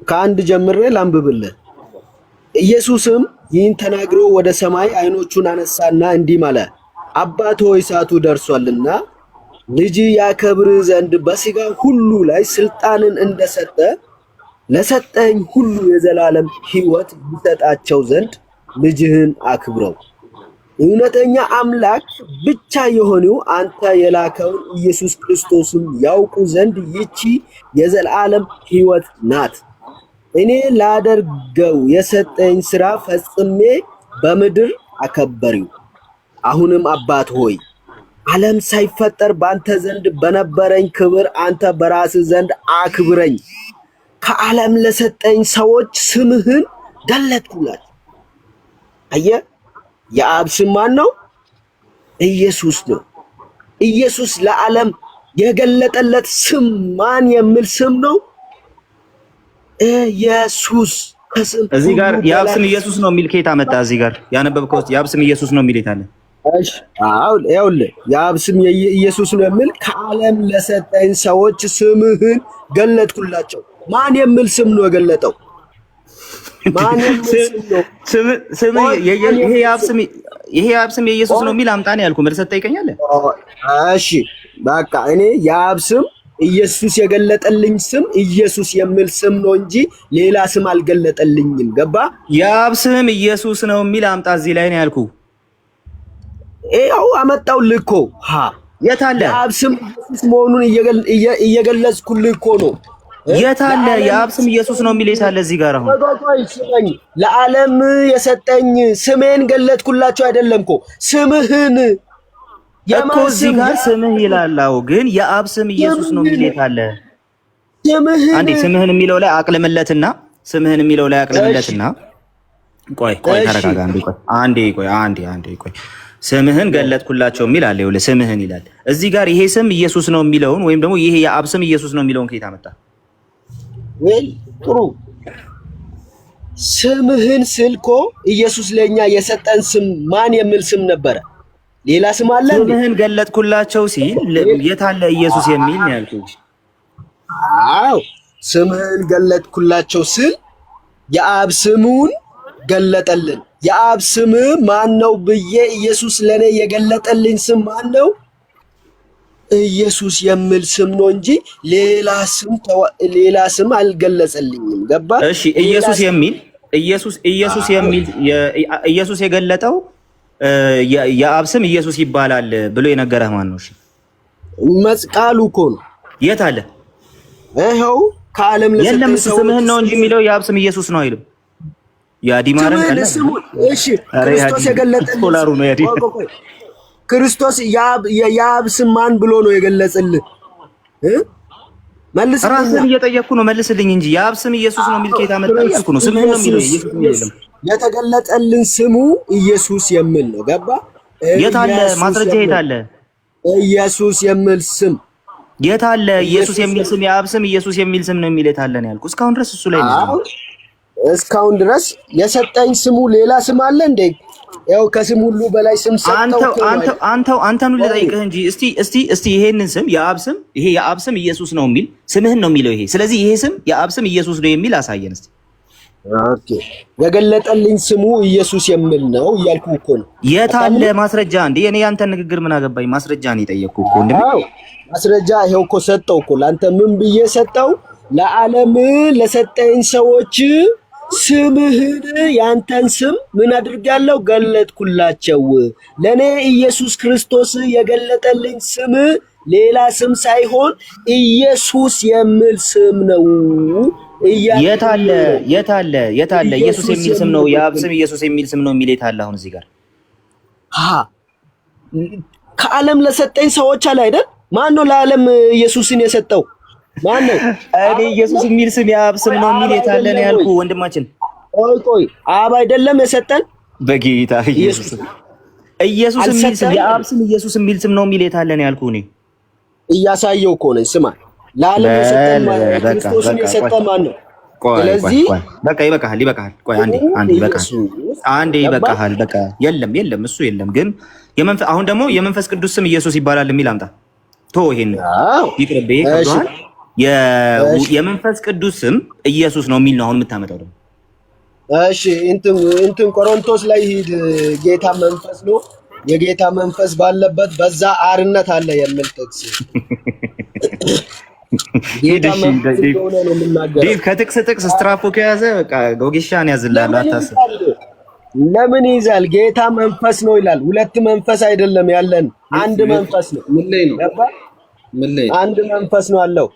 ከአንድ ጀምሬ ላንብብልህ። ኢየሱስም ይህን ተናግሮ ወደ ሰማይ ዓይኖቹን አነሳና እንዲህ አለ፣ አባት ሆይ ሰዓቱ ደርሷልና ልጅ ያከብር ዘንድ በሥጋ ሁሉ ላይ ስልጣንን እንደሰጠ ለሰጠኝ ሁሉ የዘላለም ሕይወት ይሰጣቸው ዘንድ ልጅህን አክብረው። እውነተኛ አምላክ ብቻ የሆነው አንተ የላከውን ኢየሱስ ክርስቶስን ያውቁ ዘንድ ይቺ የዘላለም ሕይወት ናት። እኔ ላደርገው የሰጠኝ ሥራ ፈጽሜ በምድር አከበሪው። አሁንም አባት ሆይ ዓለም ሳይፈጠር በአንተ ዘንድ በነበረኝ ክብር አንተ በራስህ ዘንድ አክብረኝ። ከዓለም ለሰጠኝ ሰዎች ስምህን ገለጥኩላቸው። አየህ፣ የአብ ስም ማን ነው? ኢየሱስ ነው። ኢየሱስ ለዓለም የገለጠለት ስም ማን የሚል ስም ነው? ኢየሱስ። ከስም እዚህ ጋር የአብ ስም ኢየሱስ ነው የሚል ከየት አመጣ? እዚህ ጋር ያነበብከው ውስጥ የአብ ስም ኢየሱስ ነው የሚል የት አለ? እሺ፣ አዎ፣ ይኸውልህ የአብ ስም ኢየሱስ ነው የሚል ከዓለም ለሰጠኝ ሰዎች ስምህን ገለጥኩላቸው። ማን የሚል ስም ነው የገለጠው? ማን የሚል ስም ነው? ይሄ የአብ ስም የኢየሱስ ነው የሚል አምጣ ነው ያልኩህ። መልስ ትጠይቀኛለህ? እሺ በቃ እኔ የአብ ስም ኢየሱስ የገለጠልኝ ስም ኢየሱስ የሚል ስም ነው እንጂ ሌላ ስም አልገለጠልኝም። ገባ? የአብ ስም ኢየሱስ ነው የሚል አምጣ እዚህ ላይ ነው ያልኩህ። ይኸው አመጣሁልህ እኮ። የት አለ? የአብ ስም ኢየሱስ መሆኑን እየገለጽኩልህ እኮ ነው። የት አለ? የአብ ስም ኢየሱስ ነው የሚል የት አለ? እዚህ ጋር አሁን ለዓለም የሰጠኝ ስሜን ገለጥኩላቸው አይደለም እኮ ስምህን እኮ እዚህ ጋር ስምህ ይላል። አዎ፣ ግን የአብ ስም ኢየሱስ ነው የሚል የት አለ? አንዴ ስምህን የሚለው ላይ አቅልምለትና ቆይ ተረጋጋ። አንዴ ቆይ ስምህን ገለጥኩላቸው የሚል አለ። ይኸውልህ ስምህን ይላል እዚህ ጋር። ይሄ ስም ኢየሱስ ነው የሚለውን ወይም ደግሞ ይሄ የአብ ስም ኢየሱስ ነው የሚለውን ከየት አመጣ? ወይ ጥሩ ስምህን ስልኮ ኢየሱስ ለኛ የሰጠን ስም ማን የሚል ስም ነበረ? ሌላ ስም አለ? ስምህን ገለጥኩላቸው ሲል የት አለ ኢየሱስ የሚል ነው ያልኩት። አዎ ስምህን ገለጥኩላቸው ስል የአብ ስሙን ገለጠልን። የአብ ስም ማን ነው ብዬ ኢየሱስ ለኔ የገለጠልኝ ስም ማን ነው? ኢየሱስ የሚል ስም ነው እንጂ ሌላ ስም አልገለጸልኝም። ገባ? እሺ ኢየሱስ የሚል ኢየሱስ የገለጠው የአብ ስም ኢየሱስ ይባላል ብሎ የነገረህ ማን ነው? እሺ መስቃሉ እኮ ነው። የት አለ? ይኸው ከዓለም ለሰጠኝ ሰው ስምህን ነው እንጂ የሚለው የአብ ስም ኢየሱስ ነው አይልም። ያዲማረን ቀለ እሺ ክርስቶስ የገለጠልኝ ዶላሩ ነው ያዲ ክርስቶስ የአብ ስም ማን ብሎ ነው የገለጸልህ? መልስ። ራስህን እየጠየቅኩ ነው፣ መልስልኝ እንጂ የአብ ስም ኢየሱስ ነው የሚል ከየት አመጣ እያልኩ ነው። ስምህን ነው የሚለው ኢየሱስ የሚለው የተገለጠልን ስሙ ኢየሱስ የሚል ነው። ገባ? የት አለ ማስረጃ? የት አለ ኢየሱስ የሚል ስም? የት አለ ኢየሱስ የሚል ስም? የአብ ስም ኢየሱስ የሚል ስም ነው የሚል የት አለ ነው ያልኩህ። እስካሁን ድረስ እሱ ላይ ነው። እስካሁን ድረስ የሰጠኝ ስሙ ሌላ ስም አለ እንዴ? ያው ከስም ሁሉ በላይ ስም ሰጠው። አንተኑ ልጠይቅህ እንጂ እስቲ ይሄንን ስም ይሄ የአብ ስም ኢየሱስ ነው የሚል ስምህን ነው የሚለው ይሄ። ስለዚህ ይሄ ስም የአብ ስም ኢየሱስ ነው የሚል አሳየን እስቲ። ኦኬ የገለጠልኝ ስሙ ኢየሱስ የሚል ነው እያልኩህ እኮ ነው። የት አለ ማስረጃ? እንዴ እኔ ያንተን ንግግር ምን አገባኝ? ማስረጃ ነው የጠየቅኩህ እኮ እንዴ። ማስረጃ ይሄው እኮ ሰጠው እኮ። ለአንተ ምን ብዬ ሰጠው? ለዓለም ለሰጠኝ ሰዎች ስምህን ያንተን ስም ምን አድርጋለሁ? ገለጥኩላቸው። ለኔ ኢየሱስ ክርስቶስ የገለጠልኝ ስም ሌላ ስም ሳይሆን ኢየሱስ የሚል ስም ነው። የት አለ ኢየሱስ የሚል ስም ነው የአብ ስም ኢየሱስ የሚል ስም ነው የሚል የት አለ? አሁን እዚህ ጋር ከዓለም ለሰጠኝ ሰዎች አለ አይደል? ማን ነው ለዓለም ኢየሱስን የሰጠው? ማን ነው? እኔ ኢየሱስ የሚል ስም የአብ ስም ነው የሚል የት አለ ነው ያልኩህ ወንድማችን። ቆይ አብ አይደለም የሰጠን? በጌታ ኢየሱስ የሚል ስም የአብ ስም ኢየሱስ የሚል ስም ነው የሚል የት አለ ነው ያልኩህ። እኔ እያሳየው እኮ ነኝ። ስማ ለዓለም የሰጠን ክርስቶስን የሰጠን ማን ነው? ስለዚህ በቃ ይበቃሃል። ቆይ አንዴ ይበቃሃል። በቃ የለም እሱ የለም። ግን አሁን ደግሞ የመንፈስ ቅዱስ ስም ኢየሱስ ይባላል የሚል አምጣ። ይሄን ይቅርብህ። የመንፈስ ቅዱስ ስም ኢየሱስ ነው የሚል ነው አሁን የምታመጣው። ደግሞ እሺ እንትን ቆሮንቶስ ላይ ሂድ። ጌታ መንፈስ ነው፣ የጌታ መንፈስ ባለበት በዛ አርነት አለ የሚል ጥቅስ ጌታ መንፈስ እንደሆነ ነው የምናገረው። ዲል ከጥቅስ ስትራፖ ከያዘ በቃ ጎጊሻን ያዝላል። አታስብ። ለምን ይዛል? ጌታ መንፈስ ነው ይላል። ሁለት መንፈስ አይደለም ያለን፣ አንድ መንፈስ ነው። ምን ላይ ነው? አንድ መንፈስ ነው አለው።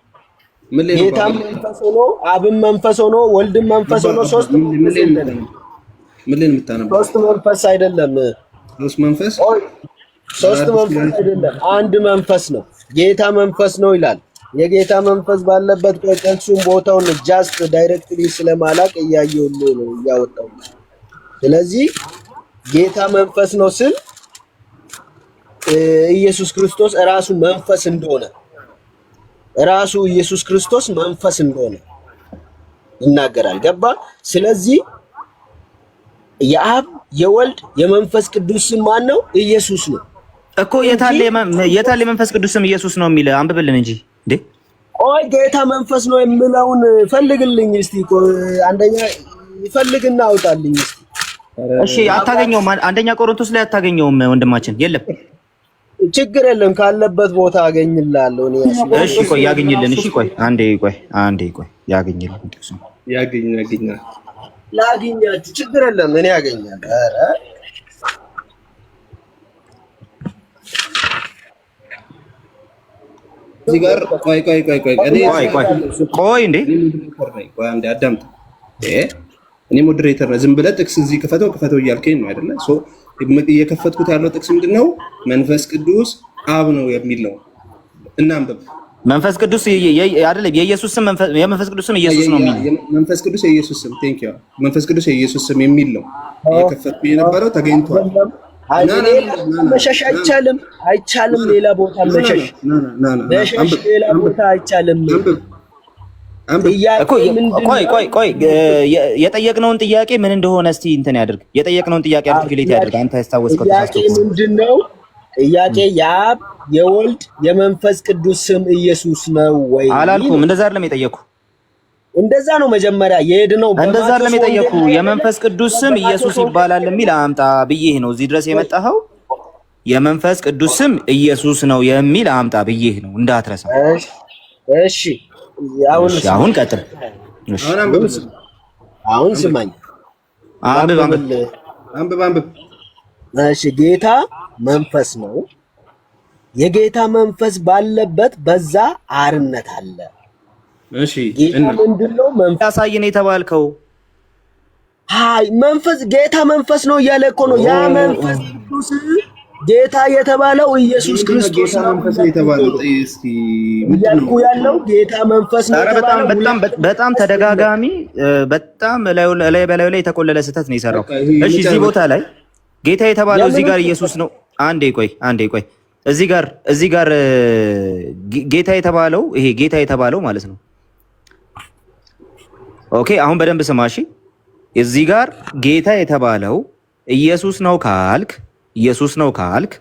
ጌታ መንፈስ ሆኖ አብም መንፈስ ሆኖ ወልድም መንፈስ ሆኖ ሶስት መንፈስ አይደለም። ሶስት መንፈስ አይደለም። አንድ መንፈስ ነው። ጌታ መንፈስ ነው ይላል። የጌታ መንፈስ ባለበት ቆጠንሱም ቦታውን ጃስት ዳይሬክትሊ ስለማላቅ እያየሁልህ ነው እያወጣው። ስለዚህ ጌታ መንፈስ ነው ስል ኢየሱስ ክርስቶስ ራሱ መንፈስ እንደሆነ ራሱ ኢየሱስ ክርስቶስ መንፈስ እንደሆነ ይናገራል። ገባ? ስለዚህ የአብ የወልድ የመንፈስ ቅዱስ ስም ማን ነው? ኢየሱስ ነው እኮ። የታለ የመንፈስ ቅዱስ ስም ኢየሱስ ነው የሚል አንብብልን እንጂ እንዴ። ቆይ ጌታ መንፈስ ነው የሚለውን ፈልግልኝ እስቲ። አንደኛ ይፈልግና አውጣልኝ እስቲ። እሺ፣ አታገኘውም። አንደኛ ቆሮንቶስ ላይ አታገኘውም ወንድማችን። የለም ችግር የለም፣ ካለበት ቦታ አገኝልሃለሁ እኔ። እሺ ቆይ ያገኝልን። እሺ ቆይ አንዴ ቆይ ያገኝልን። ላግኛችሁ፣ ችግር የለም እኔ ያገኛለሁ። ኧረ እዚህ ጋር ቆይ እንዴ አንዴ አዳምጥ። እኔ ሞዴሬተር ነኝ። ዝም ብለህ ጥቅስ እዚህ ክፈተው እያልከኝ ነው አይደለ? እየከፈትኩት ያለው ጥቅስ ምንድነው? መንፈስ ቅዱስ አብ ነው የሚል ነው። እናንብብ። መንፈስ ቅዱስ አይደለም የኢየሱስ ስም፣ የመንፈስ ቅዱስ ስም ኢየሱስ ነው የሚል መንፈስ ቅዱስ የኢየሱስ ስም ቴንክ ዩ መንፈስ ቅዱስ የኢየሱስ ስም የሚል ነው እየከፈትኩ የነበረው። ተገኝቷል። መሸሽ አይቻልም። ሌላ ቦታ መሸሽ ሌላ ቦታ አይቻልም። ቆይ የጠየቅነውን ጥያቄ ምን እንደሆነ እስቲ እንትን ያድርግ። የጠየቅነውን ጥያቄ አርቲኩሌት ያድርግ። አንተ ያስታወስከው ጥያቄ ምንድነው? ጥያቄ የአብ የወልድ የመንፈስ ቅዱስ ስም ኢየሱስ ነው ወይ አላልኩም። እንደዛ አይደለም የጠየቅኩ። እንደዛ ነው መጀመሪያ የሄድነው። እንደዛ አይደለም የጠየቅኩ። የመንፈስ ቅዱስ ስም ኢየሱስ ይባላል የሚል አምጣ ብዬህ ነው እዚህ ድረስ የመጣኸው። የመንፈስ ቅዱስ ስም ኢየሱስ ነው የሚል አምጣ ብዬህ ነው እንዳትረሳ። እሺ አሁን ቀጥል። አሁን ስማኝ፣ አንብብ። እሺ ጌታ መንፈስ ነው። የጌታ መንፈስ ባለበት በዛ አርነት አለ። እሺ ጌታ ምንድነው? መንፈስ ያሳየን የተባልከው መንፈስ ጌታ መንፈስ ነው እያለ እኮ ነው። ያ መንፈስ ቅዱስ ጌታ የተባለው ኢየሱስ ክርስቶስ ነው የተባለው። እስኪ እያልኩ ያለው ጌታ መንፈስ ነው የተባለው። በጣም ተደጋጋሚ፣ በጣም ላይ የተቆለለ ስህተት ነው የሰራው። እሺ እዚህ ቦታ ላይ ጌታ የተባለው እዚህ ጋር ኢየሱስ ነው። አንዴ ቆይ እዚህ ጋር ጌታ የተባለው ይሄ ጌታ የተባለው ማለት ነው። ኦኬ አሁን በደንብ ስማ እሺ። እዚህ ጋር ጌታ የተባለው ኢየሱስ ነው ካልክ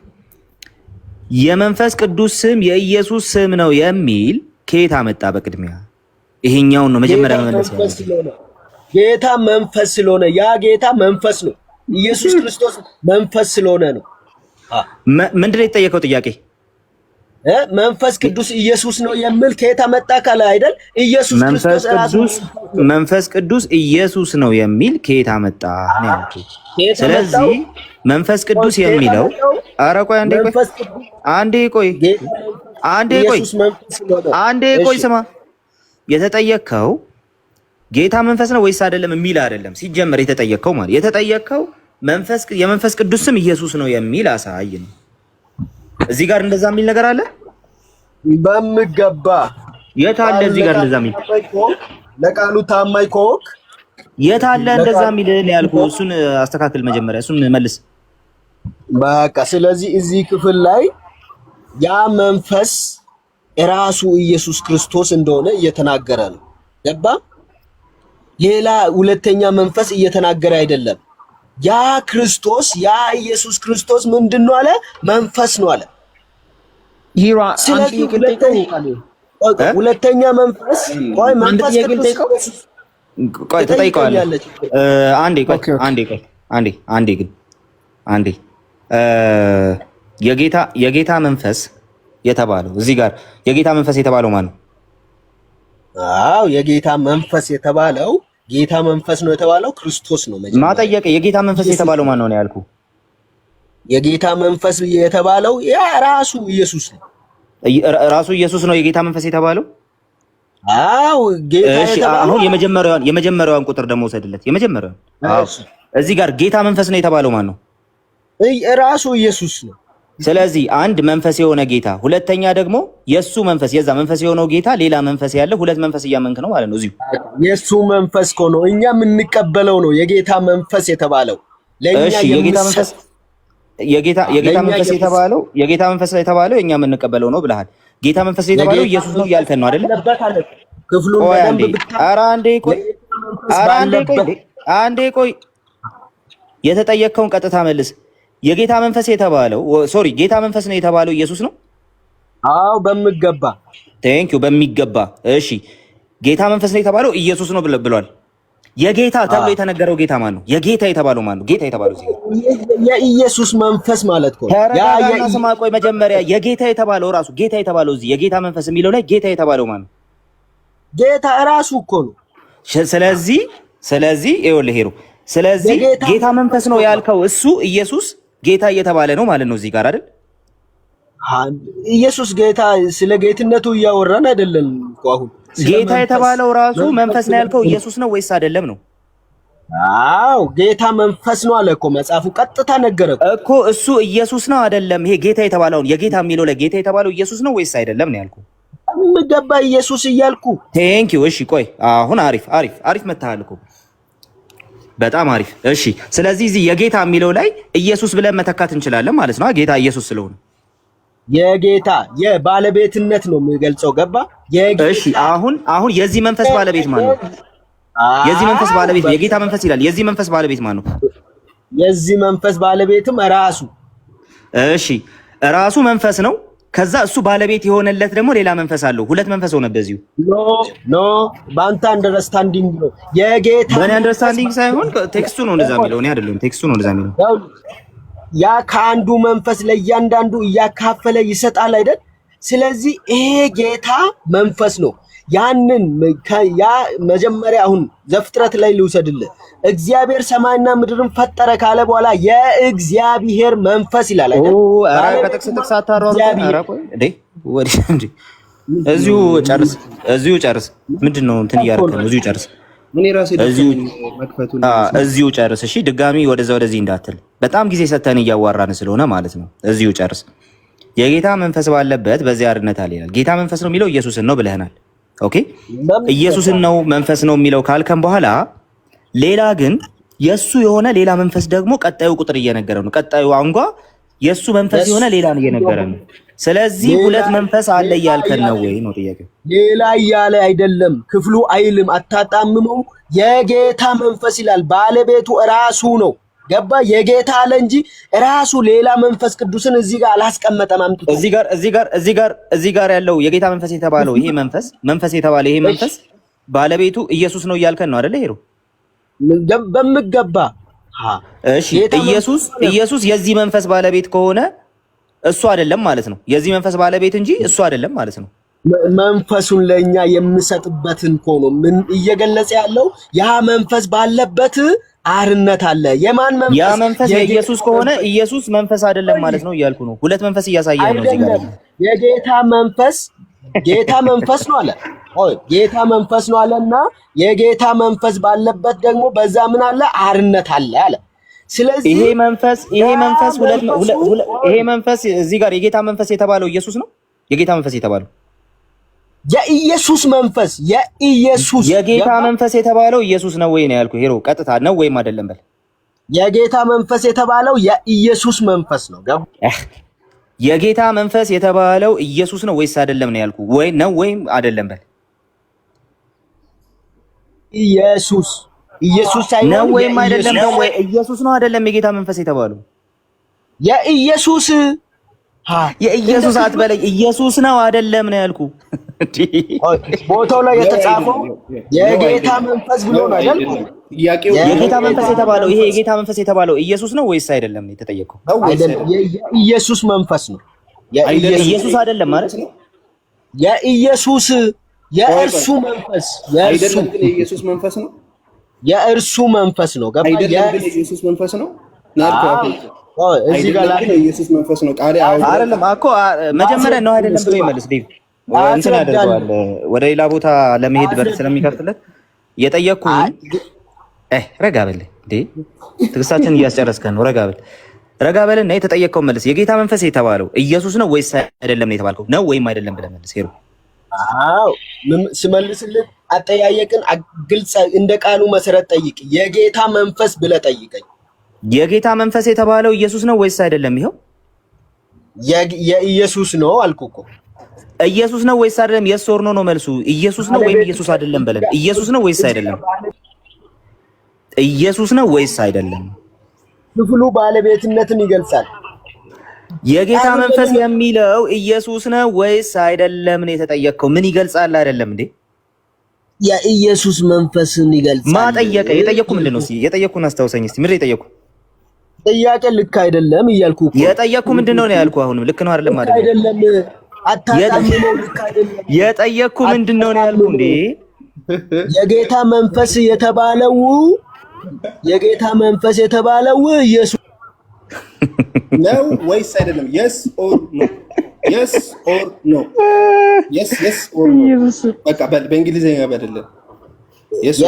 የመንፈስ ቅዱስ ስም የኢየሱስ ስም ነው የሚል ከየት አመጣ? በቅድሚያ ይሄኛውን ነው መጀመሪያ መመለስ ያለብን። ጌታ መንፈስ ስለሆነ ያ ጌታ መንፈስ ነው። ኢየሱስ ክርስቶስ መንፈስ ስለሆነ ነው። ምንድን ነው የተጠየቀው ጥያቄ? መንፈስ ቅዱስ ኢየሱስ ነው የሚል ከየት አመጣ ካለ አይደል? ኢየሱስ ክርስቶስ ራሱ መንፈስ ቅዱስ ኢየሱስ ነው የሚል ከየት አመጣ ነው ያልኩት። ስለዚህ መንፈስ ቅዱስ የሚለው ኧረ ቆይ አንዴ ቆይ ስማ፣ የተጠየቅከው ጌታ መንፈስ ነው ወይስ አይደለም የሚል አይደለም። ሲጀመር የተጠየቅከው የመንፈስ ቅዱስ ስም ኢየሱስ ነው የሚል አሳይ ነው። እዚህ ጋር እንደዛ የሚል ነገር አለ በሚገባ። የት አለ እዚህ ጋር እንደዛ የሚል? ለቃሉ ታማኝ ከሆንክ የት አለ እንደዛ የሚል ነው ያልኩህ። እሱን አስተካክል መጀመሪያ፣ እሱን መልስ በቃ። ስለዚህ እዚህ ክፍል ላይ ያ መንፈስ ራሱ ኢየሱስ ክርስቶስ እንደሆነ እየተናገረ ነው። ገባ? ሌላ ሁለተኛ መንፈስ እየተናገረ አይደለም። ያ ክርስቶስ ያ ኢየሱስ ክርስቶስ ምንድነው አለ? መንፈስ ነው አለ። ስለዚህ ሁለተኛ መንፈስ ቆይ ተጠይቀዋለህ። አንዴ ቆይ ኦኬ አንዴ ግን የጌታ መንፈስ የተባለው እዚህ ጋር የጌታ መንፈስ የተባለው ማን ነው? አዎ የጌታ መንፈስ የተባለው ጌታ መንፈስ ነው የተባለው ክርስቶስ ነው። መጀመሪያ ማጠየቅ የጌታ መንፈስ የተባለው ማን ነው ያልኩ? የጌታ መንፈስ የተባለው ያ ራሱ ኢየሱስ ነው። ራሱ ኢየሱስ ነው የጌታ መንፈስ የተባለው? አዎ ጌታ የተባለው አሁን የመጀመሪያዋን ቁጥር ደግሞ ወሰድለት። የመጀመሪያዋን አዎ እዚህ ጋር ጌታ መንፈስ ነው የተባለው ማን ነው? ራሱ ኢየሱስ ነው። ስለዚህ አንድ መንፈስ የሆነ ጌታ፣ ሁለተኛ ደግሞ የሱ መንፈስ የዛ መንፈስ የሆነው ጌታ ሌላ መንፈስ ያለ ሁለት መንፈስ እያመንክ ነው ማለት ነው። እዚሁ የሱ መንፈስ ነው እኛ የምንቀበለው ነው የጌታ መንፈስ የተባለው ለኛ የጌታ መንፈስ የተባለው እኛ የምንቀበለው ነው ብለሃል። ጌታ መንፈስ የተባለው ኢየሱስ ነው ያልከን ነው አይደል? ክፍሉን በደንብ ኧረ አንዴ ቆይ የተጠየቅከውን ቀጥታ መልስ። የጌታ መንፈስ የተባለው ጌታ መንፈስ ነው የተባለው ኢየሱስ ነው? አዎ በሚገባ ቴንኪው በሚገባ እሺ። ጌታ መንፈስ ነው የተባለው ኢየሱስ ነው ብሏል። የጌታ ተብሎ የተነገረው ጌታ ማን ነው? የጌታ የተባለው ማን ነው? ጌታ የተባለው የኢየሱስ መንፈስ ማለት ነው። ያ ስማ ቆይ መጀመሪያ የጌታ የተባለው ራሱ ጌታ የተባለው እዚህ የጌታ መንፈስ የሚለው ላይ ጌታ የተባለው ማን ነው? ጌታ ራሱ እኮ ነው። ስለዚህ ይኸውልህ ሄሮ ስለዚህ ጌታ መንፈስ ነው ያልከው እሱ ኢየሱስ ጌታ እየተባለ ነው ማለት ነው እዚህ ጋር አይደል? ኢየሱስ ጌታ ስለ ጌትነቱ እያወራን አይደለም እኮ አሁን ጌታ የተባለው ራሱ መንፈስ ነው ያልከው ኢየሱስ ነው ወይስ አይደለም ነው? አዎ ጌታ መንፈስ ነው አለ እኮ መጽሐፉ ቀጥታ ነገረ እኮ እሱ ኢየሱስ ነው አይደለም? ይሄ ጌታ የተባለውን የጌታ የሚለው ላይ ጌታ የተባለው ኢየሱስ ነው ወይስ አይደለም ነው ያልኩ? ምገባ ኢየሱስ እያልኩ ቴንኪው። እሺ ቆይ አሁን አሪፍ መታሃል እኮ በጣም አሪፍ። እሺ ስለዚህ እዚህ የጌታ የሚለው ላይ ኢየሱስ ብለን መተካት እንችላለን ማለት ነው። ጌታ ኢየሱስ ስለሆነ የጌታ የባለቤትነት ነው የሚገልጸው። ገባ? እሺ አሁን የዚህ መንፈስ ባለቤት ማን ነው? የዚህ መንፈስ ባለቤት የጌታ መንፈስ ይላል። የዚህ መንፈስ ባለቤት ማን ነው? የዚህ መንፈስ ባለቤትም ራሱ። እሺ ራሱ መንፈስ ነው። ከዛ እሱ ባለቤት የሆነለት ደግሞ ሌላ መንፈስ አለው። ሁለት መንፈስ ሆነ በዚሁ። ኖ በአንተ አንደርስታንዲንግ ነው የጌታ በእኔ አንደርስታንዲንግ ሳይሆን ቴክስቱ ነው እንደዛ የሚለው። እኔ አይደለም ቴክስቱ ነው እንደዛ የሚለው። ያ ከአንዱ መንፈስ ለእያንዳንዱ እያካፈለ ይሰጣል አይደል? ስለዚህ ይሄ ጌታ መንፈስ ነው። ያንን ያ መጀመሪያ አሁን ዘፍጥረት ላይ ልውሰድልህ። እግዚአብሔር ሰማይና ምድርን ፈጠረ ካለ በኋላ የእግዚአብሔር መንፈስ ይላል አይደል? ኧረ ከጥቅስ አታሯሩ። ኧረ ቆይ እንዴ እዚሁ ጨርስ። ምንድነው እንትን እያደረክ ነው? እዚሁ ጨርስ። እዚሁ ጨርስ። እሺ ድጋሚ ወደዚህ እንዳትል። በጣም ጊዜ ሰተን እያዋራን ስለሆነ ማለት ነው። እዚሁ ጨርስ። የጌታ መንፈስ ባለበት በዚያ አርነት አለ ይላል። ጌታ መንፈስ ነው የሚለው ኢየሱስን ነው ብለህናል። ኦኬ ኢየሱስን ነው መንፈስ ነው የሚለው ካልከም በኋላ ሌላ ግን የሱ የሆነ ሌላ መንፈስ ደግሞ ቀጣዩ ቁጥር እየነገረ ነው። ቀጣዩ አንጓ የሱ መንፈስ የሆነ ሌላ እየነገረ ነው። ስለዚህ ሁለት መንፈስ አለ እያልከን ነው ወይ ነው ጥያቄው? ሌላ እያለ አይደለም ክፍሉ አይልም፣ አታጣምመው። የጌታ መንፈስ ይላል። ባለቤቱ ራሱ ነው። ገባ? የጌታ አለ እንጂ ራሱ ሌላ መንፈስ ቅዱስን እዚህ ጋር አላስቀመጠም። አምጥቶ እዚህ ጋር ያለው የጌታ መንፈስ የተባለው ይሄ መንፈስ የተባለ ይሄ መንፈስ ባለቤቱ ኢየሱስ ነው እያልከን ነው አይደለ? ሄሮ በሚገባ እሺ። ኢየሱስ የዚህ መንፈስ ባለቤት ከሆነ እሱ አይደለም ማለት ነው። የዚህ መንፈስ ባለቤት እንጂ እሱ አይደለም ማለት ነው። መንፈሱን ለኛ የምሰጥበትን እኮ ነው ምን እየገለጸ ያለው። ያ መንፈስ ባለበት አርነት አለ። የማን መንፈስ? ያ መንፈስ የኢየሱስ ከሆነ ኢየሱስ መንፈስ አይደለም ማለት ነው እያልኩ ነው። ሁለት መንፈስ እያሳየህ ነው እዚህ ጋር። የጌታ መንፈስ ጌታ መንፈስ ነው አለ። ጌታ መንፈስ ነው አለና የጌታ መንፈስ ባለበት ደግሞ በዛ ምን አለ? አርነት አለ አለ። ስለዚህ ይሄ መንፈስ እዚህ ጋር የጌታ መንፈስ የተባለው ኢየሱስ ነው። የጌታ መንፈስ የተባለው የኢየሱስ መንፈስ የጌታ መንፈስ የተባለው ኢየሱስ ነው ወይ ነው ያልኩህ? ሄሮ ቀጥታ ነው ወይም አይደለም በል። የጌታ መንፈስ የተባለው የኢየሱስ መንፈስ ነው። የጌታ መንፈስ የተባለው ኢየሱስ ነው ወይስ አይደለም ነው ያልኩህ? ወይ ነው ወይም አይደለም በል። ኢየሱስ ሳይሆን ነው ወይም አይደለም ነው ወይ ኢየሱስ ነው አይደለም? የጌታ መንፈስ የተባለው የኢየሱስ አትበለኝ። ኢየሱስ ነው አይደለም ነው ያልኩ። ቦታው ላይ የተጻፈው የጌታ መንፈስ ብሎ ነው አይደል? የጌታ መንፈስ የተባለው ይሄ የጌታ መንፈስ የተባለው ኢየሱስ ነው ወይስ አይደለም ነው የተጠየቀው? አይደለም፣ የኢየሱስ መንፈስ ነው። ኢየሱስ አይደለም ማለት ነው። የኢየሱስ የእርሱ መንፈስ አይደለም፣ ግን የኢየሱስ መንፈስ ነው። የእርሱ መንፈስ ነው። ገባ? አይደለም፣ ግን የኢየሱስ መንፈስ ነው። እዚህ ጋር ላይ የኢየሱስ መንፈስ ነው። ቃል አይደለም እኮ መጀመሪያ ነው አይደለም ብሎ ይመልስ ዴቭ እንትን አድርገዋል። ወደ ሌላ ቦታ ለመሄድ በር ስለሚከፍትለት የጠየቅኩህን ረጋ በል እንዴ፣ ትዕግስታችንን እያስጨረስከን ነው። ረጋ በልና የተጠየቅከውን መልስ። የጌታ መንፈስ የተባለው ኢየሱስ ነው ወይስ አይደለም ነው የተባልከው? ነው ወይም አይደለም ብለህ መልስ። ሄሩ አዎ፣ ስመልስልህ አጠያየቅን ግልጽ እንደ ቃሉ መሰረት ጠይቅ። የጌታ መንፈስ ብለህ ጠይቀኝ። የጌታ መንፈስ የተባለው ኢየሱስ ነው ወይስ አይደለም? ይኸው የኢየሱስ ነው አልኩህ እኮ። ኢየሱስ ነው ወይስ አይደለም? የስ ኦር ኖ ነው መልሱ። ኢየሱስ ነው ወይም ኢየሱስ አይደለም በለን። ኢየሱስ ነው ወይስ አይደለም? ኢየሱስ ነው ወይስ አይደለም? ክፍሉ ባለቤትነትን ይገልጻል። የጌታ መንፈስ የሚለው ኢየሱስ ነው ወይስ አይደለም ነው የተጠየቀው። ምን ይገልጻል? አይደለም እንዴ? የኢየሱስ መንፈስን ይገልጻል። ማጠየቀ የጠየቅኩ ምንድን ነው? እስኪ የጠየቅኩን አስታውሰኝ እስኪ። ምንድን ነው የጠየቅኩ? ጥያቄ ልክ አይደለም እያልኩ እኮ። የጠየቅኩ ምንድን ነው ያልኩ? አሁንም ልክ ነው አይደለም? አይደለም አታጣምነው። ልክ አይደለም። የጠየቅኩ ምንድን ነው ያልኩ እንዴ? የጌታ መንፈስ የተባለው ኢየሱስ ነው ወይስ አይደለም? የስ ኦር ኖ፣ የስ ኦር ኖ፣ የስ ኦር ኖ። በቃ በእንግሊዝኛ በደለም የስ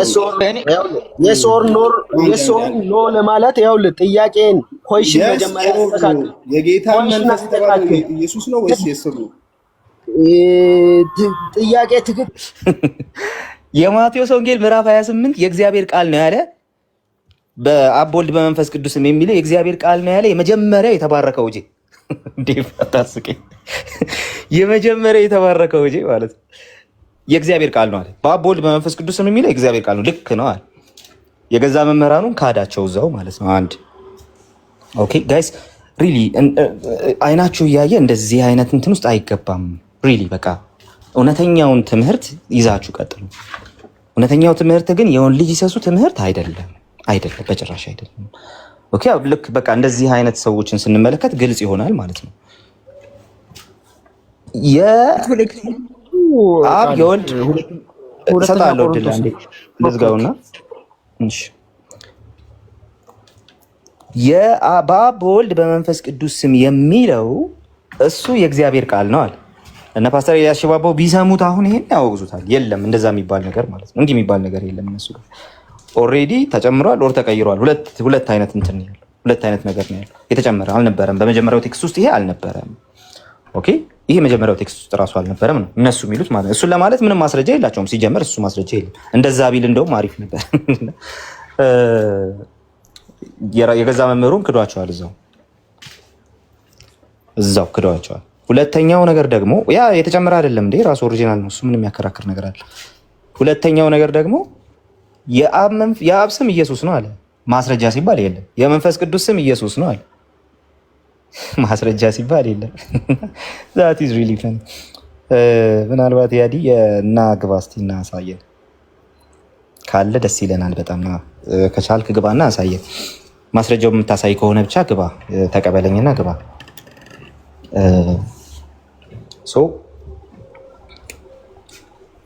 ኦር ኖ ለማለት ይኸውልህ፣ ጥያቄን ኮሽን መጀመሪያ ተካክ የጌታ መንፈስ የተባለው ኢየሱስ ነው ወይስ የስ ኦር ኖ? ጥያቄ ትክክል። የማቴዎስ ወንጌል ምዕራፍ 28 የእግዚአብሔር ቃል ነው ያለ፣ በአብ ወልድ በመንፈስ ቅዱስም የሚለው የእግዚአብሔር ቃል ነው ያለ። የመጀመሪያው የተባረከው እጄ እንዴ ታስቀኝ። የመጀመሪያው የተባረከው እጄ ማለት ነው የእግዚአብሔር ቃል ነው አለ። በአብ ወልድ በመንፈስ ቅዱስም የሚለው የእግዚአብሔር ቃል ነው። ልክ ነው አለ። የገዛ መምህራኑን ካዳቸው እዛው ማለት ነው። አንድ ኦኬ ጋይስ ሪሊ አይናችሁ እያየ እንደዚህ አይነት እንትን ውስጥ አይገባም። ሪሊ በቃ እውነተኛውን ትምህርት ይዛችሁ ቀጥሉ። እውነተኛው ትምህርት ግን የወን ልጅ ይሰሱ ትምህርት አይደለም፣ በጭራሽ አይደለም። ኦኬ ልክ በቃ እንደዚህ አይነት ሰዎችን ስንመለከት ግልጽ ይሆናል ማለት ነው። አብ የወልድ እሰጥሃለሁ እድል አንዴ ልዝጋውና በአብ በወልድ በመንፈስ ቅዱስ ስም የሚለው እሱ የእግዚአብሔር ቃል ነው አለ። እነ ፓስተር ያሽባባው ቢሰሙት አሁን ይሄን ያወግዙታል። የለም እንደዛ የሚባል ነገር ማለት ነው። እንዲህ የሚባል ነገር የለም። እነሱ ጋር ኦልሬዲ ተጨምሯል ኦር ተቀይሯል። ሁለት አይነት እንትን ነው ያለው። ሁለት አይነት ነገር ነው ያለው። የተጨመረ አልነበረም። በመጀመሪያው ቴክስት ውስጥ ይሄ አልነበረም። ኦኬ ይሄ መጀመሪያው ቴክስት ውስጥ ራሱ አልነበረም ነው እነሱ የሚሉት ማለት ነው። እሱን ለማለት ምንም ማስረጃ የላቸውም። ሲጀመር እሱ ማስረጃ የለም። እንደዛ ቢል እንደውም አሪፍ ነበር። የገዛ መምህሩን ክዷቸዋል። እዛው ክዷቸዋል። ሁለተኛው ነገር ደግሞ ያ የተጨመረ አይደለም እንዴ ራሱ ኦሪጂናል ነው። እሱ ምንም የሚያከራክር ነገር አለ? ሁለተኛው ነገር ደግሞ የአብ ስም ኢየሱስ ነው አለ። ማስረጃ ሲባል የለም። የመንፈስ ቅዱስ ስም ኢየሱስ ነው አለ። ማስረጃ ሲባል የለም። ዛት ኢዝ ሪሊ ፈን። ምናልባት ያዲ እና ግባ እስቲ እና አሳየን ካለ ደስ ይለናል በጣም። ከቻልክ ግባና አሳየን። ማስረጃው የምታሳይ ከሆነ ብቻ ግባ፣ ተቀበለኝና ግባ።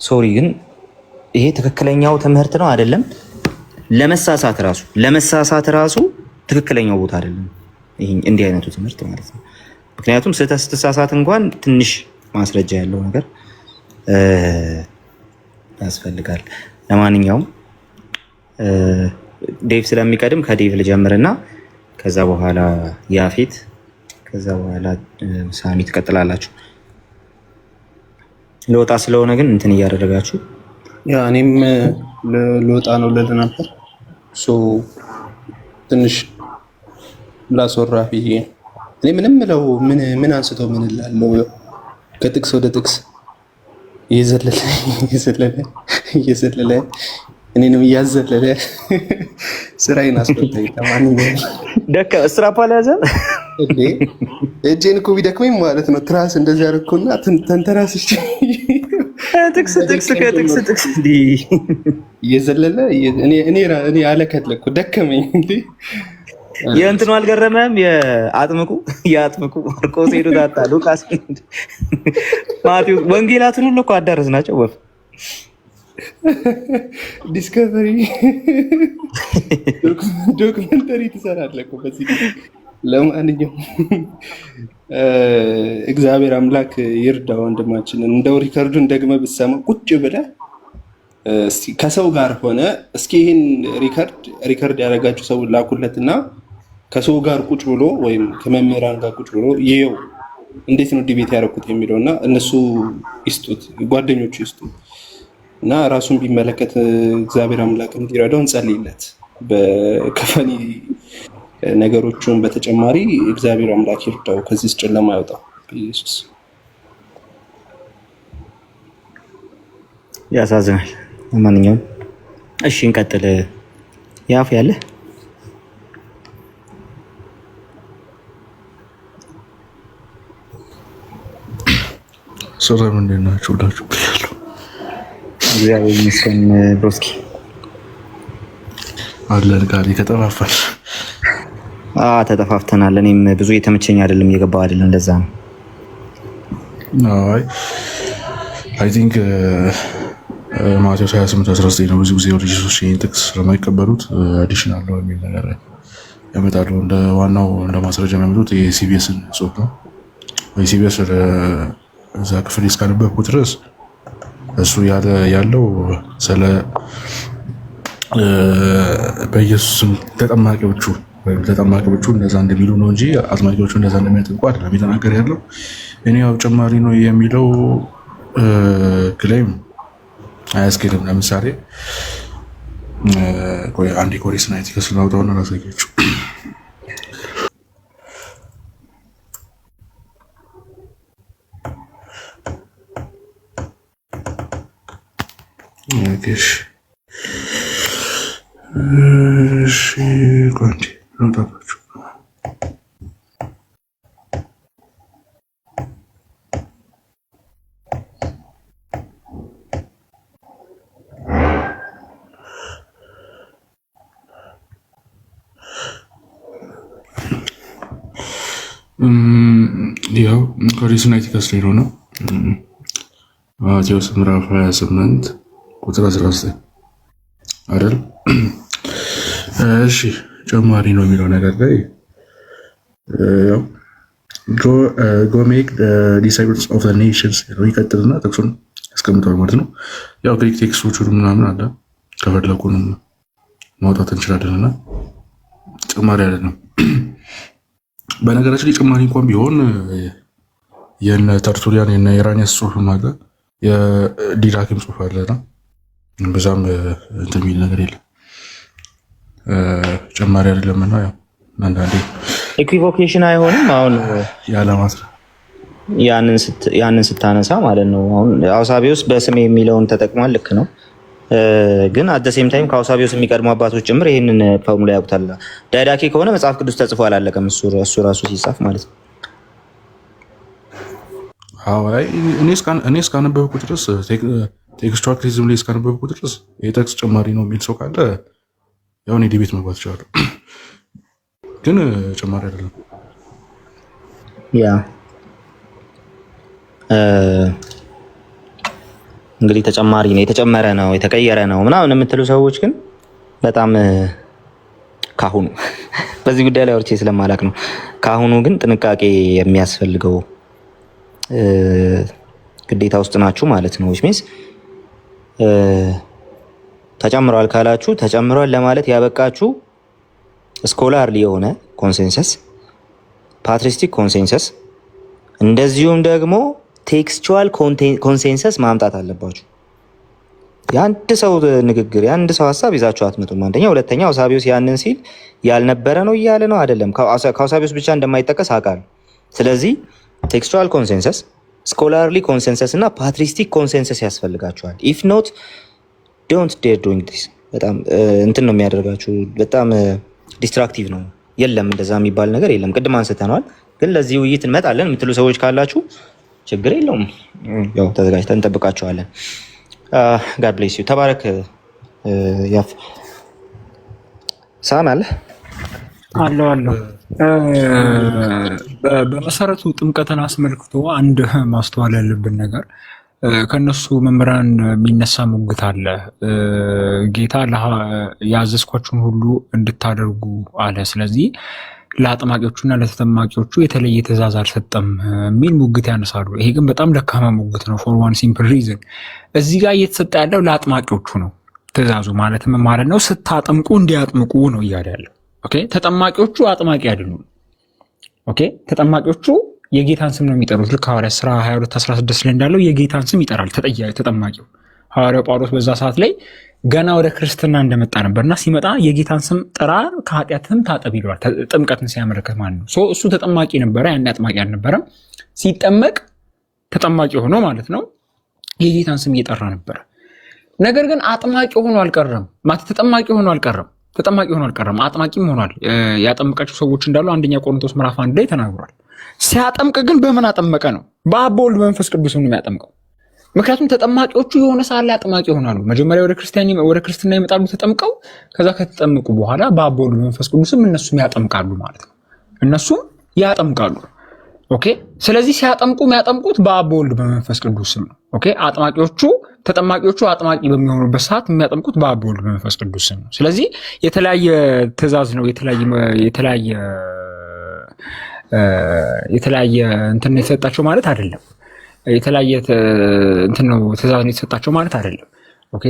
ሶሪ ግን ይሄ ትክክለኛው ትምህርት ነው አይደለም? ለመሳሳት ራሱ ትክክለኛው ቦታ አይደለም ይሄ እንዲህ አይነቱ ትምህርት ማለት ነው። ምክንያቱም ስትሳሳት እንኳን ትንሽ ማስረጃ ያለው ነገር ያስፈልጋል። ለማንኛውም ዴቭ ስለሚቀድም ከዴቭ ልጀምርና ከዛ በኋላ ያፌት፣ ከዛ በኋላ ሳሚ ትቀጥላላችሁ። ለወጣ ስለሆነ ግን እንትን እያደረጋችሁ ያ እኔም ለወጣ ነው ልል ነበር። ትንሽ ላስወራ ብዬ እኔ ምንም ምለው ምን አንስቶ ምን እላለሁ ከጥቅስ ወደ ጥቅስ እየዘለለ እኔንም እያዘለለ ስራዬን አስፈታኝ። ለማንኛውም ደከ ስትራፓ ላይ ያዘ እንዴ እጄን እኮ ቢደክመኝ ማለት ነው ትራስ እንደዚህ አደረኩና ተንተራስቼ ጥቅስ ከጥቅስ እየዘለለ እኔ አለከለኩ ደከመኝ። እንዴ የእንትኑ አልገረመም? የአጥምቁ ማርቆስ ሄዶ ታጣ ሉቃስ ማቴዎስ ወንጌላትን ሁሉ እኮ አዳረስ ናቸው። ወፍ ዲስከቨሪ ዶክመንተሪ ትሰራለህ እኮ በዚህ። ለማንኛውም እግዚአብሔር አምላክ ይርዳ ወንድማችንን። እንደው ሪከርዱን ደግመህ ብትሰማ ቁጭ ብለህ ከሰው ጋር ሆነ እስኪ ይህን ሪከርድ ያደረጋችሁ ሰው ላኩለትና ከሰው ጋር ቁጭ ብሎ ወይም ከመምህራን ጋር ቁጭ ብሎ ይኸው እንዴት ነው ዲቤት ያደረኩት የሚለው እና እነሱ ይስጡት፣ ጓደኞቹ ይስጡት እና ራሱን ቢመለከት እግዚአብሔር አምላክ እንዲረዳው እንጸልይለት። በከፈኒ ነገሮቹን በተጨማሪ እግዚአብሔር አምላክ ይርዳው፣ ከዚህ ጨለማ ያውጣው ኢየሱስ። ያሳዝናል። ማንኛውም እሺ እንቀጥል። ያፍ ያለ ሰላም እንዴት ናችሁ? ሁላችሁ ብያለሁ። እግዚአብሔር ይመስገን። ብሮስኪ አለን ጋር ከተጠፋፋን ተጠፋፍተናል። እኔም ብዙ የተመቸኝ አይደለም፣ እየገባው አይደለም። እንደዛ ነው። አይ ቲንክ ማቴዎስ 28:19 ነው። ብዙ ጊዜ ወደ ኢየሱስ ይህን ጥቅስ ስለማይቀበሉት አዲሽናል ነው የሚል ነገር ያመጣሉ። እንደ ዋናው እንደ ማስረጃ የሚያመጡት የሲቢኤስን ጽሑፍ ነው። ሲቢኤስ እዛ ክፍል እስካነበብኩት ድረስ እሱ ያለው ስለ በኢየሱስም ተጠማቂዎቹ እንደዛ እንደሚሉ ነው እንጂ አጥማቂዎቹ እንደዛ እንደሚያጠምቁ አይደለም የተናገረ ያለው። እኔ ያው ጨማሪ ነው የሚለው ክሌም አያስኬድም። ለምሳሌ አንድ ኮሪስ ናይት ከስላውጣውና ላሳያችሁ። እሺ ቆንጆ ልምጣላችሁ። ያው ኮሪስ ናይት ከስሌሮ ነው ማቴዎስ ምዕራፍ 28 ቁጥር 19 አይደል? እሺ ጨማሪ ነው የሚለው ነገር ላይ ጎ ሜክ ዲሳይፕልስ ኦፍ ዘ ኔሽንስ ይቀጥልና ጥቅሱን ያስቀምጠዋል ማለት ነው። ያው ግሪክ ቴክስቶቹን ምናምን አለ ከፈለኩንም ማውጣት እንችላለን እና ጨማሪ አይደለም። በነገራችን ላይ ጨማሪ እንኳን ቢሆን የነ ተርቱሊያን የነ ኢራኒያስ ጽሑፍም አለ የዲዳክም ጽሑፍ አለና በዛም እንትን የሚል ነገር የለም። ጨማሪ አይደለምና ያው አንዳንዴ ኢኩቮኬሽን አይሆንም። አሁን ያለማት ያንን ስታነሳ ማለት ነው። አሁን አውሳቢዮስ በስሜ የሚለውን ተጠቅሟል። ልክ ነው። ግን አት ዘ ሴም ታይም ከአውሳቢዮስ የሚቀድሙ አባቶች ጭምር ይህንን ፎርሙላ ያውቁታል። ዳይዳኬ ከሆነ መጽሐፍ ቅዱስ ተጽፎ አላለቀም። እሱ ራሱ ሲጻፍ ማለት ነው። እኔ እስካነበብኩ ድረስ ቴክስቹዋል ክሪቲሲዝም ላይ እስካነበብኩ ድረስ የቴክስት ጨማሪ ነው የሚል ሰው ካለ ያው እኔ ዲቤት መግባት ይችላሉ፣ ግን ጨማሪ አይደለም። ያ እንግዲህ ተጨማሪ ነው፣ የተጨመረ ነው፣ የተቀየረ ነው ምናምን የምትሉ ሰዎች ግን በጣም ካሁኑ በዚህ ጉዳይ ላይ አውርቼ ስለማላቅ ነው። ካሁኑ ግን ጥንቃቄ የሚያስፈልገው ግዴታ ውስጥ ናችሁ ማለት ነው። ዊች ሚንስ ተጨምሯል ካላችሁ ተጨምሯል ለማለት ያበቃችሁ ስኮላርሊ የሆነ ኮንሴንሰስ፣ ፓትሪስቲክ ኮንሴንሰስ እንደዚሁም ደግሞ ቴክስቹዋል ኮንሴንሰስ ማምጣት አለባችሁ። የአንድ ሰው ንግግር የአንድ ሰው ሀሳብ ይዛችሁ አትመጡም። አንደኛ። ሁለተኛ አውሳቢዮስ ያንን ሲል ያልነበረ ነው እያለ ነው አይደለም። ከአውሳቢዮስ ብቻ እንደማይጠቀስ አውቃለሁ። ስለዚህ ቴክስቹዋል ኮንሴንሰስ፣ ስኮላርሊ ኮንሴንሰስ እና ፓትሪስቲክ ኮንሴንሰስ ያስፈልጋችኋል። ኢፍ ኖት ዶንት ዴር ዱይንግ ዲስ። በጣም እንትን ነው የሚያደርጋችሁ፣ በጣም ዲስትራክቲቭ ነው የለም እንደዛ የሚባል ነገር የለም። ቅድም አንስተነዋል። ግን ለዚህ ውይይት እንመጣለን የምትሉ ሰዎች ካላችሁ ችግር የለውም። ያው ተዘጋጅተን እንጠብቃችኋለን። ጋድ ብሌስ ዩ። ተባረክ። ያፍ ሳም አለ አለው በመሰረቱ ጥምቀትን አስመልክቶ አንድ ማስተዋል ያለብን ነገር ከነሱ መምህራን የሚነሳ ሙግት አለ። ጌታ ያዘዝኳችሁን ሁሉ እንድታደርጉ አለ። ስለዚህ ለአጥማቂዎቹና ለተጠማቂዎቹ የተለየ ትእዛዝ አልሰጠም የሚል ሙግት ያነሳሉ። ይሄ ግን በጣም ደካማ ሙግት ነው። ፎር ዋን ሲምፕል ሪዝን እዚህ ጋር እየተሰጠ ያለው ለአጥማቂዎቹ ነው ትእዛዙ። ማለትም ማለት ነው ስታጠምቁ እንዲያጥምቁ ነው እያለ ያለው። ኦኬ፣ ተጠማቂዎቹ አጥማቂ አይደሉም። ኦኬ፣ ተጠማቂዎቹ የጌታን ስም ነው የሚጠሩት። ልክ ሐዋርያት ሥራ 22:16 ላይ እንዳለው የጌታን ስም ይጠራል ተጠማቂው። ሐዋርያው ጳውሎስ በዛ ሰዓት ላይ ገና ወደ ክርስትና እንደመጣ ነበርና ሲመጣ የጌታን ስም ጥራ ከኃጢአትህም ታጠብ ይለዋል። ጥምቀትን ሲያመለክት ማለት ነው። እሱ ተጠማቂ ነበረ፣ ያን አጥማቂ አልነበረም። ሲጠመቅ ተጠማቂ ሆኖ ማለት ነው የጌታን ስም እየጠራ ነበረ። ነገር ግን አጥማቂ ሆኖ አልቀረም ማለት ተጠማቂ ሆኖ አልቀረም። ተጠማቂ ሆኖ አልቀረም፣ አጥማቂም ሆኗል። ያጠመቃቸው ሰዎች እንዳሉ አንደኛ ቆሮንቶስ ምዕራፍ 1 ላይ ተናግሯል። ሲያጠምቅ ግን በምን አጠመቀ ነው? በአብ በወልድ በመንፈስ ቅዱስ ነው የሚያጠምቀው። ምክንያቱም ተጠማቂዎቹ የሆነ ሰዓት ላይ አጥማቂ ይሆናሉ። መጀመሪያ ወደ ክርስትና ይመጣሉ ተጠምቀው፣ ከዛ ከተጠመቁ በኋላ በአብ በወልድ በመንፈስ ቅዱስም እነሱም ያጠምቃሉ ማለት ነው። እነሱም ያጠምቃሉ። ኦኬ። ስለዚህ ሲያጠምቁ የሚያጠምቁት በአብ በወልድ በመንፈስ ቅዱስም ነው። ኦኬ። ተጠማቂዎቹ አጥማቂ በሚሆኑበት ሰዓት የሚያጠምቁት በአብ በወልድ በመንፈስ ቅዱስም ነው። ስለዚህ የተለያየ ትእዛዝ ነው፣ የተለያየ እንትን የተሰጣቸው ማለት አይደለም። የተለያየ እንትን ነው ትእዛዝ ነው የተሰጣቸው ማለት አይደለም። ኦኬ።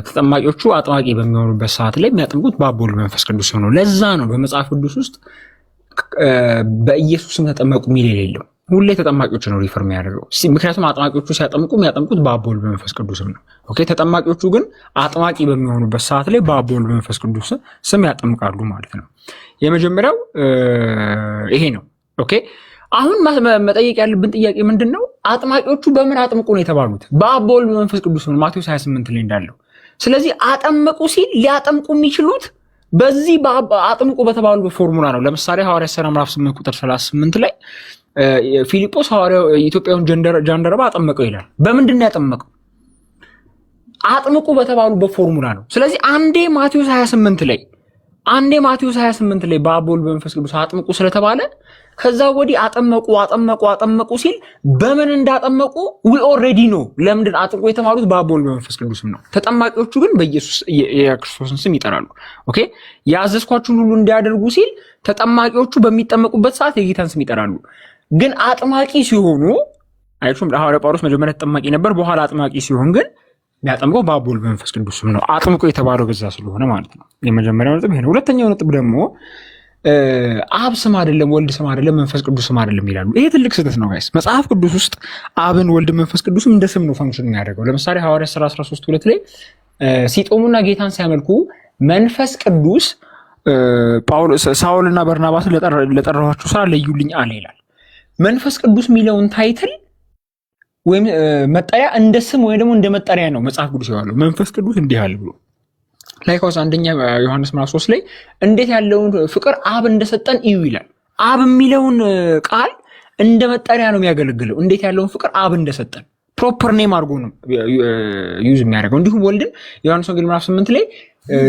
ተጠማቂዎቹ አጥማቂ በሚሆኑበት ሰዓት ላይ የሚያጠምቁት በአብ በወልድ በመንፈስ ቅዱስ ነው። ለዛ ነው በመጽሐፍ ቅዱስ ውስጥ በኢየሱስም ተጠመቁ የሚል የሌለው። ሁሌ ተጠማቂዎች ነው ሪፈር የሚያደርገው። ምክንያቱም አጥማቂዎቹ ሲያጠምቁ የሚያጠምቁት በአብ በወልድ በመንፈስ ቅዱስም ነው። ኦኬ። ተጠማቂዎቹ ግን አጥማቂ በሚሆኑበት ሰዓት ላይ በአብ በወልድ በመንፈስ ቅዱስ ስም ያጠምቃሉ ማለት ነው። የመጀመሪያው ይሄ ነው። ኦኬ። አሁን መጠየቅ ያለብን ጥያቄ ምንድን ነው? አጥማቂዎቹ በምን አጥምቁ ነው የተባሉት? በአብ በወልድ በመንፈስ ቅዱስ ነው፣ ማቴዎስ 28 ላይ እንዳለው። ስለዚህ አጠመቁ ሲል ሊያጠምቁ የሚችሉት በዚህ አጥምቁ በተባሉ በፎርሙላ ነው። ለምሳሌ ሐዋርያት ሥራ ምዕራፍ 8 ቁጥር 38 ላይ ፊልጶስ ሐዋርያው ኢትዮጵያውን ጃንደረባ አጠመቀው ይላል። በምንድን ነው ያጠመቀው? አጥምቁ በተባሉ በፎርሙላ ነው። ስለዚህ አንዴ ማቴዎስ 28 ላይ በአብ በወልድ በመንፈስ ቅዱስ አጥምቁ ስለተባለ ከዛ ወዲህ አጠመቁ ሲል በምን እንዳጠመቁ ዊ ኦልሬዲ ኖ። ለምንድን አጥምቁ የተባሉት በአብ በወልድ በመንፈስ ቅዱስም ነው። ተጠማቂዎቹ ግን በኢየሱስ የክርስቶስን ስም ይጠራሉ። ኦኬ። ያዘዝኳችሁን ሁሉ እንዲያደርጉ ሲል ተጠማቂዎቹ በሚጠመቁበት ሰዓት የጌታን ስም ይጠራሉ። ግን አጥማቂ ሲሆኑ አይሁን ሐዋርያው ጳውሎስ መጀመሪያ ተጠማቂ ነበር፣ በኋላ አጥማቂ ሲሆን ግን የሚያጠምቀው በአብ በወልድ በመንፈስ ቅዱስም ነው። አጥምቆ የተባለው በዛ ስለሆነ ማለት ነው። የመጀመሪያው ነጥብ ይሄ ነው። ሁለተኛው ነጥብ ደግሞ አብ ስም አይደለም፣ ወልድ ስም አይደለም፣ መንፈስ ቅዱስ ስም አይደለም ይላሉ። ይሄ ትልቅ ስህተት ነው ጋይስ። መጽሐፍ ቅዱስ ውስጥ አብን፣ ወልድ፣ መንፈስ ቅዱስም እንደ ስም ነው ፋንክሽን የሚያደርገው። ለምሳሌ ሐዋርያት ሥራ 13:2 ላይ ሲጦሙና ጌታን ሲያመልኩ መንፈስ ቅዱስ ሳውልና በርናባስን ለጠራኋቸው ስራ ለዩልኝ አለ ይላል። መንፈስ ቅዱስ የሚለውን ታይትል ወይም መጠሪያ እንደ ስም ወይ ደግሞ እንደ መጠሪያ ነው መጽሐፍ ቅዱስ ያለው። መንፈስ ቅዱስ እንዲህ አለ ብሎ ላይካውስ አንደኛ ዮሐንስ ምዕራፍ 3 ላይ እንዴት ያለውን ፍቅር አብ እንደሰጠን እዩ ይላል። አብ የሚለውን ቃል እንደ መጠሪያ ነው የሚያገለግለው። እንዴት ያለውን ፍቅር አብ እንደሰጠን ፕሮፐር ኔም አድርጎ ነው ዩዝ የሚያደርገው። እንዲሁም ወልድን ዮሐንስ ወንጌል ምዕራፍ 8 ላይ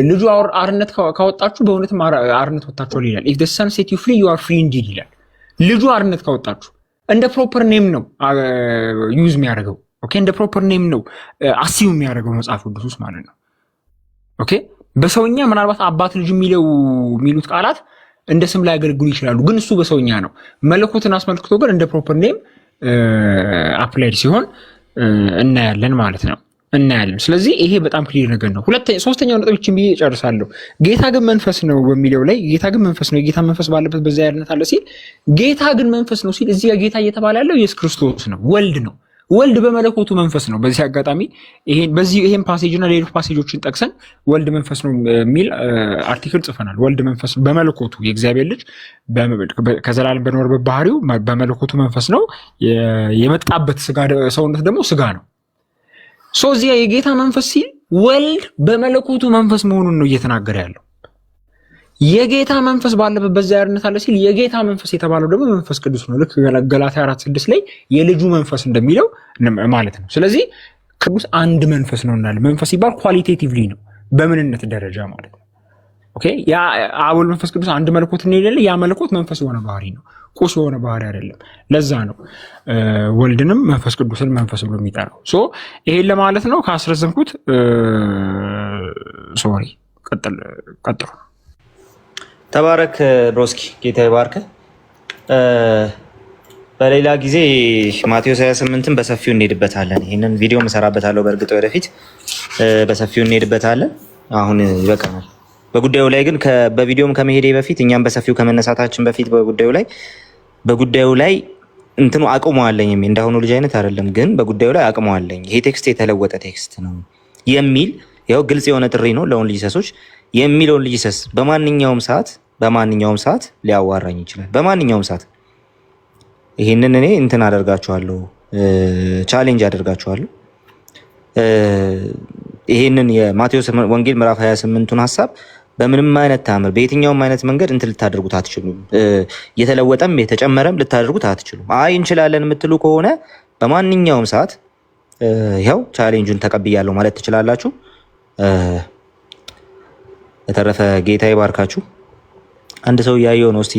ልጁ አርነት ካወጣችሁ በእውነትም አርነት ወጣችኋል ይላል። ኢፍ ዘ ሰን ሴት ዩ ፍሪ ዩ አር ፍሪ ኢንዲድ ይላል። ልጁ አርነት ካወጣችሁ እንደ ፕሮፐር ኔም ነው ዩዝ የሚያደርገው። ኦኬ። እንደ ፕሮፐር ኔም ነው አሲው የሚያደርገው መጽሐፍ ቅዱስ ውስጥ ማለት ነው። ኦኬ። በሰውኛ ምናልባት አባት ልጅ የሚሉት ቃላት እንደ ስም ላይ ያገለግሉ ይችላሉ፣ ግን እሱ በሰውኛ ነው። መለኮትን አስመልክቶ ግን እንደ ፕሮፐር ኔም አፕላይድ ሲሆን እናያለን ማለት ነው። ስለዚህ ይሄ በጣም ክሊር ነገር ነው። ሶስተኛው ነጥቦችን ብዬ እጨርሳለሁ። ጌታ ግን መንፈስ ነው በሚለው ላይ ጌታ ግን መንፈስ ነው፣ የጌታ መንፈስ ባለበት በዛ ያልነት አለ ሲል ጌታ ግን መንፈስ ነው ሲል እዚህ ጋር ጌታ እየተባለ ያለው ኢየሱስ ክርስቶስ ነው፣ ወልድ ነው። ወልድ በመለኮቱ መንፈስ ነው። በዚህ አጋጣሚ ይሄን ፓሴጅ እና ሌሎች ፓሴጆችን ጠቅሰን ወልድ መንፈስ ነው የሚል አርቲክል ጽፈናል። ወልድ መንፈስ በመለኮቱ የእግዚአብሔር ልጅ ከዘላለም በኖረበት ባህሪው በመለኮቱ መንፈስ ነው። የመጣበት ሰውነት ደግሞ ስጋ ነው። እዚያ የጌታ መንፈስ ሲል ወልድ በመለኮቱ መንፈስ መሆኑን ነው እየተናገረ ያለው። የጌታ መንፈስ ባለበት በዛ ያርነት አለ ሲል የጌታ መንፈስ የተባለው ደግሞ መንፈስ ቅዱስ ነው። ልክ ገላትያ 4:6 ላይ የልጁ መንፈስ እንደሚለው ማለት ነው። ስለዚህ ቅዱስ አንድ መንፈስ ነው እንዳለ መንፈስ ሲባል ኳሊቴቲቭሊ ነው በምንነት ደረጃ ማለት ነው። ኦኬ ያ አብ መንፈስ ቅዱስ አንድ መለኮት ነው ይላል። ያ መለኮት መንፈስ የሆነ ባህሪ ነው፣ ቁስ የሆነ ባህሪ አይደለም። ለዛ ነው ወልድንም መንፈስ ቅዱስን መንፈስ ብሎ የሚጠራው። ሶ ይሄን ለማለት ነው። ካስረዘምኩት ሶሪ። ቀጥሉ። ተባረክ ብሮስኪ፣ ጌታ ይባርክ። በሌላ ጊዜ ማቴዎስ 28ን በሰፊው እንሄድበታለን። ይህንን ቪዲዮ እሰራበታለሁ። በእርግጥ ወደፊት በሰፊው እንሄድበታለን። አሁን ይበቃናል። በጉዳዩ ላይ ግን በቪዲዮም ከመሄዴ በፊት እኛም በሰፊው ከመነሳታችን በፊት በጉዳዩ ላይ እንትኑ አቅመዋለኝ እንዳሁኑ ልጅ አይነት አይደለም፣ ግን በጉዳዩ ላይ አቅመዋለኝ። ይሄ ቴክስት የተለወጠ ቴክስት ነው የሚል ያው ግልጽ የሆነ ጥሪ ነው ለኦንሊ ጂሰሶች የሚለውን ልጅ ሰስ በማንኛውም ሰዓት ሊያዋራኝ ይችላል። በማንኛውም ሰዓት ይሄንን እኔ እንትን አደርጋችኋለሁ፣ ቻሌንጅ አደርጋችኋለሁ። ይሄንን የማቴዎስ ወንጌል ምዕራፍ 28ቱን ሐሳብ በምንም አይነት ታምር በየትኛውም አይነት መንገድ እንትን ልታደርጉት አትችሉም። የተለወጠም የተጨመረም ልታደርጉት አትችሉም። አይ እንችላለን የምትሉ ከሆነ በማንኛውም ሰዓት ይኸው ቻሌንጁን ተቀብያለሁ ማለት ትችላላችሁ። በተረፈ ጌታ ይባርካችሁ። አንድ ሰው እያየው ነው። እስቲ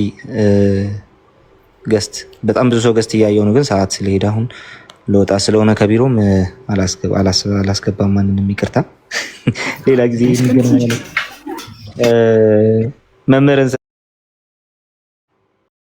ገስት በጣም ብዙ ሰው ገስት እያየው ነው፣ ግን ሰዓት ስለሄደ አሁን ለወጣ ስለሆነ ከቢሮም አላስገባም። ማንንም ይቅርታ። ሌላ ጊዜ መምህርን